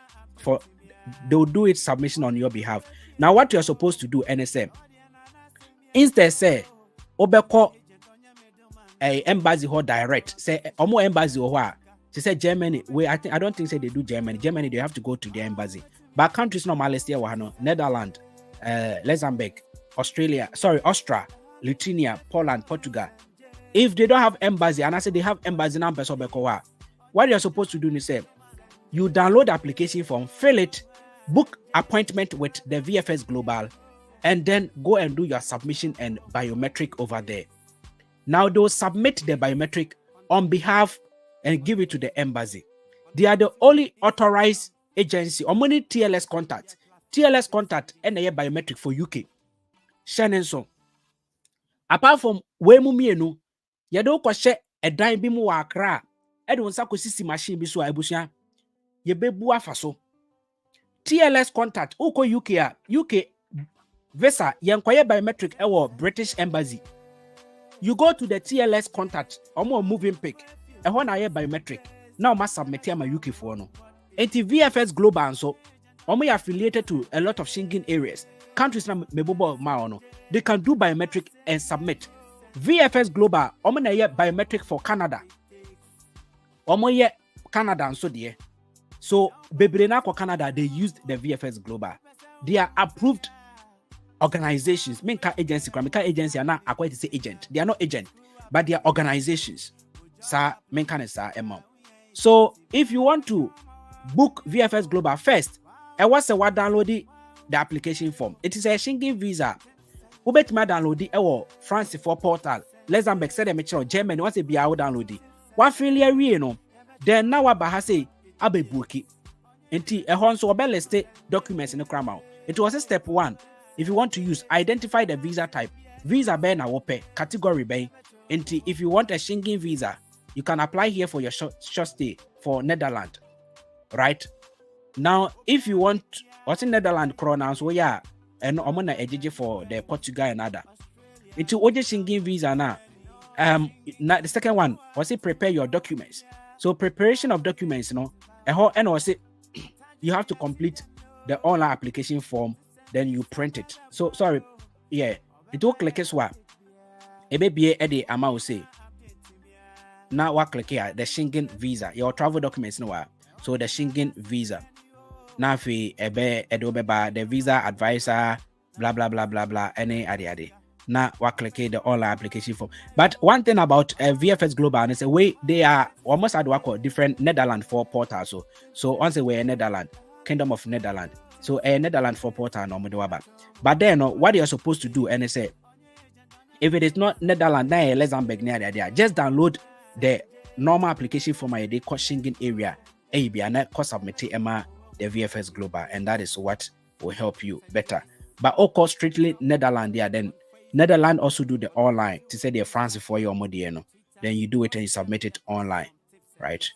They'll do it submission on your behalf. Now, what you're supposed to do, NSM, instead say obeko a embassy or direct say omo embassy or what she said Germany. I don't think say they do Germany. They have to go to the embassy. But countries normally stay Netherlands, Luxembourg, Austria, Lithuania, Poland, Portugal. If they don't have embassy, and I say they have embassy number, what you're supposed to do is say you download the application form, fill it, book appointment with the VFS Global, and then go and do your submission and biometric over there. Now they'll submit the biometric on behalf and give it to the embassy. They are the only authorized agency or money TLS contact and a biometric for UK. Schengen so. Apart from Wemu Yado kwashe a dime bimu wa Accra, Edwin Sako sisi machine bisu ebusia, yebebu afaso. TLS contact, uko UK visa, yankwaye biometric ewo British Embassy. You go to the TLS contact, omo moving pick, e ho na ye biometric, now must submit my UK for no. Enti VFS Global so, omo affiliated to a lot of Schengen areas, countries na mebobo maono, they can do biometric and submit. VFS Global, omo na ye biometric for Canada. Omo ye Canada and so there. So, Bebrena for Canada, they used the VFS Global. They are approved organizations. Minka agency are not acquired to say agent. They are not agent, but they are organizations. So, if you want to book VFS Global first, I was download the application form. It is a Schengen visa. Ubet ma download it France for portal. Luxembourg said a Germany wants to be out download it. What failure we know? Then now what say abe bookie. Enti so list documents in the crowd. It was a step 1. If you want to use, identify the visa type. Visa be na wope category be. Enti if you want a Schengen visa, you can apply here for your short stay for Netherlands. Right? Now, if you want what's in Netherlands pronouns, so yeah, and omona ejiji for the Portugal and other. Into oje Schengen visa now. The second one was it prepare your documents. So preparation of documents, and also you have to complete the online application form, then you print it. So sorry, yeah, it will click as well. Maybe Eddie Ama will say now what click here the Schengen visa, your travel documents no. So the Schengen visa. Now fi the visa advisor, blah blah blah blah blah, any adi. Now what click the online application form. But one thing about VFS Global is the way they are almost at work different Netherlands for portals. So once they were Netherlands, Kingdom of Netherlands. So a Netherlands for portal no modwaba. But then what you're supposed to do and say if it is not Netherlands, now Luxembourg near there, just download the normal application form I they call Schengen area. Submit the VFS Global, and that is what will help you better. But of course, strictly Netherlands, then Netherlands also do the online to say they're France for your modiano. Then you do it and you submit it online, right?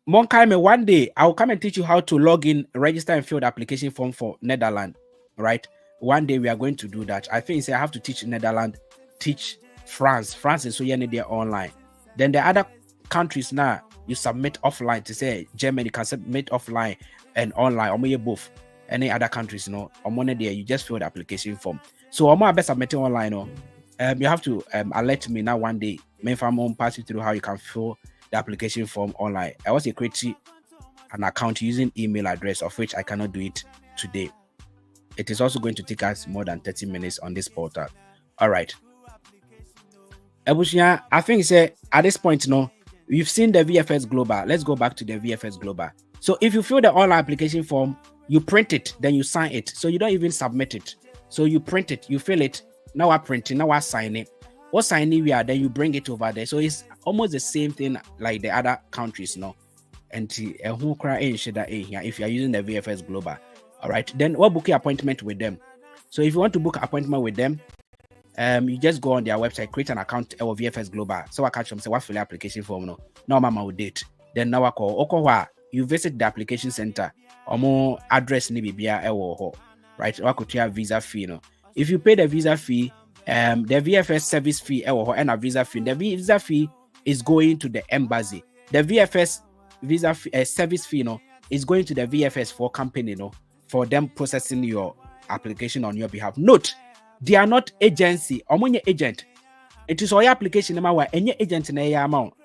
One day I'll come and teach you how to log in, register, and fill the application form for Netherlands, right? One day we are going to do that. I think I have to teach Netherlands, teach France. France is so you need their online. Then the other countries now you submit offline to say Germany can submit offline and online, or maybe both. Any other countries, on one day you just fill the application form. So I'm best submitting online. You have to alert me now one day. Maybe I'm pass you through how you can fill the application form online. I was creating an account using email address of which I cannot do it today. It is also going to take us more than 30 minutes on this portal. All right. Ebushia, I think say at this point, you've seen the VFS Global. Let's go back to the VFS Global. So if you fill the online application form, you print it, then you sign it. So you don't even submit it. So you print it, you fill it. Now I print it, now I sign it. What sign it we are, then you bring it over there. So it's almost the same thing like the other countries, And if you are using the VFS Global. All right. Then what book your appointment with them? So if you want to book an appointment with them, you just go on their website, create an account of VFS Global. So I catch them say what fill the application form now mama will date. Then now I call you visit the application center or more address ni bibia right? Or could have visa fee. If you pay the visa fee, the VFS service fee and a visa fee. The visa fee is going to the embassy. The VFS visa fee, service fee is going to the VFS for company for them processing your application on your behalf. Note, they are not agency or money agent. It is all your application where any agent in a amount.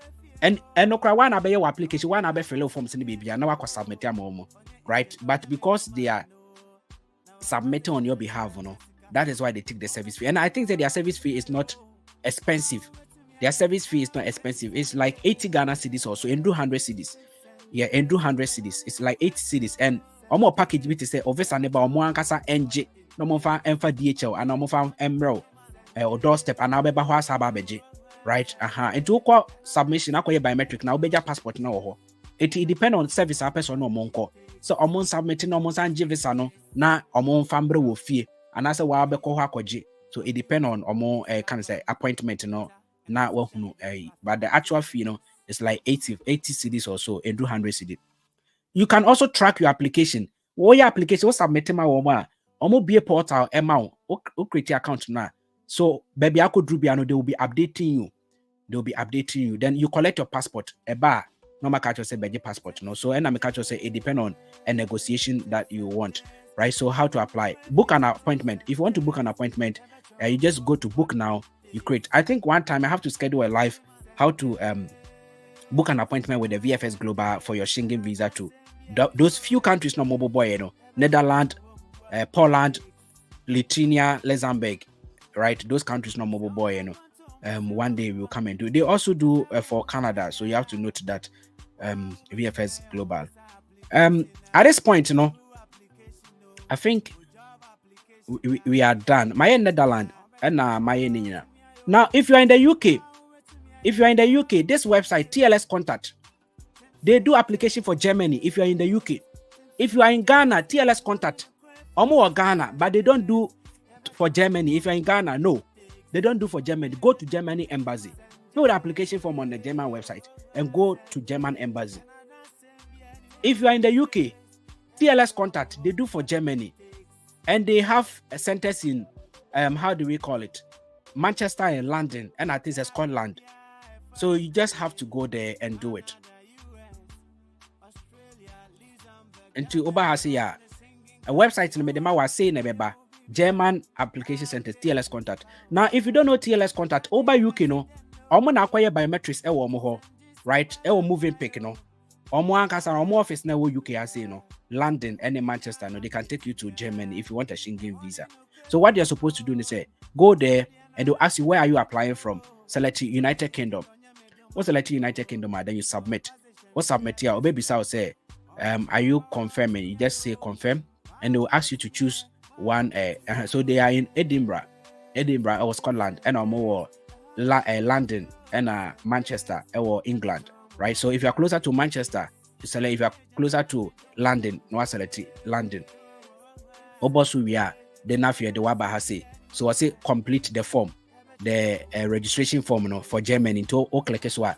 And no one abe your application, one abe fellow forms in the baby, and now I submit them, right? But because they are submitting on your behalf, that is why they take the service fee. And I think that their service fee is not expensive. Their service fee is not expensive. It's like 80 Ghana cedis also, and do 100 cedis. Yeah, and do 100 cedis. It's like 80 cedis. And more package with say office and about more ankasa NG, no more fan DHL, and no more fan Emerald or doorstep, and now be babeji. Right? And to call submission, I call biometric now, be your passport now. It depends on service a person no monko. So almost submitting almost and visa no na almost family will fear. And I say well be kwaji. So it depends on more kind of say appointment na but the actual fee is like 80 cedis or so and 200 cedis. You can also track your application. What your application was submitting my almost be a portal amount or create your account now. So baby I could do they will be updating you. They'll be updating you. Then you collect your passport. A bar. No matter say beji passport. So and I say it depends on a negotiation that you want. Right? So how to apply? Book an appointment. If you want to book an appointment, you just go to book now. You create. I think one time I have to schedule a live how to book an appointment with the VFS Global for your Schengen visa too. Those few countries no mobile boy, Netherlands, Poland, Lithuania, Luxembourg, right? Those countries no mobile boy, one day we'll come and do. They also do for Canada, so you have to note that VFS Global. At this point, I think we are done. My Netherlands and my Nina. Now, if you are in the UK, this website TLS Contact, they do application for Germany. If you are in the UK, if you are in Ghana, TLS Contact, or Ghana, but they don't do for Germany. If you are in Ghana, no, they don't do for Germany. Go to Germany embassy, fill the application form on the German website, and go to German embassy. If you are in the UK, TLS Contact, they do for Germany, and they have centers in how do we call it? Manchester and London, and I think it's Scotland. So you just have to go there and do it. And to Obahasia, a website in Medema was saying about German application centers, TLS Contact. Now, if you don't know TLS Contact, over UK, Omo acquire biometrics, right? Moving pick, Omo ankasa, Omo office now UK, I say, London and Manchester, they can take you to Germany if you want a Schengen visa. So what you're supposed to do is say, go there and they'll ask you where are you applying from. Select United Kingdom. What's select United Kingdom? Then you submit. What submit here? Or maybe so say, are you confirming? You just say confirm, and they will ask you to choose one. So they are in Edinburgh or Scotland, and more London and Manchester or England, right? So if you are closer to Manchester, you select. If you are closer to London, no select London. Obosu we are. Then after the waba has say. So I say complete the form, the registration form for Germany. To o click so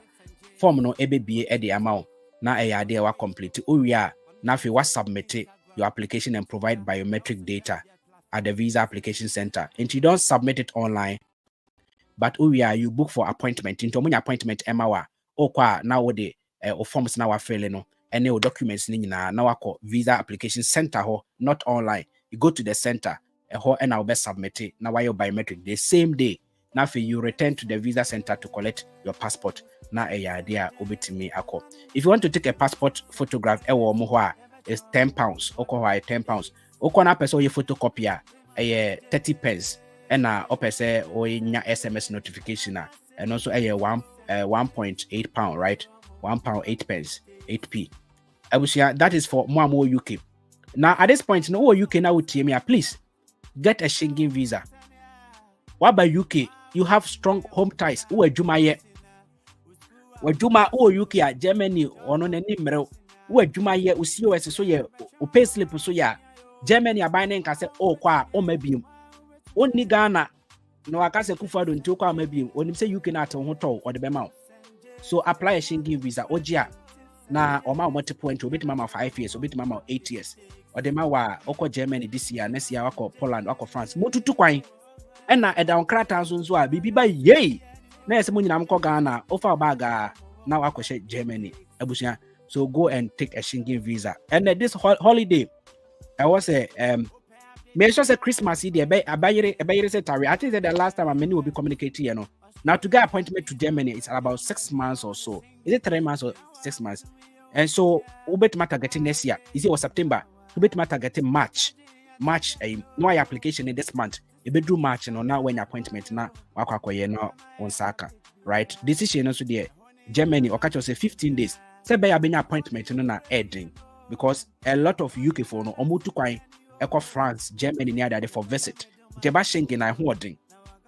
form EBBA at the amount. Now a idea wa complete. We are now if you was submit your application and provide biometric data at the visa application center. And you don't submit it online, but we are you book for appointment. Into when appointment MR or qua now the forms now are filling and no documents now I visa application center not online. You go to the center and I'll be submitted now your biometric the same day. Now if you return to the visa center to collect your passport, now a idea over to me. If you want to take a passport photograph, it's £10. Okay, £10. Okona person your photocopy a 30 pence and opese or nya SMS notification and also a 1.8 pound, right? £1 8 pence 8p. I wish that is for more UK. Now at this point, no UK now would tell me, please get a Schengen visa. What about UK? You have strong home ties. Who are Juma yet? Where Juma or UK Germany or no any mero? Who are Juma yet? We see us so yeah, who pay slip so yeah. Germany are buying can say, oh, qua or maybe only Ghana. No, I can't say Kufado until qua maybe when you say UK not on hotel or the Bemau. So apply a Schengen visa. Ojia. Na oma multiple point obit mama 5 years, obit mama 8 years. Or the mawa oko Germany this year, next year wako Poland, wako France. Motutu kwai. Ena eda onkrata nso a bibi ba yei. Na yese mo nyinam ko Ghana, ofa baga na wako she Germany. Abusia. So go and take a Schengen visa. And this holiday, I was make sure say Christmas day abayere say tarry. I think that the last time many will be communicating, you know. Now to get appointment to Germany, it's about 6 months or so. Is it 3 months or 6 months? And so ubet matter getting next year. Is it was September? Ubet matter getting March. No application in this month. You be do March and now when appointment na wakwakoye no on Saka. Right? Decision also there. Germany or catch us say 15 days. Say by a appointment no na ending. Because a lot of UK for no omutu kwai echo France, Germany near there for visit. Jeba Schengen na hoarding.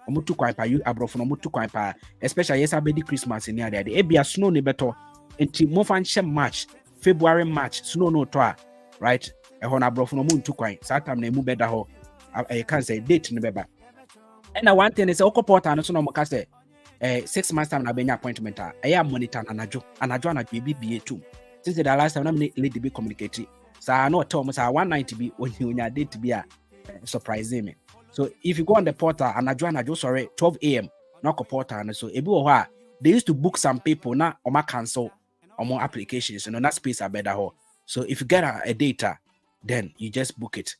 Omutu kwai pa you abroad no omutu kwai pa especially yes abedi Christmas near there. The ebia snow ne beto until more March, February, March, snow no toa, right? A hona bro from moon to quite, Satam ne move better ho. I can't say date in the beba. And I want to say, Okoport and so no mocase 6 months time, I've been appointment. I am monitor and I join a BBA too. Since the last time I'm late to be communicated. So I know Thomas, I 190 be when you date to be a surprising me. So if you go on the portal and I join a 12 a.m. knock a portal and so they used to book some people now on my cancel. Or more applications, and on that space are better. So if you get a data, then you just book it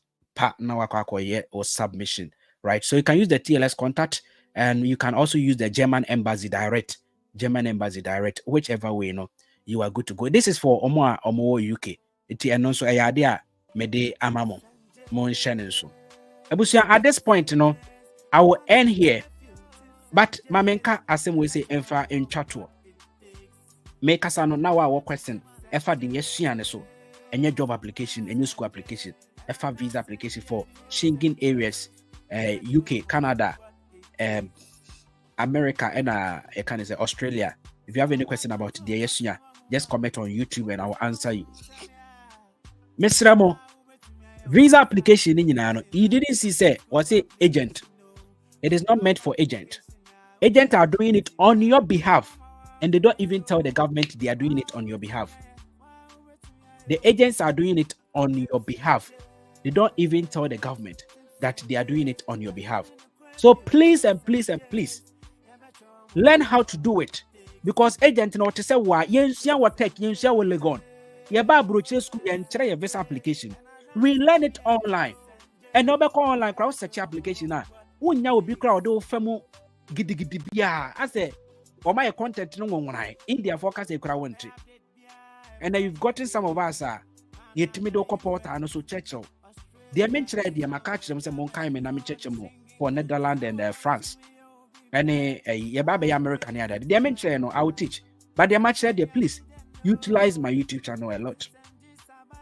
or submission, right? So you can use the TLS contact, and you can also use the German embassy direct, whichever way you are good to go. This is for Omo UK. And also a idea mede amamo mon Shannon so. At this point, I will end here. But mamenka asem we say enfa in chatuo. Make us now our question. Efa the yesiane so any job application, any school application, efa visa application for Schengen areas, UK, Canada, America, and can say Australia. If you have any question about the yesiane, just comment on YouTube and I will answer you. Mr. Ramo, visa application in you didn't see say was it agent. It is not meant for agent. Agents are doing it on your behalf. And they don't even tell the government they are doing it on your behalf. The agents are doing it on your behalf. They don't even tell the government that they are doing it on your behalf. So please and please and please learn how to do it. Because agent know to say why yensia what tech yensia will legon. Yeba broche school and try a visa application. We learn it online. And no back online crowd search application now. Unya will be crowd do femu gidi bia. I say or my content no one India focus a crowd. And you've gotten some of us yet me do portal and also Churchill. They are mentioned the catch them some monkaim and Churchill for Netherlands and France. And Yababe American other. They are mentioned I will teach. But they are much there, please utilize my YouTube channel a lot.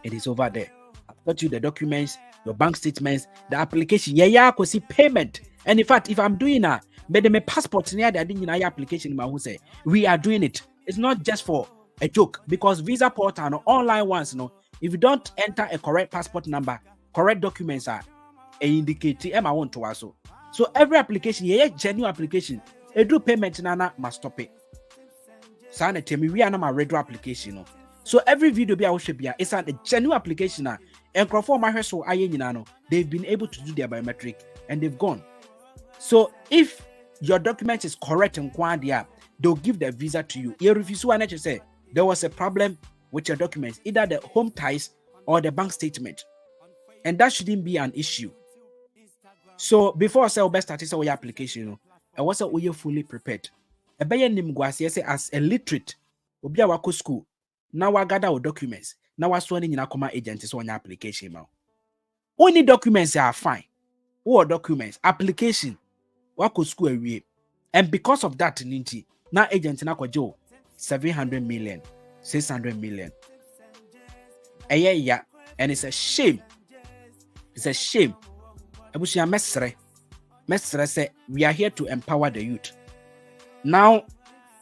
It is over there. I've got you the documents, your bank statements, the application. Yeah, I see payment. And in fact, if I'm doing a but my passport near the application say we are doing it. It's not just for a joke because visa portal no online ones if you don't enter a correct passport number, correct documents are indicate I want to also. So every application, genuine application, a do payment nana must stop it. So tell me we are not my regular application. So every video be should be it's a genuine application and for my so they've been able to do their biometric and they've gone. So if your document is correct in Kwandia, they'll give the visa to you. If you want to say there was a problem with your documents, either the home ties or the bank statement, and that shouldn't be an issue. So before I say best start your application, I was fully prepared. A bayan nim as a literate, obia wako school. Now I gather our documents. Now I swan in a comma agent is on your application. Only documents are fine. What documents? Application. What could school away? And because of that, Ninti, now agent na Joe 700 million, 600 million. Yeah. And it's a shame. It's a shame. Abusia Mestre say we are here to empower the youth. Now,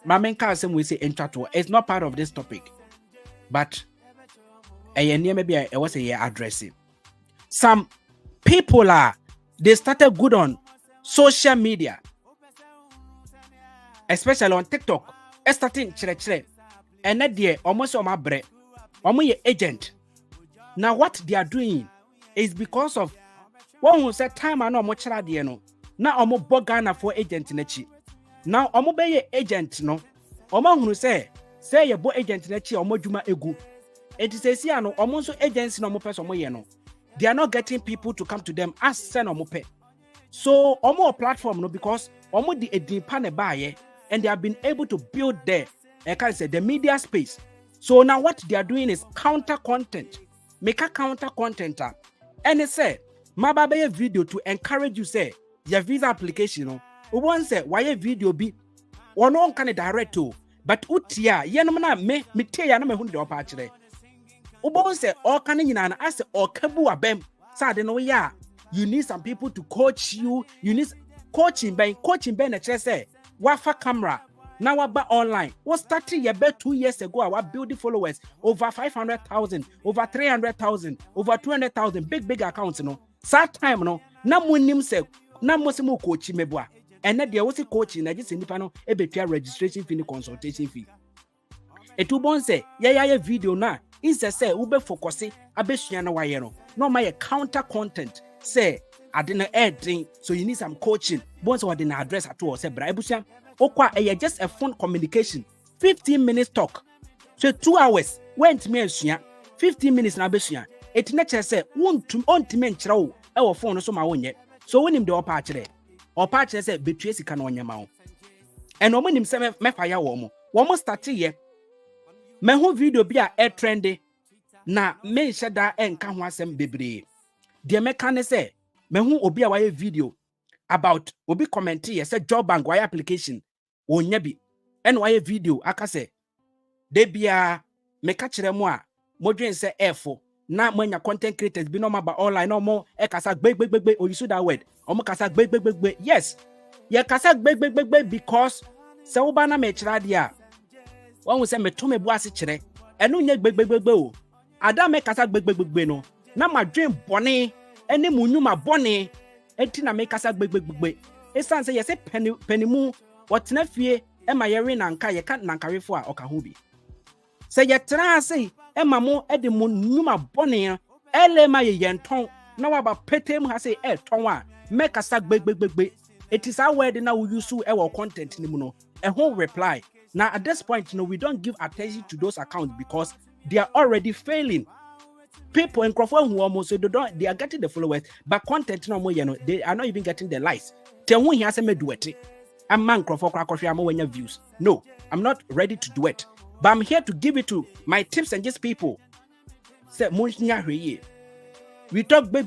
Mamenka Asem we say intro. It's not part of this topic. But maybe I was a year addressing. Some people they started good on social media, especially on TikTok. Starting chere and that day almost on my bread, almost agent. Now what they are doing is because of one who said time and no much no. Now almost bogana for agent nechi. Now almost be agent no. Almost who say your boy agent nechi almost juma egu. It is a siano almost agency no more person no. They are not getting people to come to them as send or mope. So almost platform no because almost the edipane buy and they have been able to build the media space. So now what they are doing is counter content. Make a counter content and they say mababe video to encourage you say your visa application no. One say why a video be one on can direct to but utia yenomana me te ya na me hunde opachire. Ubon say all can nyina as or kabu abem say no ya you need some people to coach you. You need coaching ben na say wafa camera now about online. What started about 2 years ago? Our building followers over 500,000, over 300,000, over 200,000. Big accounts, you know. Sad time, no. Na munim se na mosimu coaching mebwa. And then there was a coaching. I just independent a registration fee, consultation fee. A two bon say yeah video na. Instead say ube focus abeshiana wayeno. No my counter content say I didn't add thing, so you need some coaching. Once I didn't address at all, say Braibusia. Okwa just a phone communication. 15 minutes talk. So 2 hours. Went me 15 minutes na besia. It nature say won't to menchra our phone so my own yet. So when him the opachre. Opachre say betray sika no nyama. And when him say me fire womo. Womo start here. Me ho video be a air trendy. Na me shada enka ho asem bebre. The mechanic say me ho obi a waye video about obi comment here say job bank wire application onyabi and wire video aka say de bia me ka kire mo a modwen say efo na manya content creators bi no ba online no mo e kasa gbe or you see that word omo kasa gbe yes ye kasa gbe because se wo ba na me kira dia won say me to me bu ase kire enu nya gbe o ada me kasa gbe no na madwen bone ene munyuma bone enti na make asa gbe esan say yese penimu wotena fie e ma yere na nka ye ka na nkarefo a oka ho bi say ye tra say e ma mo e de mu nyuma bone ele ma ye yenton na wa ba petem ha say e ton a make asa gbe it is our word na we use e wo content ni mu no e ho reply now at this point we don't give attention to those accounts because they are already failing. People in Crawford who almost they are getting the followers, but content no more, they are not even getting the likes. Tell me here, me do it. I'm man Crawford when your views. No, I'm not ready to do it. But I'm here to give it to my tips and just people. Say we talk big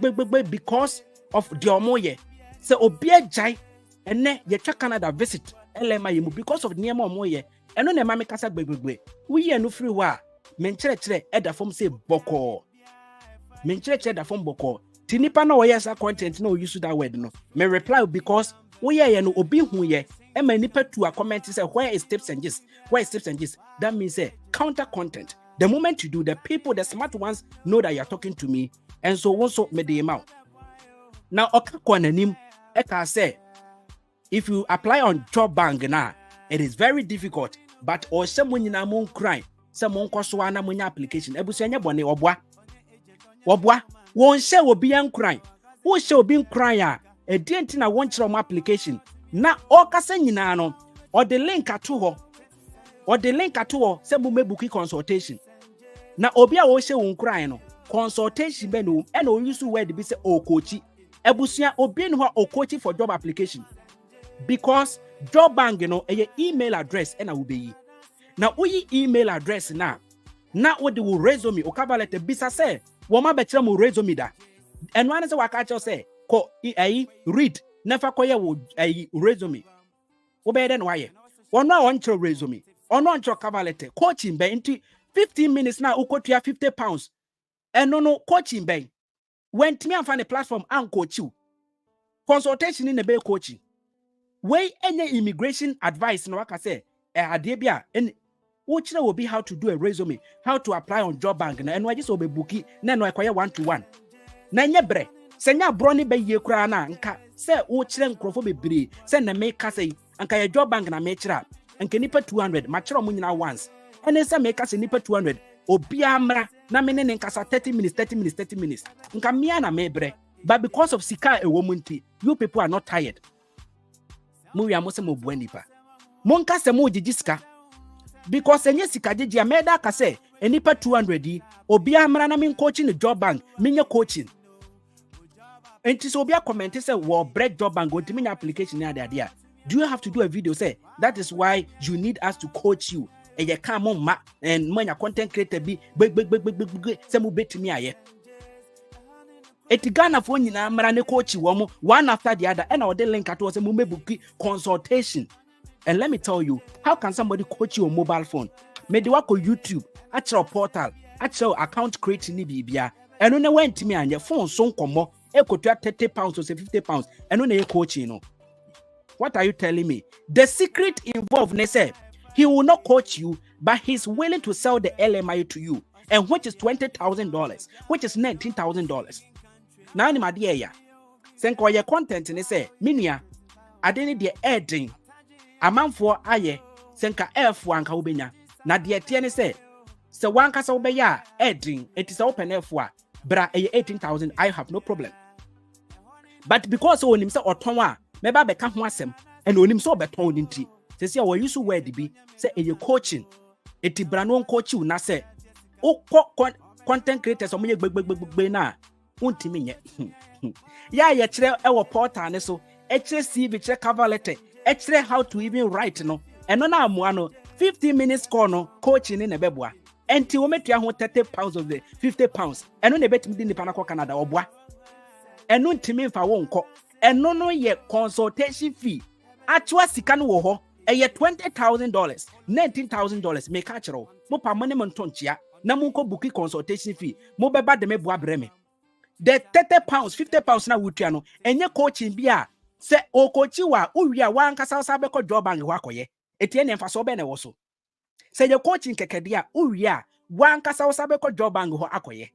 because of the omoye. Say obia jai and ne ye Canada visit LMI because of near omoye. And no mama kasa big. We are no free wa. Menchere eda form say boko. Menchere da form boko. Tinipa no yes content no use that word no. Me reply because we are no obi hu ye. E ma nipa to a comment say where is tips and gist? Where is tips and gist? That means say counter content. The moment you do, the people, the smart ones know that you're talking to me, and so also me the amount. Now oka kwananim eka say if you apply on job bank now, it is very difficult. But or someone in a moon crime. Someone koswa na munya application ebusuanya bone obwa won share obi an crime who share obi crime a edenti na won kire application na okasa nyina no or the link ato ho se mu mebuki consultation na obi a wo share won crime no consultation be no e na o use word bi say okochi ebusua obi no o coach for job application because job bank no e email address e na wo be yi. Now, we email address now. Now, what do we resume? Okaba let bisa say, Woma betra mu resume da. And one is a wakacho say, ko read, never koye wo resume. Obey then why? Or no on your resume, or no on your cover letter, coaching bay into 15 minutes now, uko to 50 pounds. And no coaching bay. When me and find a platform and coach you. Consultation in the bay coaching. Way any immigration advice, no, I say, adebia, and which will be how to do a resume, how to apply on job bank, and why just will be bookie, then I acquire 1-to-1. Nanya bre, senya brony be ye crana, nka, say, oh, children crofo be send a make say, and kaya job bank na make up, and can nipper 200, mature munina once, and then some make us a nipper 200, or biamra, na menen and casa 30 minutes, nka miana mebre, but because of sika a woman tea, you people are not tired. Muya mosemo buenipa. Monka se mo jijiska. Because enye sika jiji ameda kase enipa 200 obi amra na min coaching the job bank minye coaching. Enti so obi a comment say wo break job bank oti minya application na dia. Do you have to do a video say that is why you need us to coach you? E ye kan mo ma and manya content creator bi se mo betimi aye. Eti Ghana for nyina amra ne coach wo one after the other and the link at was a mumebuki consultation. And let me tell you, how can somebody coach you on mobile phone? Maybe work on YouTube, at your portal, at your account creating bibia, and when I went to me and your phone so come equal to 30 pounds or say 50 pounds, and when you coach, you know. What are you telling me? The secret involved, they say, he will not coach you, but he's willing to sell the LMI to you, and which is $20,000, which is $19,000. Now, my dear, ya, send call your content and they say, Minia, I didn't the adding. A man for aye, senka F1 ka ubenya. Na de tiene say, so one kasa ubeya, adding, it is open F1, bra 18,000, I have no problem. But because on him say otonwa, meba beka ho asem, and on him so beton inti. Say say we use word be, say you coaching. Eti bra no coach you na say, o content creators omo ye na. Untimi nye. Ya ye kire e wo portal ne so, e kire CV kire cover letter, e kire how to even write no. Eno na amoa no 15 minutes call no coaching in ebeboa. Enti wo metua ho 30 pounds of the 50 pounds. Eno na betimi di nipa na ko Canada oboa. Eno ntimi mfa wo nko. Eno no ye consultation fee. Actual sika no wo ho e ye $20,000, $19,000 me ka kire wo. Mo pa money mo ntonchia na mo nko booking consultation fee. Mo beba de me boa breme. The 30 pounds, 50 pounds na wutua no enye coaching bia se o coachi wa uwia wa nkasa sa beko job bank ho akoye etie ne mfaso be na wo so se ye coaching kekede a uwia wa nkasa sa beko job bank ho akoye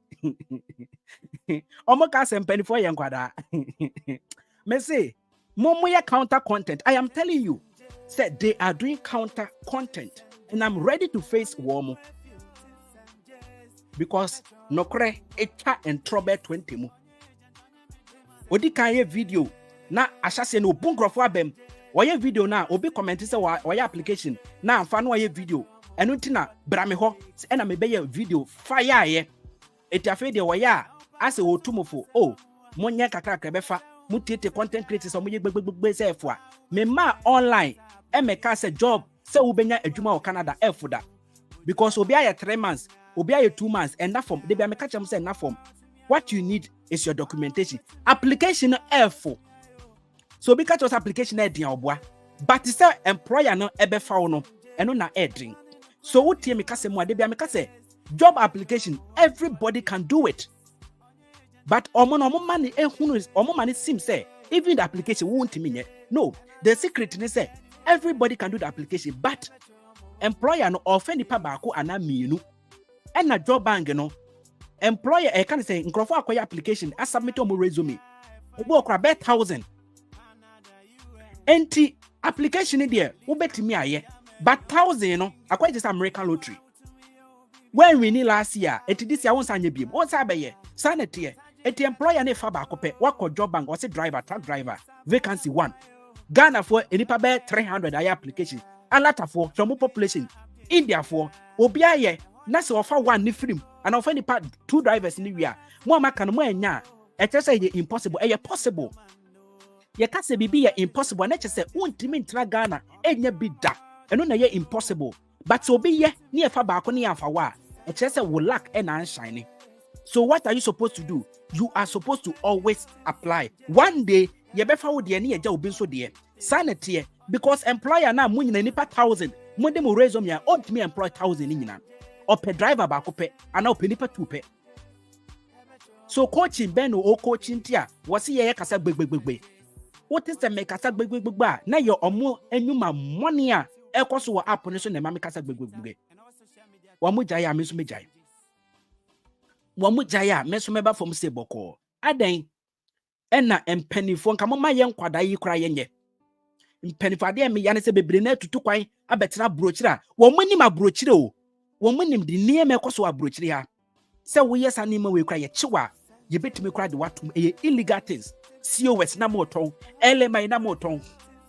omo ka se mpanifo ye nkwada me say momo ye counter content. I am telling you, said they are doing counter content and I'm ready to face warm. Because nokre echa and trouble 20 mu. Odi kan ye video na ashase no bunkrofo abem. Oye video na obi comment say oye application na amfa no oye video. Eno ntina bra me ho e na me be ye video fire ye. Eti afi de oye a ase otumofo oh monye kakra befa mutiete content creators o moye gbegbe say efo a me ma online e me ka say job say wo benya adwuma o Canada efo da. Because obi aye 3 months obi aye 2 months and that form they be me catch am say na form. What you need is your documentation. Application F4. So obi catch us application e dia oboa. But say employer no ebe fa no eno na edin. So what tie me ka say mo ade be me ka say job application everybody can do it. But omo money ehunu is omo money seems say even the application won't mean no. The secret is say everybody can do the application, but employer no offend the pabako ana mienu. And na job bank no employer I can say nkrofo akoya application I submit on my resume. Obo okra bet 1,000. Enti application there wo betimi aye. But 1,000 no akoya just American lottery. When we need last year, eti this year won sanye biem. Won sa be ye. Sanity. Eti employer ne fa ba kope. Wako job bank or say driver, truck driver. Vacancy 1. Ghana for enipa be 300 aye application. Alata for some population. India for obi aye na se offer 1 ni film. And offer ni 2 drivers ni wia. Mo maka no mo enya. E say ye impossible. E possible. Ye ka se bibi ye impossible. Na che say untimi ntra Ghana enya bi da. Eno na ye impossible. But obi ye ni e fa ba ko ni amfa wa. E che say wo lack e na shine. So what are you supposed to do? You are supposed to always apply. One day, you better would the near job so dear. Sanity, because employer now money na nipa 1,000. Monday mo raise me ought me employ 1,000 in yana. Or per driver back pay and now pay nipa 2 pay. So coaching Ben or coaching tia was here kasa big. What is the make kasa big? Now you're more and you my money ekos wa app on so na mama kasa big. Wamu jaya mesu mejai. Wamu jaya mesu meba from se boko. Aden ena empenifo nka mama yen kwada yi kra yenye. Empenifo ade me yane se bebre na tutu kwan abetena brochira. Wamu ni ma brochira o. Wamu nim de niam ekos wa brochira ha. Se wo yes anima we kra ye chiwa. Ye betimi kra de watum illegal things. COS na moton, LMI na moton.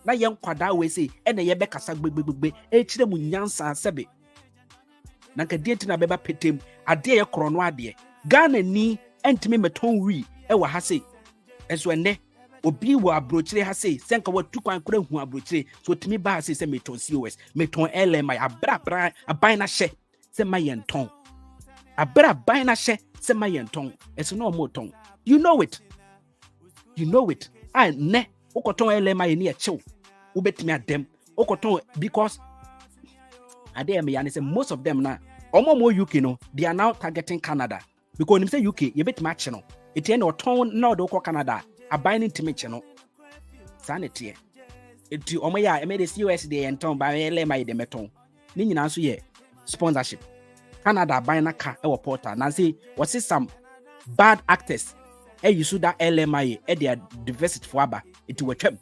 Na yen kwada we se ena ye be kasa gbegbe e chire mu nyansa sebe. Na nka die ntina beba petem ade ye krono ade. Ghana ni entimi meton wi e wa ha se. Enso ene obi wo abrochire ha se senka wa tukwan kura hu abrochire so timi ba se meton COS, meton LMI abra aban na hye se mayen ton. Abra aban na hye se mayen ton. Enso no mo ton. You know it. You know it. I ne okoton LMI ni e chill. Ubetimi adem okoton because ade me yani say most of them na omo UK no they are now targeting Canada because if say UK you bet match no it end or ton now do ko Canada aban intimate no sanity it omo ya me the COS dey enton by LMI de meton ni nyina so ye sponsorship Canada aban na ka e wo portal na say what is some bad actors you should that LMI e their diversity for aba it will twem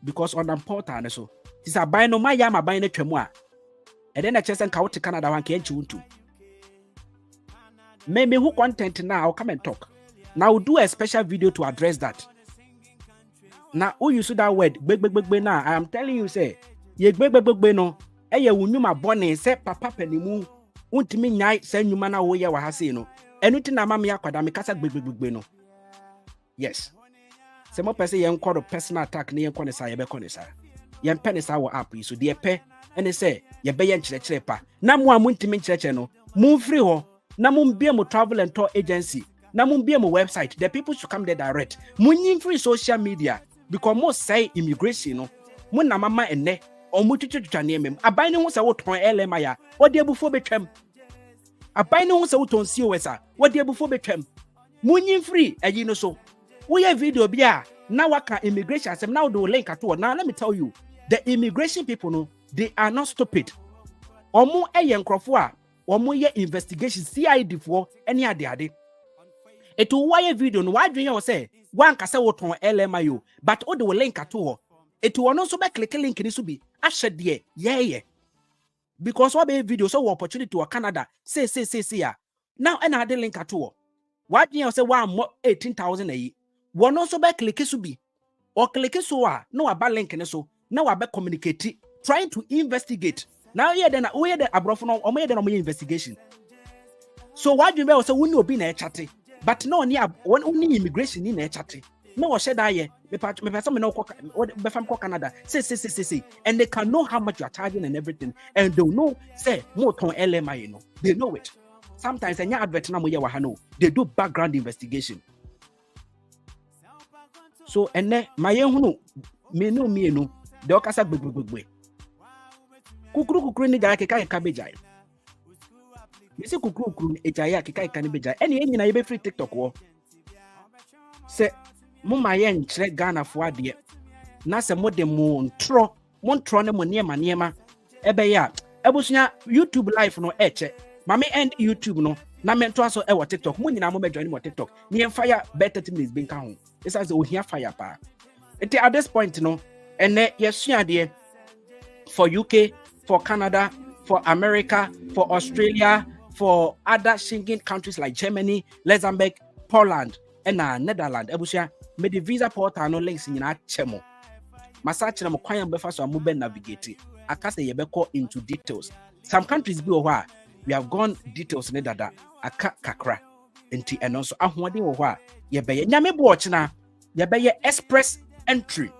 because on the portal so this aban no ma ya ma ban na twem a and then I just and to Canada one can't you too. Maybe who content now I'll come and talk. Now we'll do a special video to address that. Now who you see that word big now I am telling you say ye big no you will my bonnet say papa penimu untimi nyai say you mana wo ye wa ha say no anything na mama yakwada me kasa big no. Yes. Say mo person yen call personal attack na yen ko ne sa ye be ko ne sa. Yen pen sa wo app so de pe and they say, ye be yen chire pa. Na mo amuntimi chire no. Mo free ho. Na mo mbie mo travel and tour agency. Na mo mbie mo website. The people should come there direct. Mo nyin free social media because mo say immigration no. Mo na mama enne o mo tututu na emem. Aban ne ho se wo ton LMI a. Wo de bufo betwam. Aban ne ho se wo ton COS a. Wo de bufo betwam. Mo nyin free ayi no so. Wo ye video bia na waka immigration asem na wo do link ato. Now let me tell you, the immigration people no they are not stupid. Omo eye nkrofo a omo ye investigation CID for any ade. Eto why video no wadwen ye say wan kase wo ton LMI but o de wo link ato. Eto wono so be click link ni so bi ahye de ye because what be video so opportunity to Canada say ya now and ade link ato. Wadwen ye say wan mo 18,000 ayi wono so be click so bi or click so a no aba link ni so now I be communicate trying to investigate. Now here then we the abrofo no omo then omo investigation. So why do you say we no be na chat but no ni only immigration ni na chat. No share that here. Me person me no be from Canada. Say and they can know how much you are charging and everything and they know say more ton LMI you know. They know it. Sometimes any advert na mo ye wa no. They do background investigation. So and my hunu me no de okasa gbegbe kukuru ni ja keka cabbage ai me se kukuru ejaya keka ni beja eni nyina ye be free TikTok wo se mo ma ye nkyere Ghana fo ade na se mo de mo ntro ne mo niema ebe ya ebusunya YouTube live no eche mame end YouTube no na me nto aso e wo TikTok mo nyina mo be join mo TikTok ni en fire better 30 minutes bin ka ho esa se ohia fire pa at this point no ene yesua de for UK, for Canada, for America, for Australia, for other Schengen countries like Germany, Luxembourg, Poland, and Netherlands. Ebusia, me the visa portal no links in chemo. Masachi na mo kwan befa so amube navigate. Akase ye be call into details. Some countries be owa we have gone details ne dada aka kakra enti eno so ahoden wo ho a ye be nyame bo ochina ye be express entry.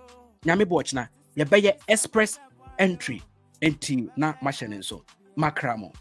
Nyame bo ochina ye be express entry enti na machine so makramo